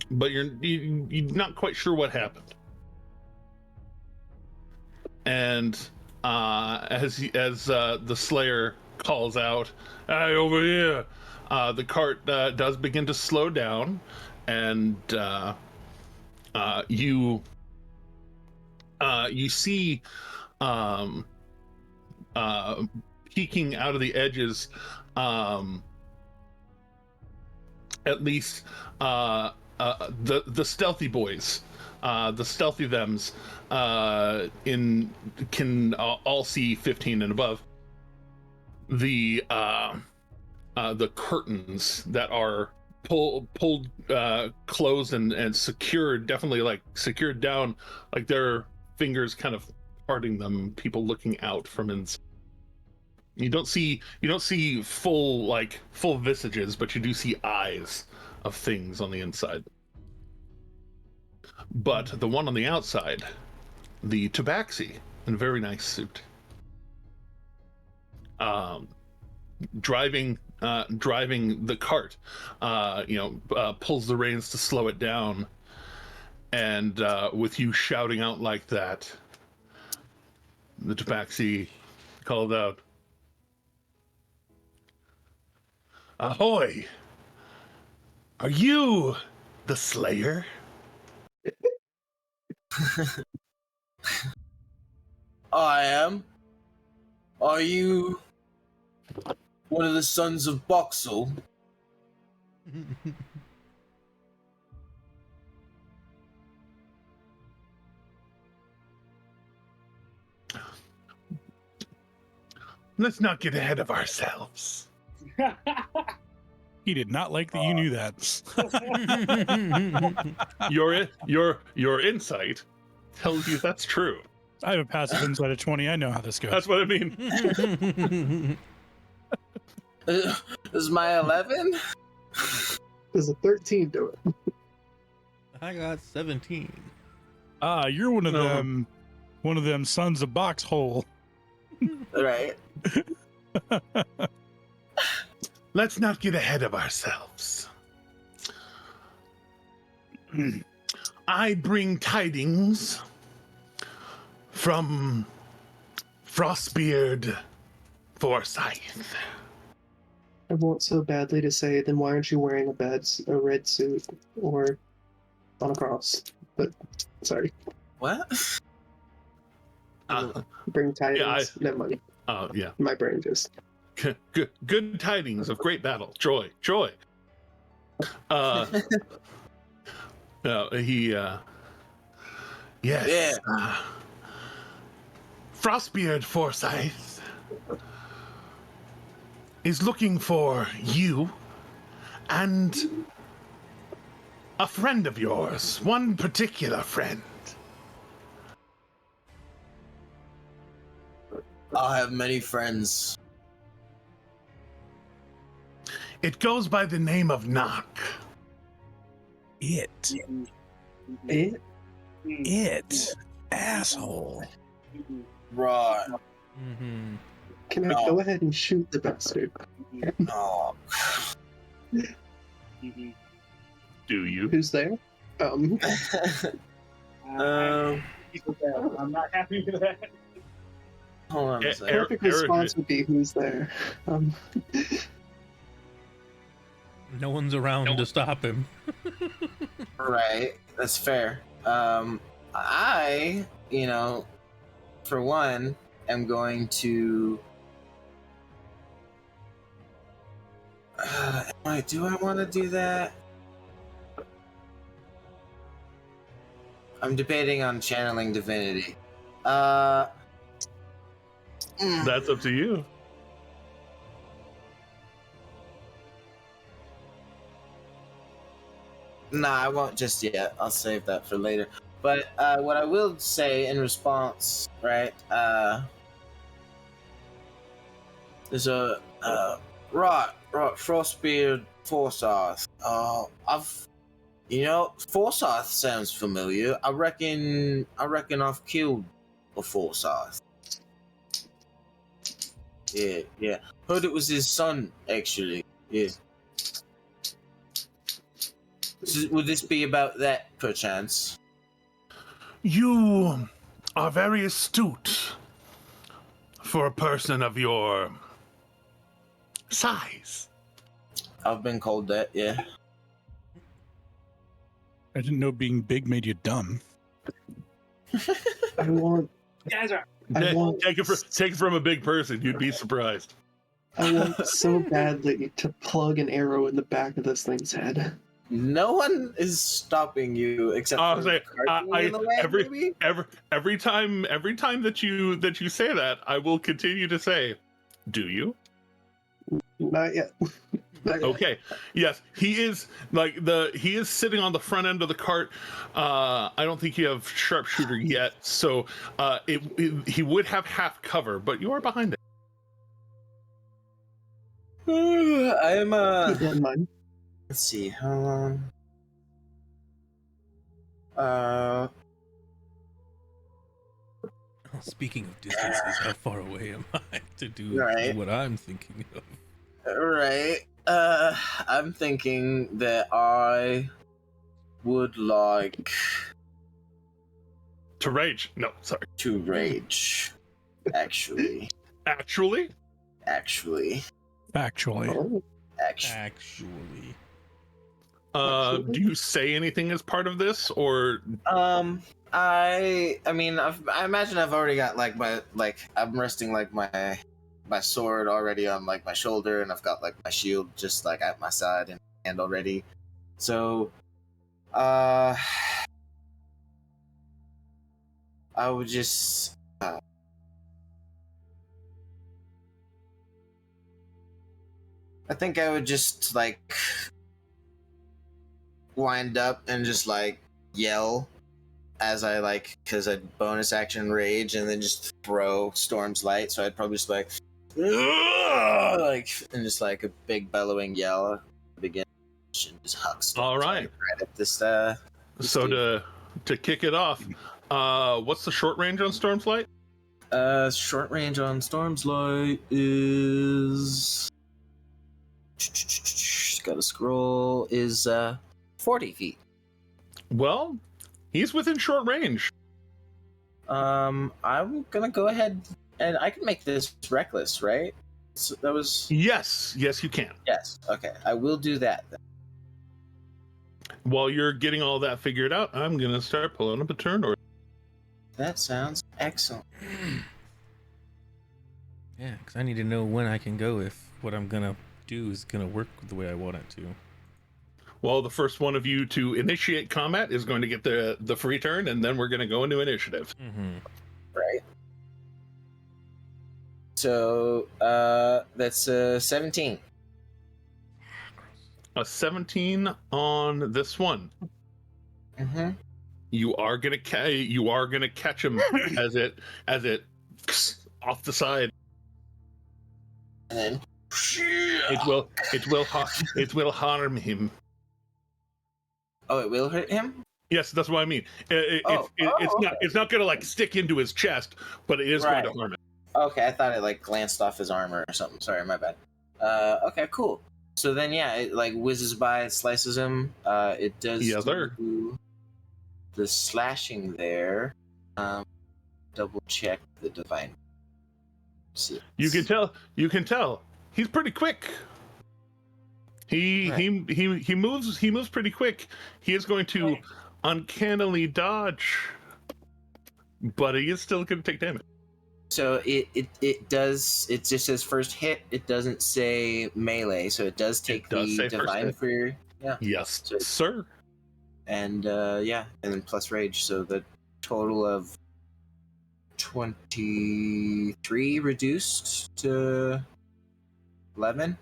but you're not quite sure what happened. And as the Slayer calls out, "Hey, over here!" The cart does begin to slow down, and you see peeking out of the edges, at least the stealthy boys, the stealthy thems, can all see 15 and above. The curtains that are pulled closed and secured, definitely like secured down, like their fingers kind of parting them, people looking out from inside. You don't see full visages, but you do see eyes of things on the inside. But the one on the outside, the tabaxi, in a very nice suit, driving the cart, pulls the reins to slow it down, and with you shouting out like that, the tabaxi called out, "Ahoy! Are you the Slayer?" I am. Are you one of the sons of Boxel? Let's not get ahead of ourselves. He did not like that you knew that. Your insight tells you that's true. I have a passive insight of 20. I know how this goes. That's what I mean. This is my 11? There's a 13 to it. I got 17. You're one of them sons of Boxhole. Right. Let's not get ahead of ourselves. I bring tidings from Frostbeard Forsyth. I want so badly to say, then why aren't you wearing a red suit or on a cross? But sorry. What? Bring tidings. Yeah, Never mind. Yeah. My brain just. Good tidings of great battle. Joy. Yes. Yeah. Frostbeard Forsyth is looking for you and a friend of yours, one particular friend. I have many friends. It goes by the name of Knock. It. Asshole. Right. Mm-hmm. Can I go ahead and shoot the bastard? Oh. Mhm. Do you? Who's there? I'm not happy with that. Hold on a second. Perfect response would be who's there. No one's around to stop him. Right, that's fair. I, for one, am going to. Do I want to do that? I'm debating on channeling divinity. That's up to you. Nah, I won't just yet. I'll save that for later. But what I will say in response, right? There's a Frostbeard Forsyth. Forsyth sounds familiar. I reckon I've killed a Forsyth. Yeah. Heard it was his son, actually. Yeah. Would this be about that, perchance? You are very astute for a person of your size. I've been called that, yeah. I didn't know being big made you dumb. I want. Guys are. Take it from a big person. You'd be surprised. I want so badly to plug an arrow in the back of this thing's head. No one is stopping you except for Say, in the way, maybe? every time that you say that, I will continue to say, "Do you?" Not yet. Not yet. Okay. Yes, he is sitting on the front end of the cart. I don't think you have sharpshooter yet, so he would have half cover, but you are behind it. I am Keep that in mind. Let's see, how long? Speaking of distances, how far away am I to do Right. what I'm thinking of? Right. I'm thinking that I would like To rage. No, sorry. to rage. Actually. Actually, Actually. Oh, Actually. do you say anything as part of this, or I imagine I've already got I'm resting my sword already on my shoulder, and I've got my shield just at my side and hand already. So I would just I think I would just wind up and just yell as I because I'd bonus action rage and then just throw Storm's Light. So I'd probably just and just a big bellowing yell begin and just hug Storm's all right. Light right at this So dude. to kick it off, what's the short range on Storm's Light? Short range on Storm's Light is got a scroll is 40 feet. Well, he's within short range. I'm gonna go ahead and I can make this reckless, right? So that was Yes, you can. yes. Okay, I will do that then. While you're getting all that figured out, I'm gonna start pulling up a turn order. That sounds excellent. Yeah, because I need to know when I can go if what I'm gonna do is gonna work the way I want it to. Well, the first one of you to initiate combat is going to get the free turn, and then we're going to go into initiative. Mm-hmm. Right. So that's 17. A 17 on this one. Mm-hmm. You are gonna catch him as it off the side. And then It will harm him. oh, it will hurt him. Yes, that's what I mean. It's not gonna stick into his chest, but it is Right. going to harm him. Okay, I thought it like glanced off his armor or something. Sorry, my bad. Okay, cool. So then, yeah, it like whizzes by, it slices him. It does Yes, sir. do the slashing there. Double check the divine. You can tell. You can tell. He's pretty quick. He moves. He moves pretty quick. He is going to uncannily dodge, but he is still going to take damage. So it does. It just says first hit. It doesn't say melee. So it does take does say the first divine hit. for Yes, So- sir. and and then plus rage. So the total of 23 reduced to 11.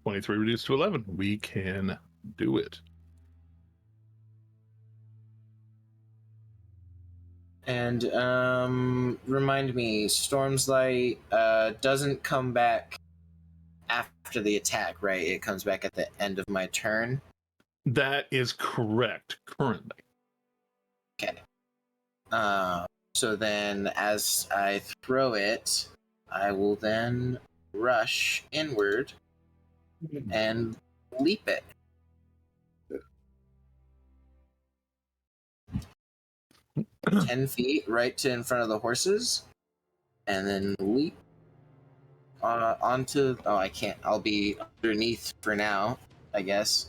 23 reduced to 11. We can do it. And remind me, Storm's Light doesn't come back after the attack, right? It comes back at the end of my turn. That is correct. Currently. Okay. So then, as I throw it, I will then rush inward and leap it. Hmm. 10 feet right to in front of the horses, and then leap onto. Oh, I can't. I'll be underneath for now, I guess.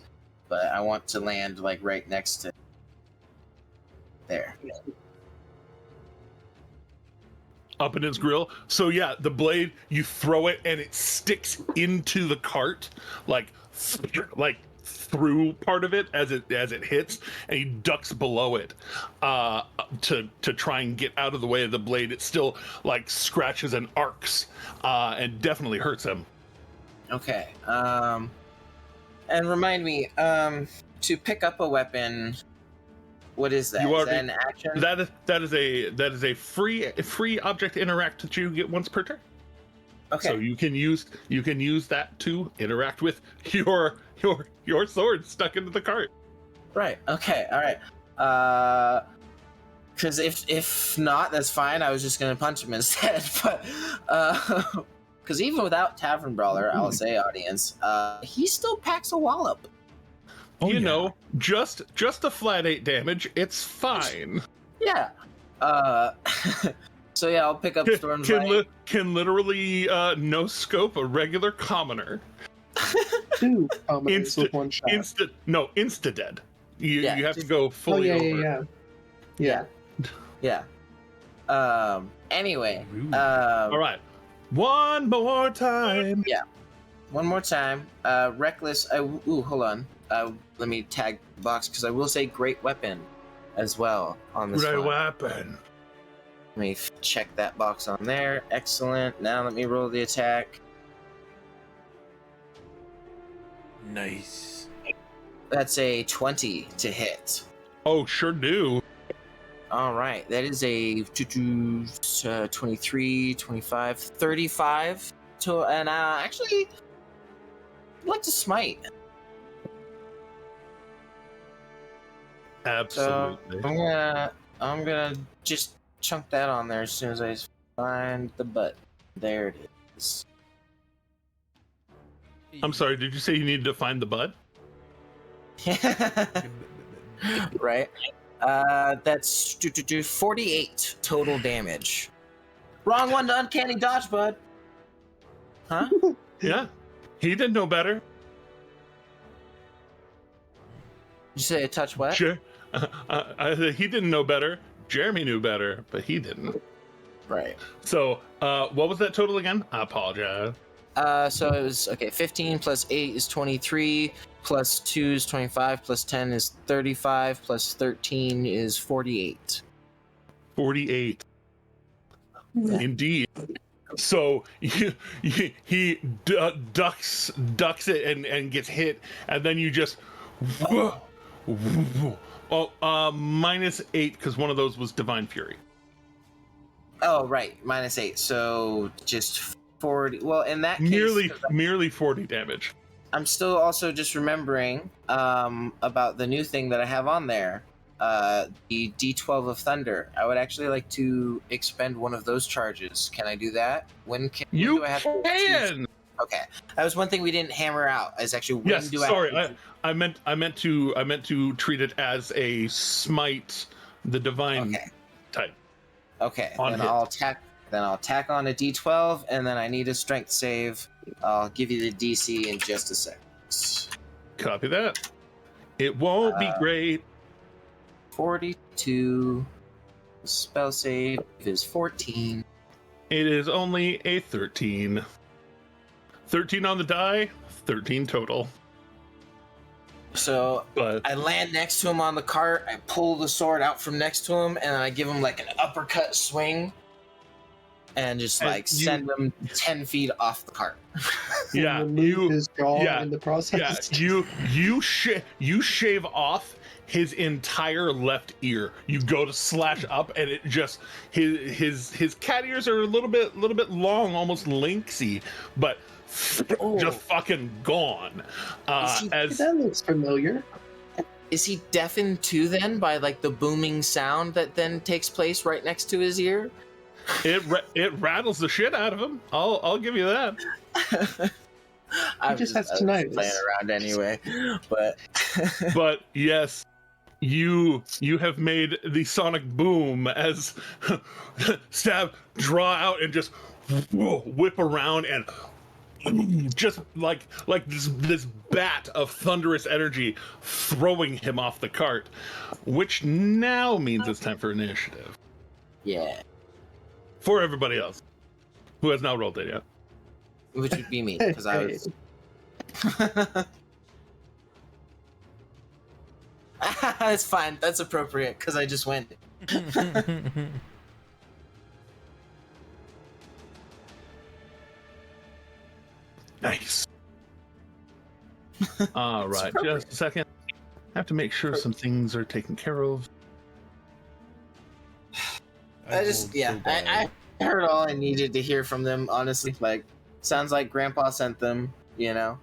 But I want to land like right next to there. Up in his grill. So yeah, the blade, you throw it and it sticks into the cart, like through part of it as it hits, and he ducks below it to try and get out of the way of the blade. It still like scratches and arcs and definitely hurts him. Okay. And remind me, to pick up a weapon, what is that? You Is already- that an action? That is a free object interact that you get once per turn. Okay. So you can use that to interact with your sword stuck into the cart. Right. Okay. All right. Because if not, that's fine. I was just gonna punch him instead. But because even without Tavern Brawler, I'll say audience, he still packs a wallop. Oh, you yeah. know, just a flat 8 damage. It's fine. Yeah. So yeah, I'll pick up Storm's Light. Can literally no scope a regular commoner. 2 commoners Insta- with 1 shot. Insta dead. You have to go Oh fully yeah, over. yeah. Anyway. All right, one more time. One more time. Reckless. Hold on. Let me tag the box because I will say great weapon as well on this Great one. weapon. Let me check that box on there. Excellent. Now let me roll the attack. Nice. That's a 20 to hit. Oh, sure do. All right. That is a 23, 25, 35. And actually, I'd like to smite. Absolutely. I'm gonna just chunk that on there as soon as I find the button. There it is. I'm sorry. Did you say you needed to find the bud? Right. That's 48 total damage. Wrong one to uncanny dodge, bud. Huh? Yeah. He didn't know better. Did you say a touch what? He didn't know better. Jeremy knew better, but he didn't. Right. So, what was that total again? I apologize. So it was 15 plus 8 is 23, plus 2 is 25, plus 10 is 35, plus 13 is 48. 48. Indeed. So he ducks it and gets hit, and then you just -8 because one of those was Divine Fury. Oh, right. -8. So just 40. Well, in that case, Merely 40 damage. I'm still also just remembering about the new thing that I have on there. the D12 of Thunder. I would actually like to expend one of those charges. Can I do that? When You do I have to can. Okay, that was one thing we didn't hammer out. Is actually when Yes. do Sorry, I? I meant to treat it as a smite, the divine Okay. type. Okay. On Then hit. I'll tack on a D12, and then I need a strength save. I'll give you the DC in just a sec. Copy that. It won't be great. 42. Spell save is 14. It is only a 13. 13 on the die, 13 total. So But I land next to him on the cart. I pull the sword out from next to him, and I give him like an uppercut swing, and just And like you- send him 10 feet off the cart. yeah, Remove his jaw yeah, in the yeah, process. you shave off his entire left ear. You go to slash up, and it just his cat ears are a little bit long, almost lynxy, but just fucking gone. As That looks familiar. Is he deafened too then by like the booming sound that then takes place right next to his ear? it rattles the shit out of him. I'll give you that. I just has was tinnitus. playing around anyway, but But yes, you have made the sonic boom as Stab draw out and just whip around and just like this bat of thunderous energy throwing him off the cart, which now means it's time for initiative yeah, for everybody else who has not rolled it yet. which would be me because I was. That's fine. That's appropriate because I just went. Nice. All right, just a second. I have to make sure some things are taken care of. I just I heard all I needed to hear from them. Honestly, like sounds like Grandpa sent them. You know,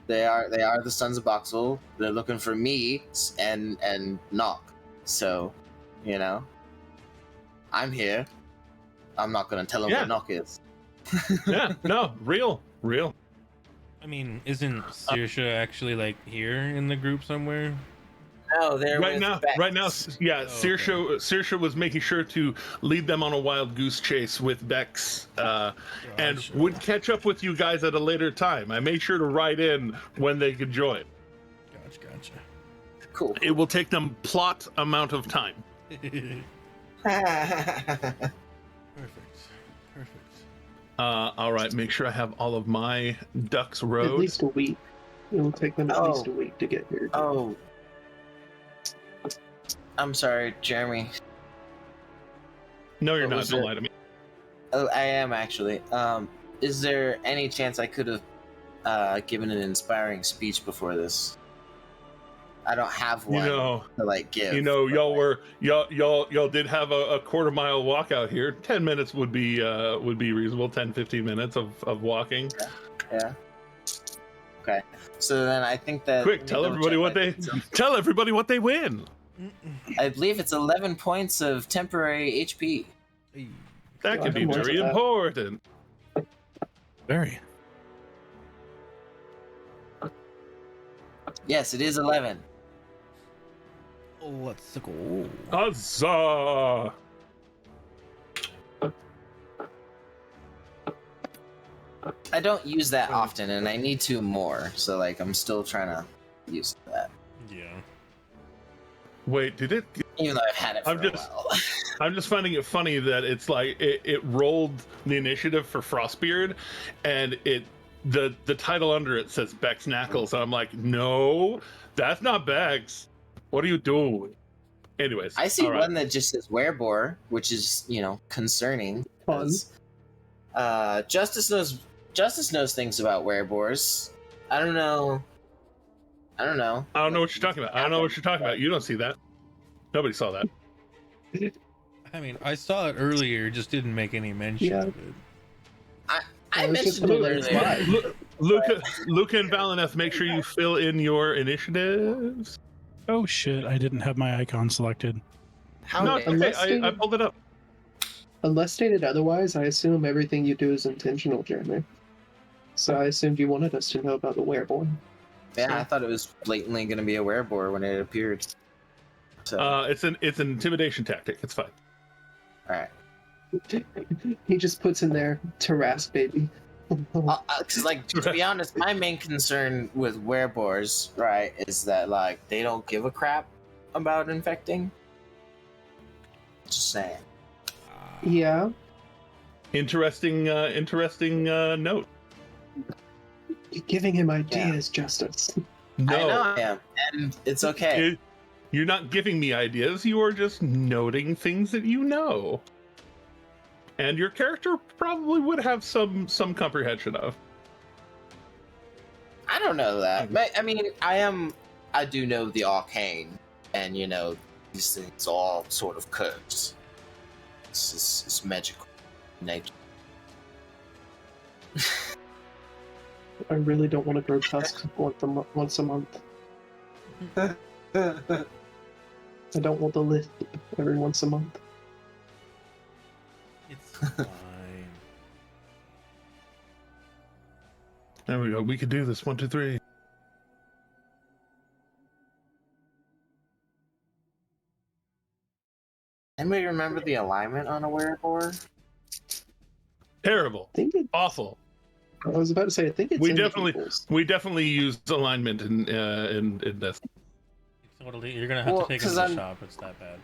they are the sons of Boxel. They're looking for me and Knock. So, you know, I'm here. I'm not gonna tell them Yeah. where Knock is. Yeah, no, real. I mean, isn't Saoirse actually like here in the group somewhere? No, they're Right with now, Bex. yeah. Oh, okay. Saoirse was making sure to lead them on a wild goose chase with Bex, and Gotcha. would catch up with you guys at a later time. I made sure to write in when they could join. Gotcha. Cool. It will take them plot amount of time. Perfect. All right, make sure I have all of my ducks At rowed. least a week. It will take them at Oh. least a week to get here. Oh, I'm sorry, Jeremy. No, you're What not. was Don't it? lie to me. Oh, I am actually. Is there any chance I could have given an inspiring speech before this? I don't have one to like give. Y'all did have a quarter-mile walk out here. 10 minutes would be reasonable. 10-15 minutes of walking. Yeah. Okay. So then I think that. Quick, tell everybody what they win. I believe it's 11 points of temporary HP. That could be More very than that. important. Very. Yes, it is 11. Let's go. Huzzah! I don't use that often, and I need to more. So like, I'm still trying to use that, Yeah. Wait, did it? even though I've had it for I'm a just- while. I'm just finding it funny that it's like it rolled the initiative for Frostbeard, and the title under it says Bex Knackles, and I'm like, no, that's not Bex. What are you doing? Anyways, I see all right. one that just says werebore, which is concerning. Fun. Justice knows things about werebores. I don't know. I don't know what you're talking about. I don't know what you're talking about. You don't see that. Nobody saw that. I mean, I saw it earlier, just didn't make any mention Yeah. of it. I was just mentioned it moving earlier. slide. Luca and Valineth, make sure you fill in your initiatives. Oh shit! I didn't have my icon selected. How No, dare- it's okay. I pulled it up. Unless stated otherwise, I assume everything you do is intentional, Jeremy. So I assumed you wanted us to know about the wereborn. Yeah, I thought it was blatantly going to be a werebore when it appeared. So, It's an intimidation tactic. It's fine. all right. He just puts in there Tarask, baby. Because, like, to be honest, my main concern with werebores, right, is that, like, they don't give a crap about infecting. Just saying. Yeah. Interesting note. You're giving him ideas, Justice. No, I know I am, and it's okay. You're not giving me ideas. You are just noting things that you know, and your character probably would have some comprehension of. I don't know that. I mean, I do know the arcane, and, you know, these things all sort of curse. It's magical nature. I really don't want to grow tusks once a month. I don't want to lift every once a month. It's fine. There we go. We could do this. 1, 2, 3. Anybody remember the alignment on a werebore? Terrible. I think it, Awful. I was about to say, I think it's We in the definitely equals. used alignment in this. Totally, you're gonna have to take it to the shop. It's that bad.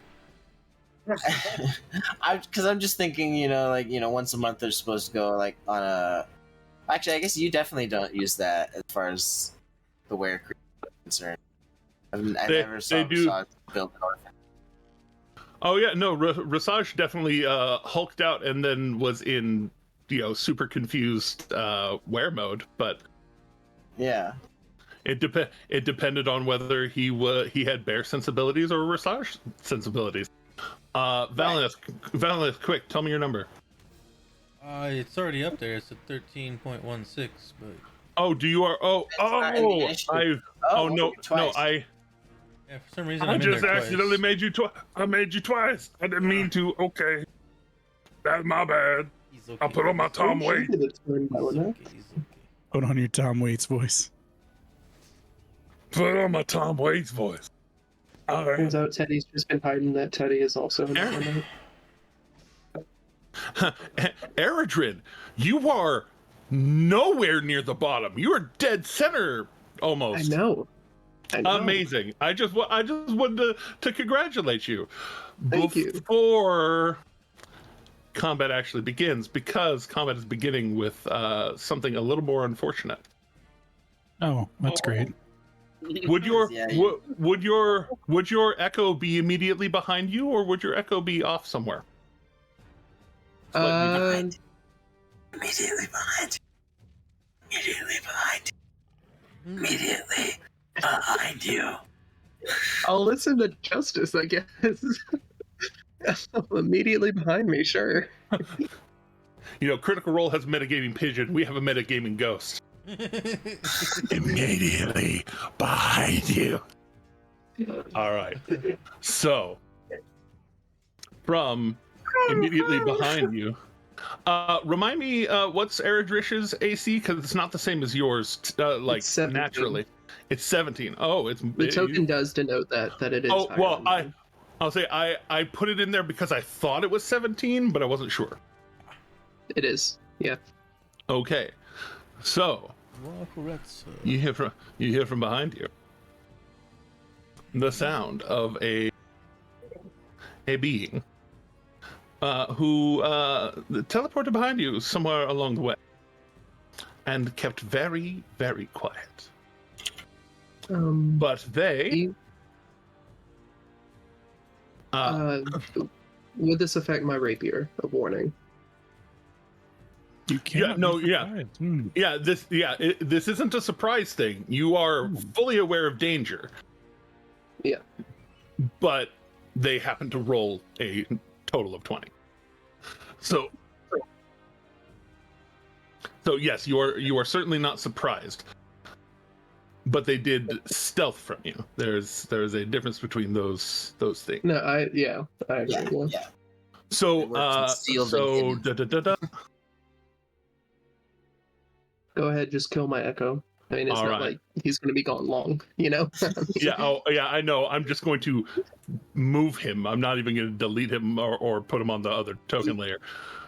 Because I'm just thinking, you know, like, you know, once a month they're supposed to go, like, on a... Actually, I guess you definitely don't use that as far as the were creature is concerned. I never saw Rasaj build an orphan. Oh yeah, no, Rasaj definitely hulked out and then was in, you know, super confused wear mode, but Yeah. it depended on whether he had bear sensibilities or Rasaj sensibilities. Valineth, quick, tell me your number. It's already up there. It's at 13.16, but Oh, do you are? Oh, not in the initiative. no, twice. yeah, for some reason I I'm in just there accidentally twice. made you twice. I made you twice. I didn't mean to. Okay, that's my bad. He's okay. I'll put on my Tom Waits. He's okay. He's okay. Put on your Tom Waits voice. Put on my Tom Waits voice. All right. Turns out Teddy's just been hiding that Teddy is also an element. Eredrin, you are nowhere near the bottom. You are dead center almost. I know. Amazing. I just wanted to congratulate you. Thank you. Before combat actually begins, because combat is beginning with something a little more unfortunate. Oh, that's great. Would your Yeah, would your echo be immediately behind you, or would your echo be off somewhere? Behind. Immediately behind. Immediately behind. Immediately behind you. I'll listen to Justice, I guess. Immediately behind me, sure. You know, Critical Role has metagaming pigeon. We have a metagaming ghost. Immediately behind you. All right. So, from immediately behind you, remind me what's Eredrish's AC, because it's not the same as yours. Like It's 17. naturally, it's 17. Oh, it's The token does denote that it is. Oh higher well, than mine. I'll say I put it in there because I thought it was 17, but I wasn't sure. It is. Yeah. Okay, so You are correct, sir. you hear from behind you the sound of a being who teleported behind you somewhere along the way and kept very, very quiet. But they would this affect my rapier? A warning. You can't. This isn't a surprise thing. You are fully aware of danger. Yeah. But they happen to roll a total of 20. So yes, you are certainly not surprised. but they did stealth from you. There's a difference between those things. No, I agree. Yeah, yeah. So It works in sealed and hidden. Go ahead, just kill my echo. I mean, it's All not right. like he's going to be gone long, you know? Yeah. Oh, yeah. I know. I'm just going to move him. I'm not even going to delete him or put him on the other token layer.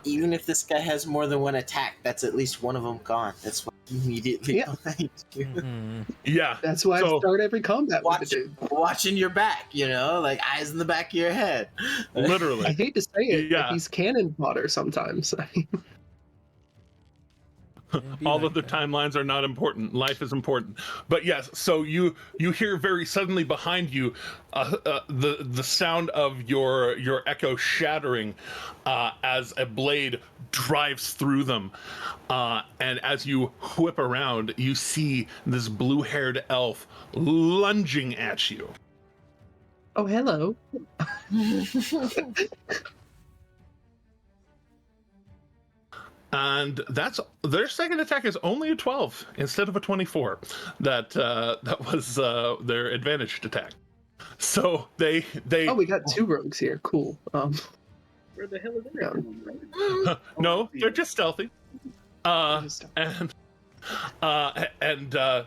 Even if this guy has more than one attack, that's at least one of them gone. That's what immediately Yeah. behind you. Mhm. Yeah. That's why I start every combat with the dude. Watching your back, like eyes in the back of your head. Literally. I hate to say it, Yeah. but he's cannon fodder sometimes. All of the timelines are not important. Life is important. But yes, so you hear very suddenly behind you the sound of your echo shattering as a blade drives through them. And as you whip around, you see this blue-haired elf lunging at you. Oh, hello. And that's their second attack is only a 12 instead of a 24. That was their advantaged attack. So they Oh, we got 2 rogues here. Cool. Where the hell is Yeah. it? no, they're just stealthy. And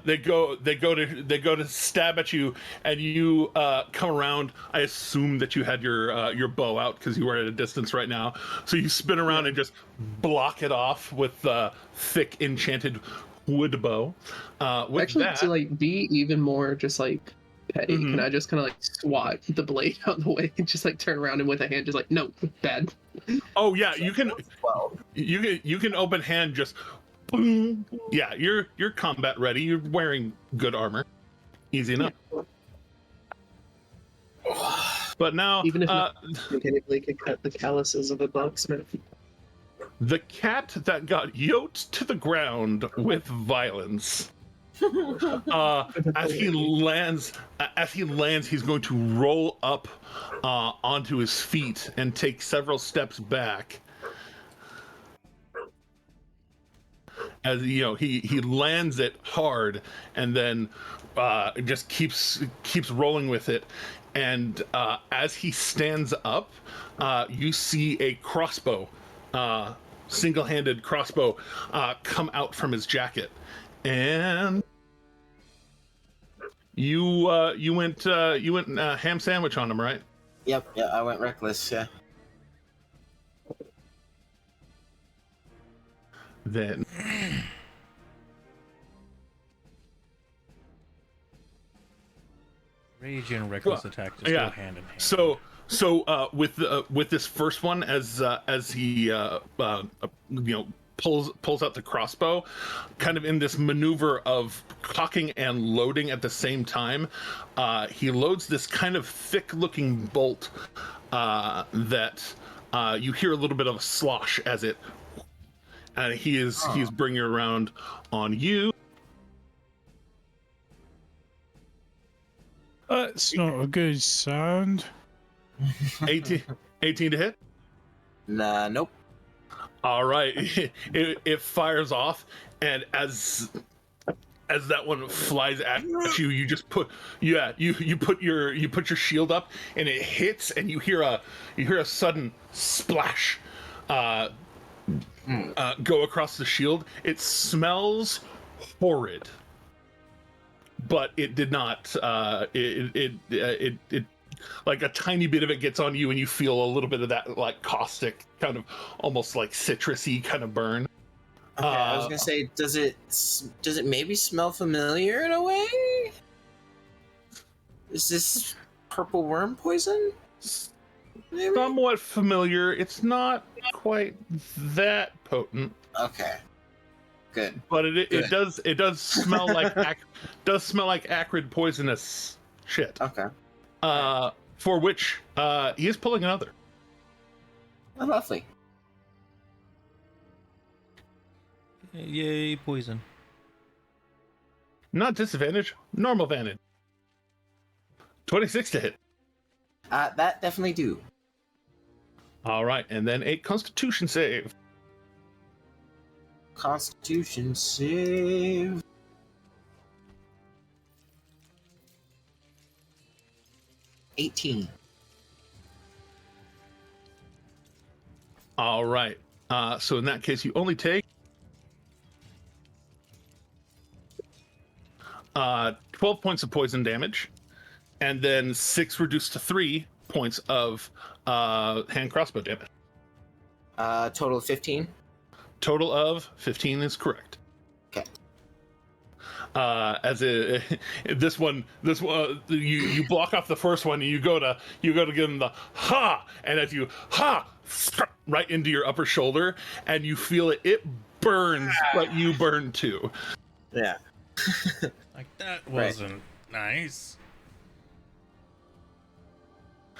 they go to stab at you, and you come around. I assume that you had your bow out because you were at a distance right now. So you spin around and just block it off with thick enchanted wood bow. With Actually, that, to like be even more just like petty, Mhm. can I just kind of like swat the blade out of the way and just like turn around and with a hand just like, no, bad. oh yeah, you can 12. you can open hand just. Boom. Yeah, you're combat ready. You're wearing good armor. Easy enough. But now, Even if not mechanically could cut the calluses of a blacksmith. the cat that got yoked to the ground with violence. As he lands, he's going to roll up onto his feet and take several steps back. As he lands it hard and then just keeps rolling with it. And as he stands up, you see a crossbow, single-handed crossbow, come out from his jacket. And you went ham sandwich on him, right? Yep, yeah, I went reckless, yeah. Then Rage and reckless attack just go hand in hand. So with this first one, as he pulls out the crossbow, kind of in this maneuver of cocking and loading at the same time, he loads this kind of thick-looking bolt that you hear a little bit of a slosh as it. And he's bringing it around on you. It's not a good sound. 18 to hit. Nah, nope. All right, it fires off, and as that one flies at you, you just put you put your shield up, and it hits, and you hear a sudden splash. Go across the shield. It smells horrid, but it did not. It like a tiny bit of it gets on you, and you feel a little bit of that like caustic, kind of almost like citrusy kind of burn. Okay, I was gonna say, does it maybe smell familiar in a way? Is this purple worm poison? Maybe? Somewhat familiar. It's not quite that potent. Okay. Good. But it does smell like acrid poisonous shit. Okay. For which he is pulling another. Oh, lovely. Yay, poison. Not disadvantage, normal advantage. 26 to hit. That definitely do. All right, and then a Constitution save. Constitution save. 18. All right. So in that case, you only take 12 points of poison damage, and then 6 reduced to 3 points of hand crossbow damage. Total of 15. Total of 15 is correct. Okay. This one, you block off the first one, and you go to give him the ha, and as you ha right into your upper shoulder, and you feel it burns, but you burn too. Yeah. Like, that wasn't nice.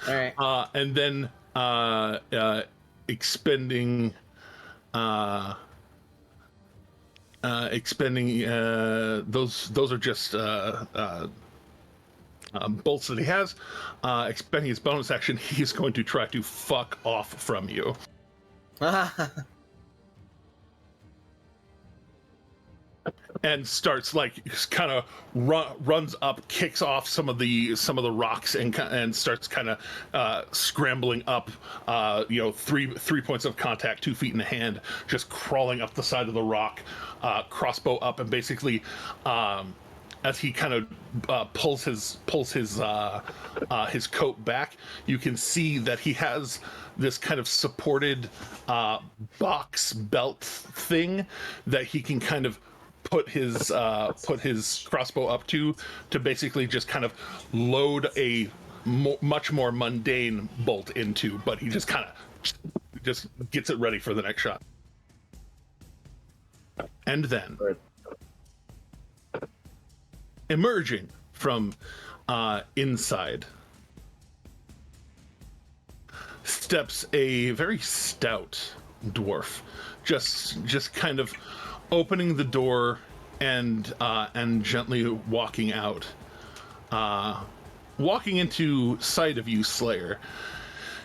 All right. And then expending those are just bolts that he has. Expending his bonus action, he's going to try to fuck off from you. And starts kind of runs up, kicks off some of the rocks, and starts kind of scrambling up. 3 points of contact, 2 feet in the hand, just crawling up the side of the rock, crossbow up, and basically, as he kind of pulls his coat back, you can see that he has this kind of supported box belt thing that he can kind of put his crossbow up to basically just kind of load a much more mundane bolt into, but he just kind of just gets it ready for the next shot. And then emerging from inside steps a very stout dwarf, just kind of opening the door and gently walking out, walking into sight of you, Slayer.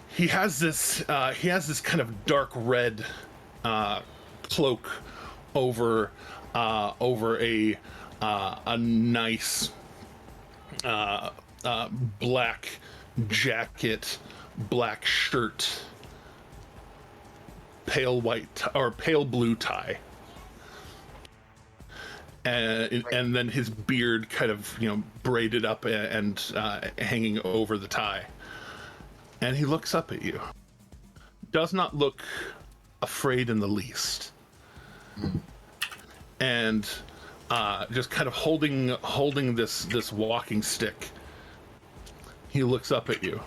He has this kind of dark red cloak over a nice black jacket, black shirt, pale white or pale blue tie. And then his beard kind of, braided up and hanging over the tie. And he looks up at you. Does not look afraid in the least. And just kind of holding this walking stick, he looks up at you.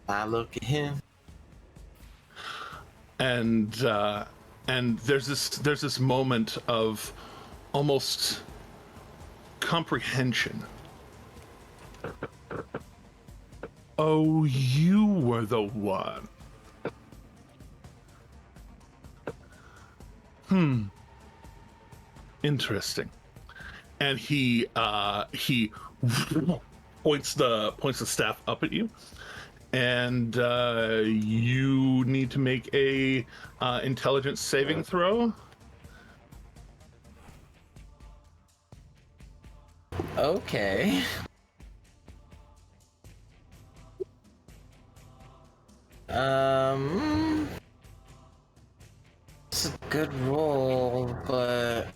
I look at him. And there's this moment of almost comprehension. Oh, you were the one. Interesting. And he points the staff up at you. And you need to make a intelligence saving throw. Okay. It's a good roll, but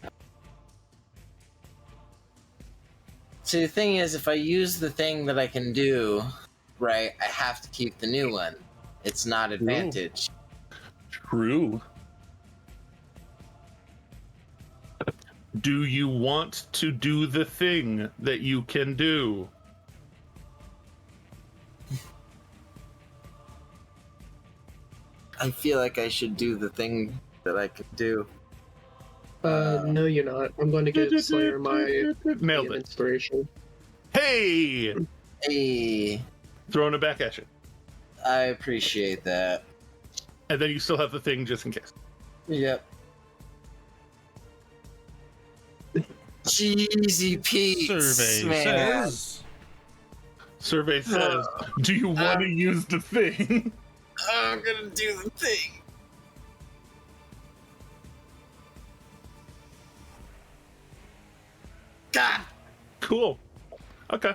see, the thing is, if I use the thing that I can do, right, I have to keep the new one. It's not advantage. True. Do you want to do the thing that you can do? I feel like I should do the thing that I could do. No, you're not. I'm going to give Slayer my Nailed it. inspiration. Hey! Hey, Throwing it back at you. I appreciate that. And then you still have the thing just in case. Yep. Cheesy Pete. Survey man. says. Survey says, do you want to use the thing? I'm gonna do the thing. God. Cool. Okay.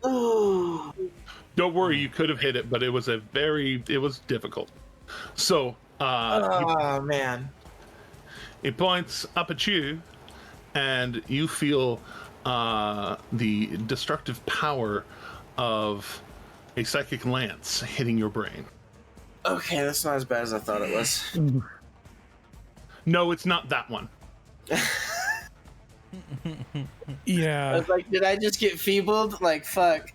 Oh, Don't worry, you could have hit it, but it was difficult. So man. it points up at you, and you feel the destructive power of a psychic lance hitting your brain. Okay, that's not as bad as I thought it was. No, it's not that one. I Yeah. was like, did I just get feebled? Like, fuck.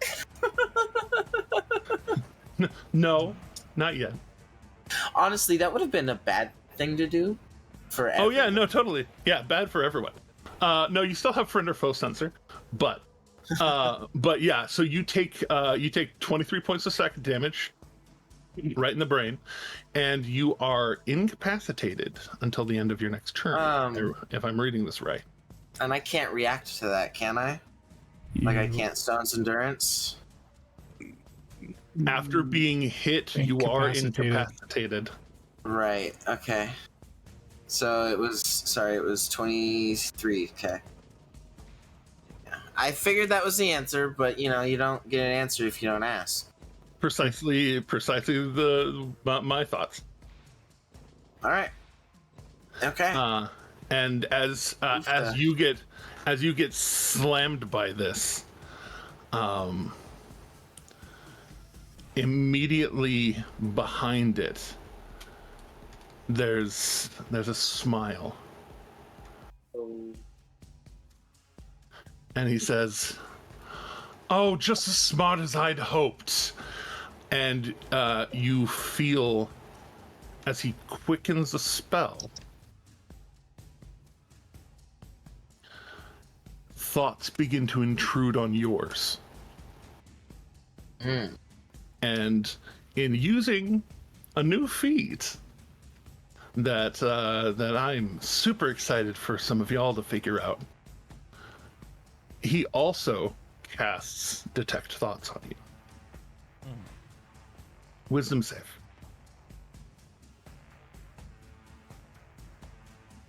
No, not yet. Honestly, that would have been a bad thing to do for Oh yeah, everyone. no, totally. Yeah, bad for everyone. No, you still have friend or foe sensor, but yeah. So you take 23 points of psychic damage, right in the brain, and you are incapacitated until the end of your next turn. If I'm reading this right. And I can't react to that, can I? Like, I can't Stone's Endurance? After being hit, you are Incapacitated. incapacitated. Right, okay. So it was 23, okay. Yeah. I figured that was the answer, but, you don't get an answer if you don't ask. Precisely my thoughts. Alright. Okay. And as you get slammed by this, immediately behind it, there's a smile, and he says, "Oh, just as smart as I'd hoped." And you feel, as he quickens the spell, thoughts begin to intrude on yours. And in using a new feat that I'm super excited for some of y'all to figure out, he also casts Detect Thoughts on you. Wisdom save.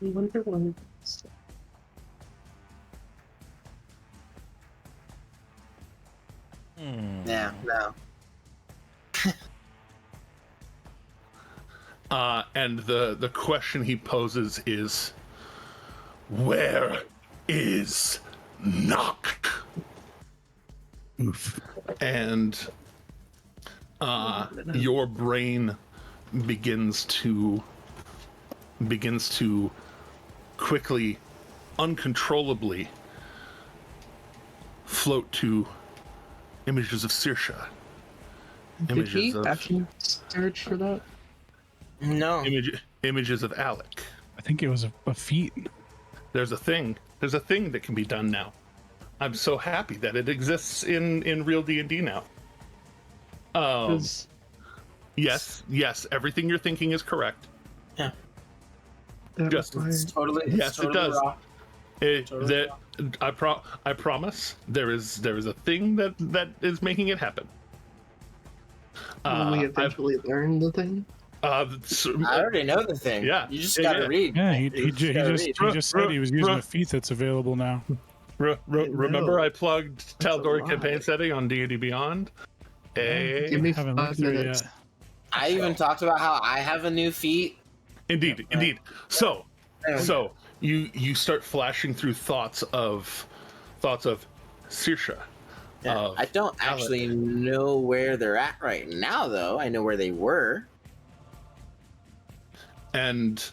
I wonder why. Yeah, no. And the question he poses is, where is Nock? Oof. And your brain begins to quickly, uncontrollably float to images of Saoirse. Did he Images of actually search for that? No. images of Alec. I think it was a feat. There's a thing that can be done now. I'm so happy that it exists in real D&D now. Yes, everything you're thinking is correct. Yeah. Justin. It's totally, Yes, it does. raw. Totally raw. I promise there is a thing that is making it happen. Will we eventually learn the thing? I already know the thing. Yeah. You just Yeah, gotta yeah. read. Yeah, he You just gotta said he was using a feat that's available now. Remember, No. I plugged That's a Tal'Dorei lie. campaign setting on D&D Beyond. Hey, Give me Haven't 5 looked through it minutes. yet. I even talked about how I have a new feat. indeed. So Anyway. you start flashing through thoughts of Saoirse. Yeah, I don't actually know where they're at right now, though. I know where they were. And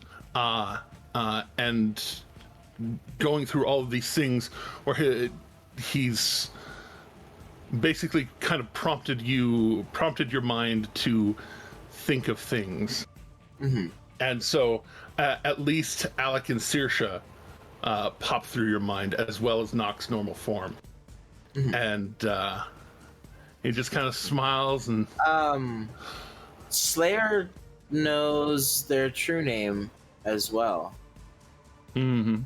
going through all of these things where he's basically kind of prompted your mind to think of things. Mm-hmm. And so at least Alec and Saoirse pop through your mind, as well as Nock's normal form. Mm-hmm. And he just kind of smiles and Slayer knows their true name as well. mm-hmm.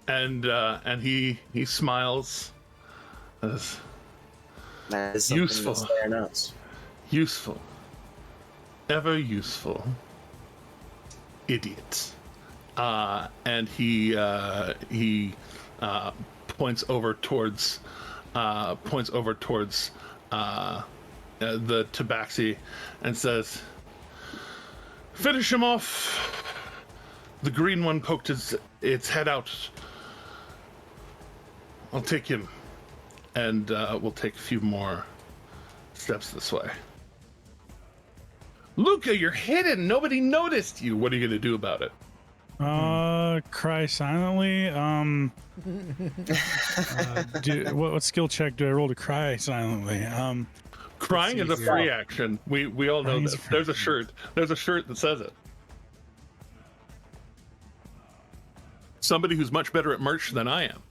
And he smiles as That is something Useful. that Slayer knows. useful, ever useful, idiot. And he points over towards points over towards the tabaxi and says, "Finish him off." The green one poked its head out. I'll take him, and we'll take a few more steps this way. Luca, you're hidden. Nobody noticed you. What are you going to do about it? Cry silently. What skill check do I roll to cry silently? Crying is a free action. We all know this. There's a shirt. There's a shirt that says it. Somebody who's much better at merch than I am.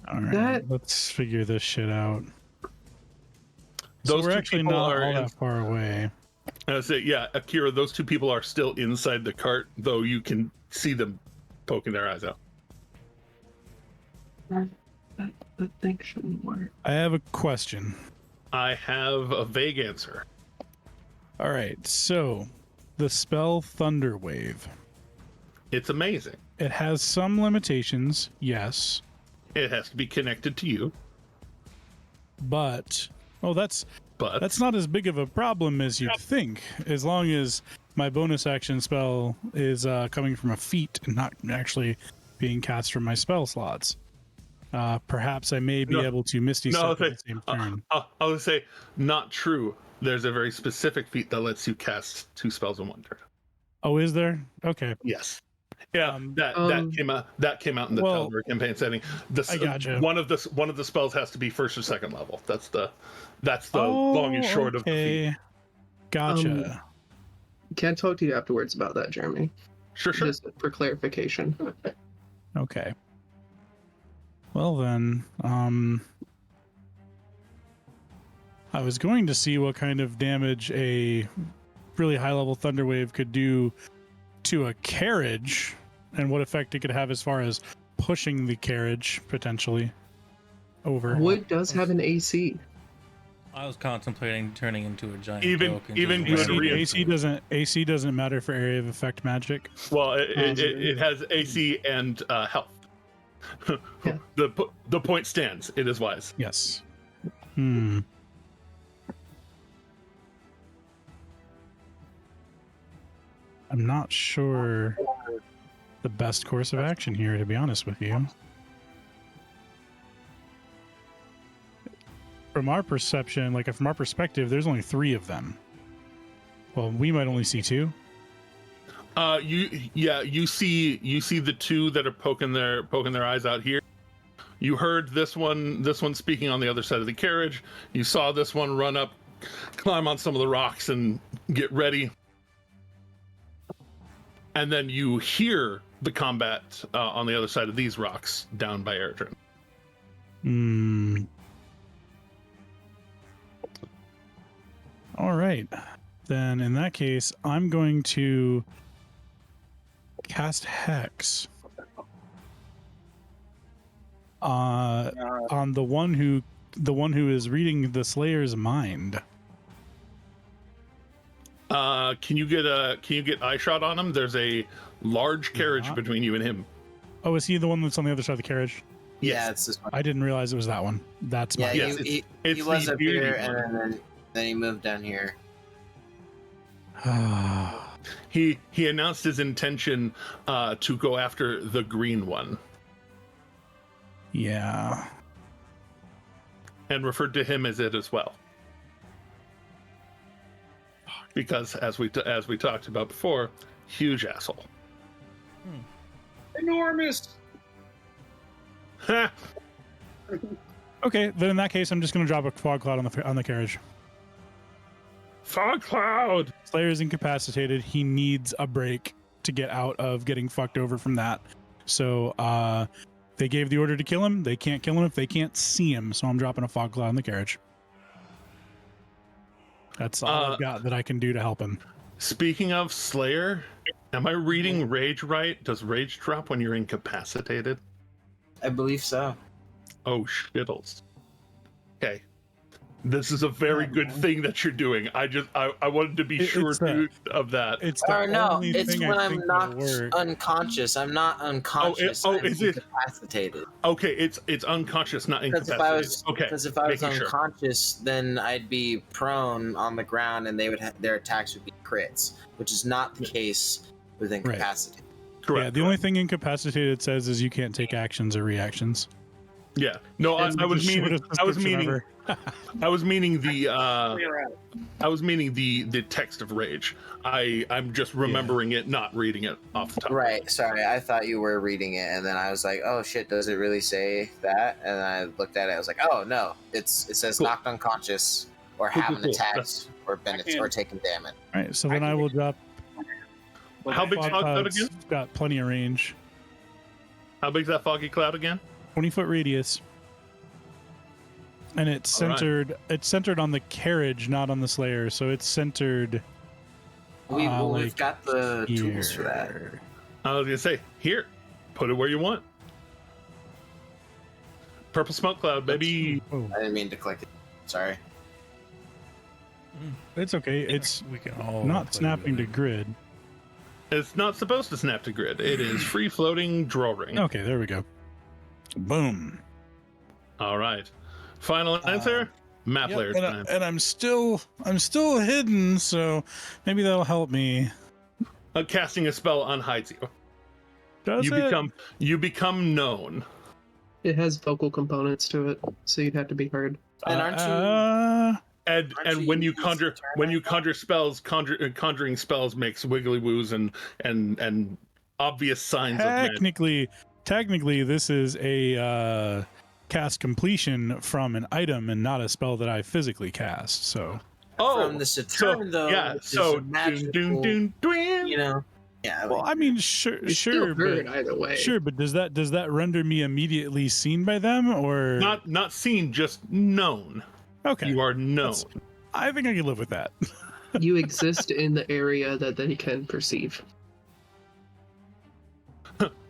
All right, let's figure this shit out. So Those we're two actually people not are all that far away. I say, yeah, Akira, those two people are still inside the cart, though you can see them poking their eyes out. That thing shouldn't work. I have a question. I have a vague answer. All right, so the spell Thunder Wave. It's amazing. It has some limitations, yes, It has to be connected to you, but that's but not as big of a problem as you'd think, as long as my bonus action spell is coming from a feat and not actually being cast from my spell slots. Perhaps I may be able to Misty Step at the same turn. I would say not true. There's a very specific feat that lets you cast 2 spells in 1 turn. Oh, is there? Okay. Yes. Yeah, that came out in the well, Tal'Dorei campaign setting. I gotcha. One of the spells has to be 1st or 2nd level. That's the long and short of the feat. Gotcha. Can't talk to you afterwards about that, Jeremy. Sure. Just for clarification. Okay. Well then, I was going to see what kind of damage a really high level thunder wave could do to a carriage and what effect it could have as far as pushing the carriage potentially over. Wood does have an AC. I was contemplating turning into a giant. Even good AC doesn't matter for area of effect magic. Well, it has AC and health. Yeah. The point stands. It is wise. Yes. I'm not sure the best course of action here, to be honest with you. From our perception, from our perspective, there's only 3 of them. Well, we might only see 2. You see the 2 that are poking their eyes out here. You heard this one speaking on the other side of the carriage. You saw this one run up, climb on some of the rocks and get ready. And then you hear the combat on the other side of these rocks down by Eredrin. All right. Then in that case, I'm going to cast Hex on the one who is reading the Slayer's mind. Can you get eye shot on him? There's a large carriage between you and him. Oh, is he the one that's on the other side of the carriage? Yeah, it's this one. I didn't realize it was that one. That's Yeah, my he was up here, and then he moved down here. He announced his intention to go after the green one. Yeah. And referred to him as it as well. Because as we talked about before, huge asshole. Enormous. Okay, then in that case, I'm just going to drop a fog cloud on the carriage. Fog cloud. Slayer is incapacitated. He needs a break to get out of getting fucked over from that. So they gave the order to kill him. They can't kill him if they can't see him. So I'm dropping a fog cloud on the carriage. That's all I've got that I can do to help him. Speaking of Slayer, am I reading Rage right? Does Rage drop when you're incapacitated? I believe so. Oh, shittles. Okay. This is a very good no. thing that you're doing. I wanted to be sure It's of that. It's the Or no, only it's thing when I I'm think will knocked work. unconscious. I'm not unconscious. I'm is it? incapacitated. Okay, it's unconscious, not Because incapacitated. if I was making sure. unconscious, then I'd be prone on the ground, and their attacks would be crits, which is not the case with incapacitated. Correct. Yeah, the only thing incapacitated says is you can't take actions or reactions. Yeah. No, I It's was the meaning. shortest I was description meaning. ever. I was meaning the. Clear out. I was meaning the text of rage. I'm just remembering it, not reading it off the top. Right. Sorry, I thought you were reading it, and then I was like, "Oh shit, does it really say that?" And then I looked at it. I was like, "Oh no, it says Cool. knocked unconscious or Cool, haven't cool, cool. attacked or been or taken damage." All right, so then I will drop. How big's Fog fog cloud cloud's again? got plenty of range. How big's that foggy cloud again? 20-foot radius. And it's All right. centered. It's centered on the carriage, not on the Slayer. So it's centered. We've like got the tools for that. here. I was gonna say, here, put it where you want. Purple smoke cloud, baby. Oh, I didn't mean to click it. Sorry. it's okay. It's We can all not put it snapping to away. grid. It's not supposed to snap to grid. It is free floating draw ring. Okay, there we go. Boom. All right. Final answer. Map Yep, layer and, time. I'm still hidden, so maybe that'll help me. Casting a spell unhides you. Does You it? become known. It has vocal components to it, so you'd have to be heard. And aren't you? And Aren't you when you using conjure turn when you like that? conjure spells, conjuring spells makes wiggly woos and obvious signs of magic. Technically, this is a cast completion from an item and not a spell that I physically cast. So From the Saturn, though. yeah, which is so a magical, dun. you know. Yeah. well, I mean, sure, You're still heard but either way. sure, but does that render me immediately seen by them or Not seen, just known. Okay, You are known. I think I can live with that. You exist in the area that they can perceive.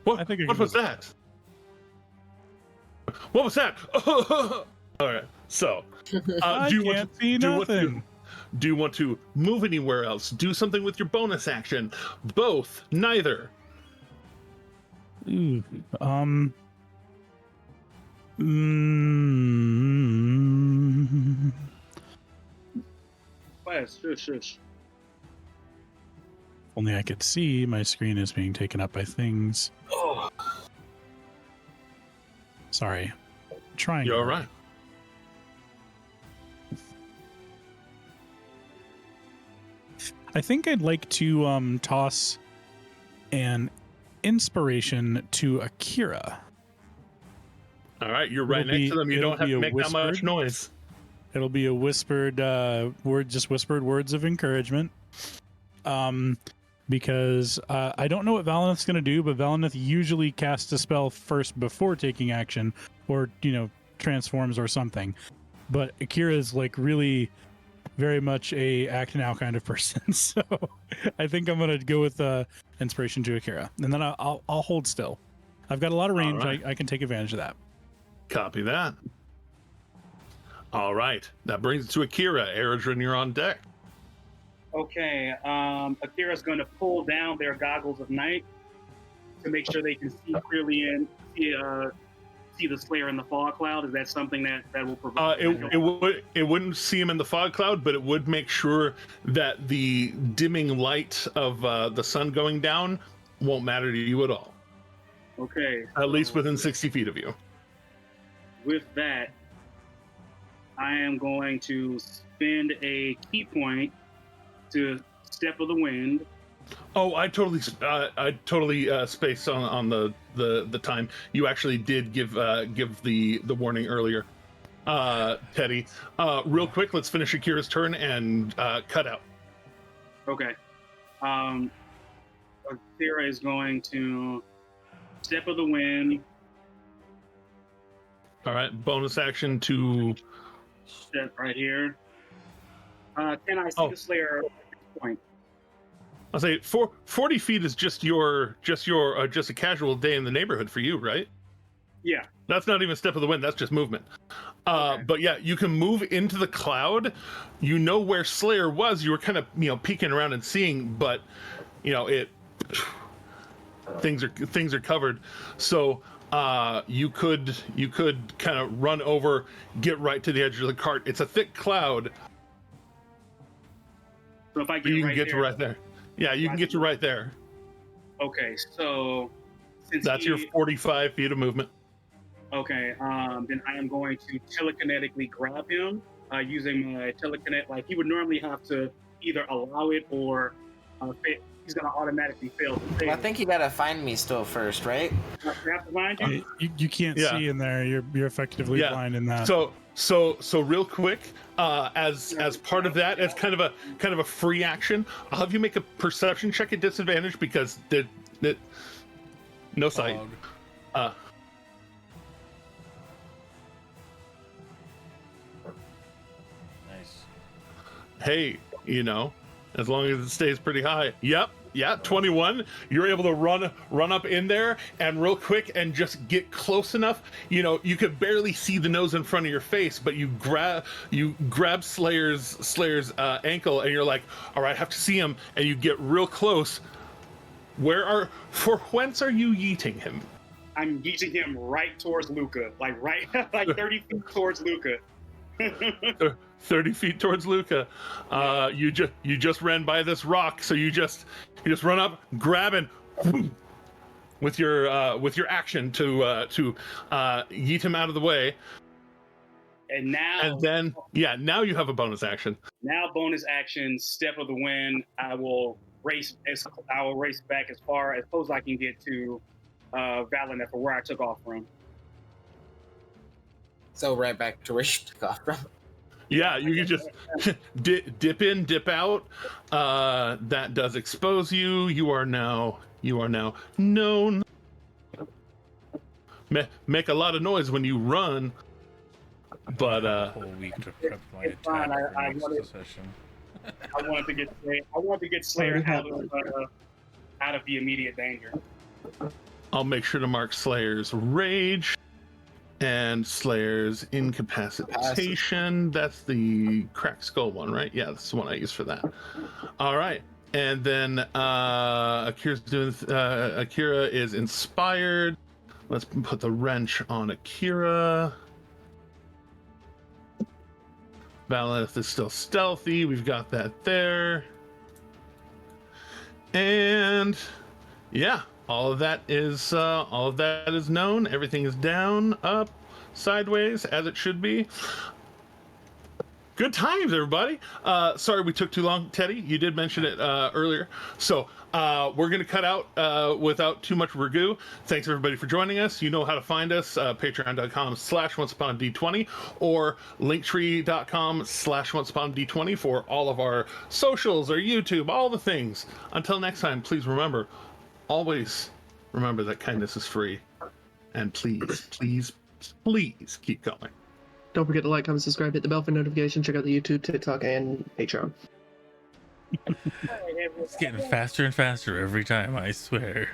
What, I think I what can was live that? What was that? All right. So, I do you can't want to, see do you want to- nothing. do you want to move anywhere else? Do something with your bonus action? Both? Neither? Ooh, Class, shush. only I could see my screen is being taken up by things. Oh, Sorry. Trying. You're all right. I think I'd like to toss an inspiration to Akira. All right. You're right It'll next be- to them. You it'll don't have be to a make that much whispered- noise. It'll be a whispered whispered words of encouragement. Because I don't know what Valineth's going to do, but Valineth usually casts a spell first before taking action, or transforms or something. But Akira is like really very much a act now kind of person, so I think I'm going to go with inspiration to Akira, and then I'll hold still. I've got a lot of range. All right. I can take advantage of that. Copy that. All right. That brings it to Akira. Eredrin, you're on deck. Okay, Akira's going to pull down their goggles of night to make sure they can see clearly and see the Slayer in the fog cloud. Is that something that will provide? It wouldn't see him in the fog cloud, but it would make sure that the dimming light of the sun going down won't matter to you at all. Okay. At least so within 60 feet of you. with that, I am going to spend a key point to Step of the Wind. Oh, I totally spaced on the time. You actually did give the warning earlier, Teddy. Real quick, let's finish Akira's turn and cut out. Okay. Akira is going to Step of the Wind, All right, bonus action to. step right here. Can I see Oh. the Slayer at this point? I'll say 40 feet is just a casual day in the neighborhood for you, right? Yeah. That's not even step of the wind. That's just movement. Okay. But yeah, you can move into the cloud. You know where Slayer was. You were kind of peeking around and seeing, but it things are covered. So you could kind of run over, get right to the edge of the cart. It's a thick cloud. So if I But get you can right get there, to right there. Yeah, you can get to right there. okay. So since That's your 45 feet of movement. Okay, then I am going to telekinetically grab him using my telekinet. Like he would normally have to either allow it or he's gonna automatically fail. Well, I think you gotta find me still first, right? I have to find you. You can't Yeah. see in there. You're effectively Yeah. blind in that. So real quick, as part of that, as kind of a free action, I'll have you make a perception check at disadvantage because no sight. Fog. Nice. Hey, as long as it stays pretty high. Yep. Yeah, 21. You're able to run up in there and real quick and just get close enough. You could barely see the nose in front of your face, but you grab Slayer's ankle and you're like, all right, I have to see him. And you get real close. For whence are you yeeting him? I'm yeeting him right towards Luca, like 30 feet towards Luca. 30 feet towards Luca. You just ran by this rock, so you just run up, grab and with your action to yeet him out of the way. And then now you have a bonus action. Now bonus action, step of the wind. I will race back as far as close as I can get to Valina for where I took off from. So right back to where she took off from. Yeah, you can just dip in, dip out. That does expose you. You are now known. Make a lot of noise when you run, but a whole week to prep my It's fine. attack for I next wanted- session. I wanted to get Slayer out of the immediate danger. I'll make sure to mark Slayer's rage and Slayer's incapacitation. That's the cracked skull one, right? Yeah, that's the one I use for that. All right. And then Akira is inspired. Let's put the wrench on Akira. Valeth is still stealthy. We've got that there. And yeah, all of that is known. Everything is down, up, sideways, as it should be. Good times, everybody. Sorry we took too long, Teddy. You did mention it earlier. So we're going to cut out without too much regoo. Thanks, everybody, for joining us. You know how to find us, patreon.com/onceuponD20 or linktree.com/onceuponD20 for all of our socials, our YouTube, all the things. Until next time, please always remember that kindness is free. And please, please, please keep going. Don't forget to like, comment, subscribe, hit the bell for notifications, check out the YouTube, TikTok, and Patreon. It's getting faster and faster every time, I swear.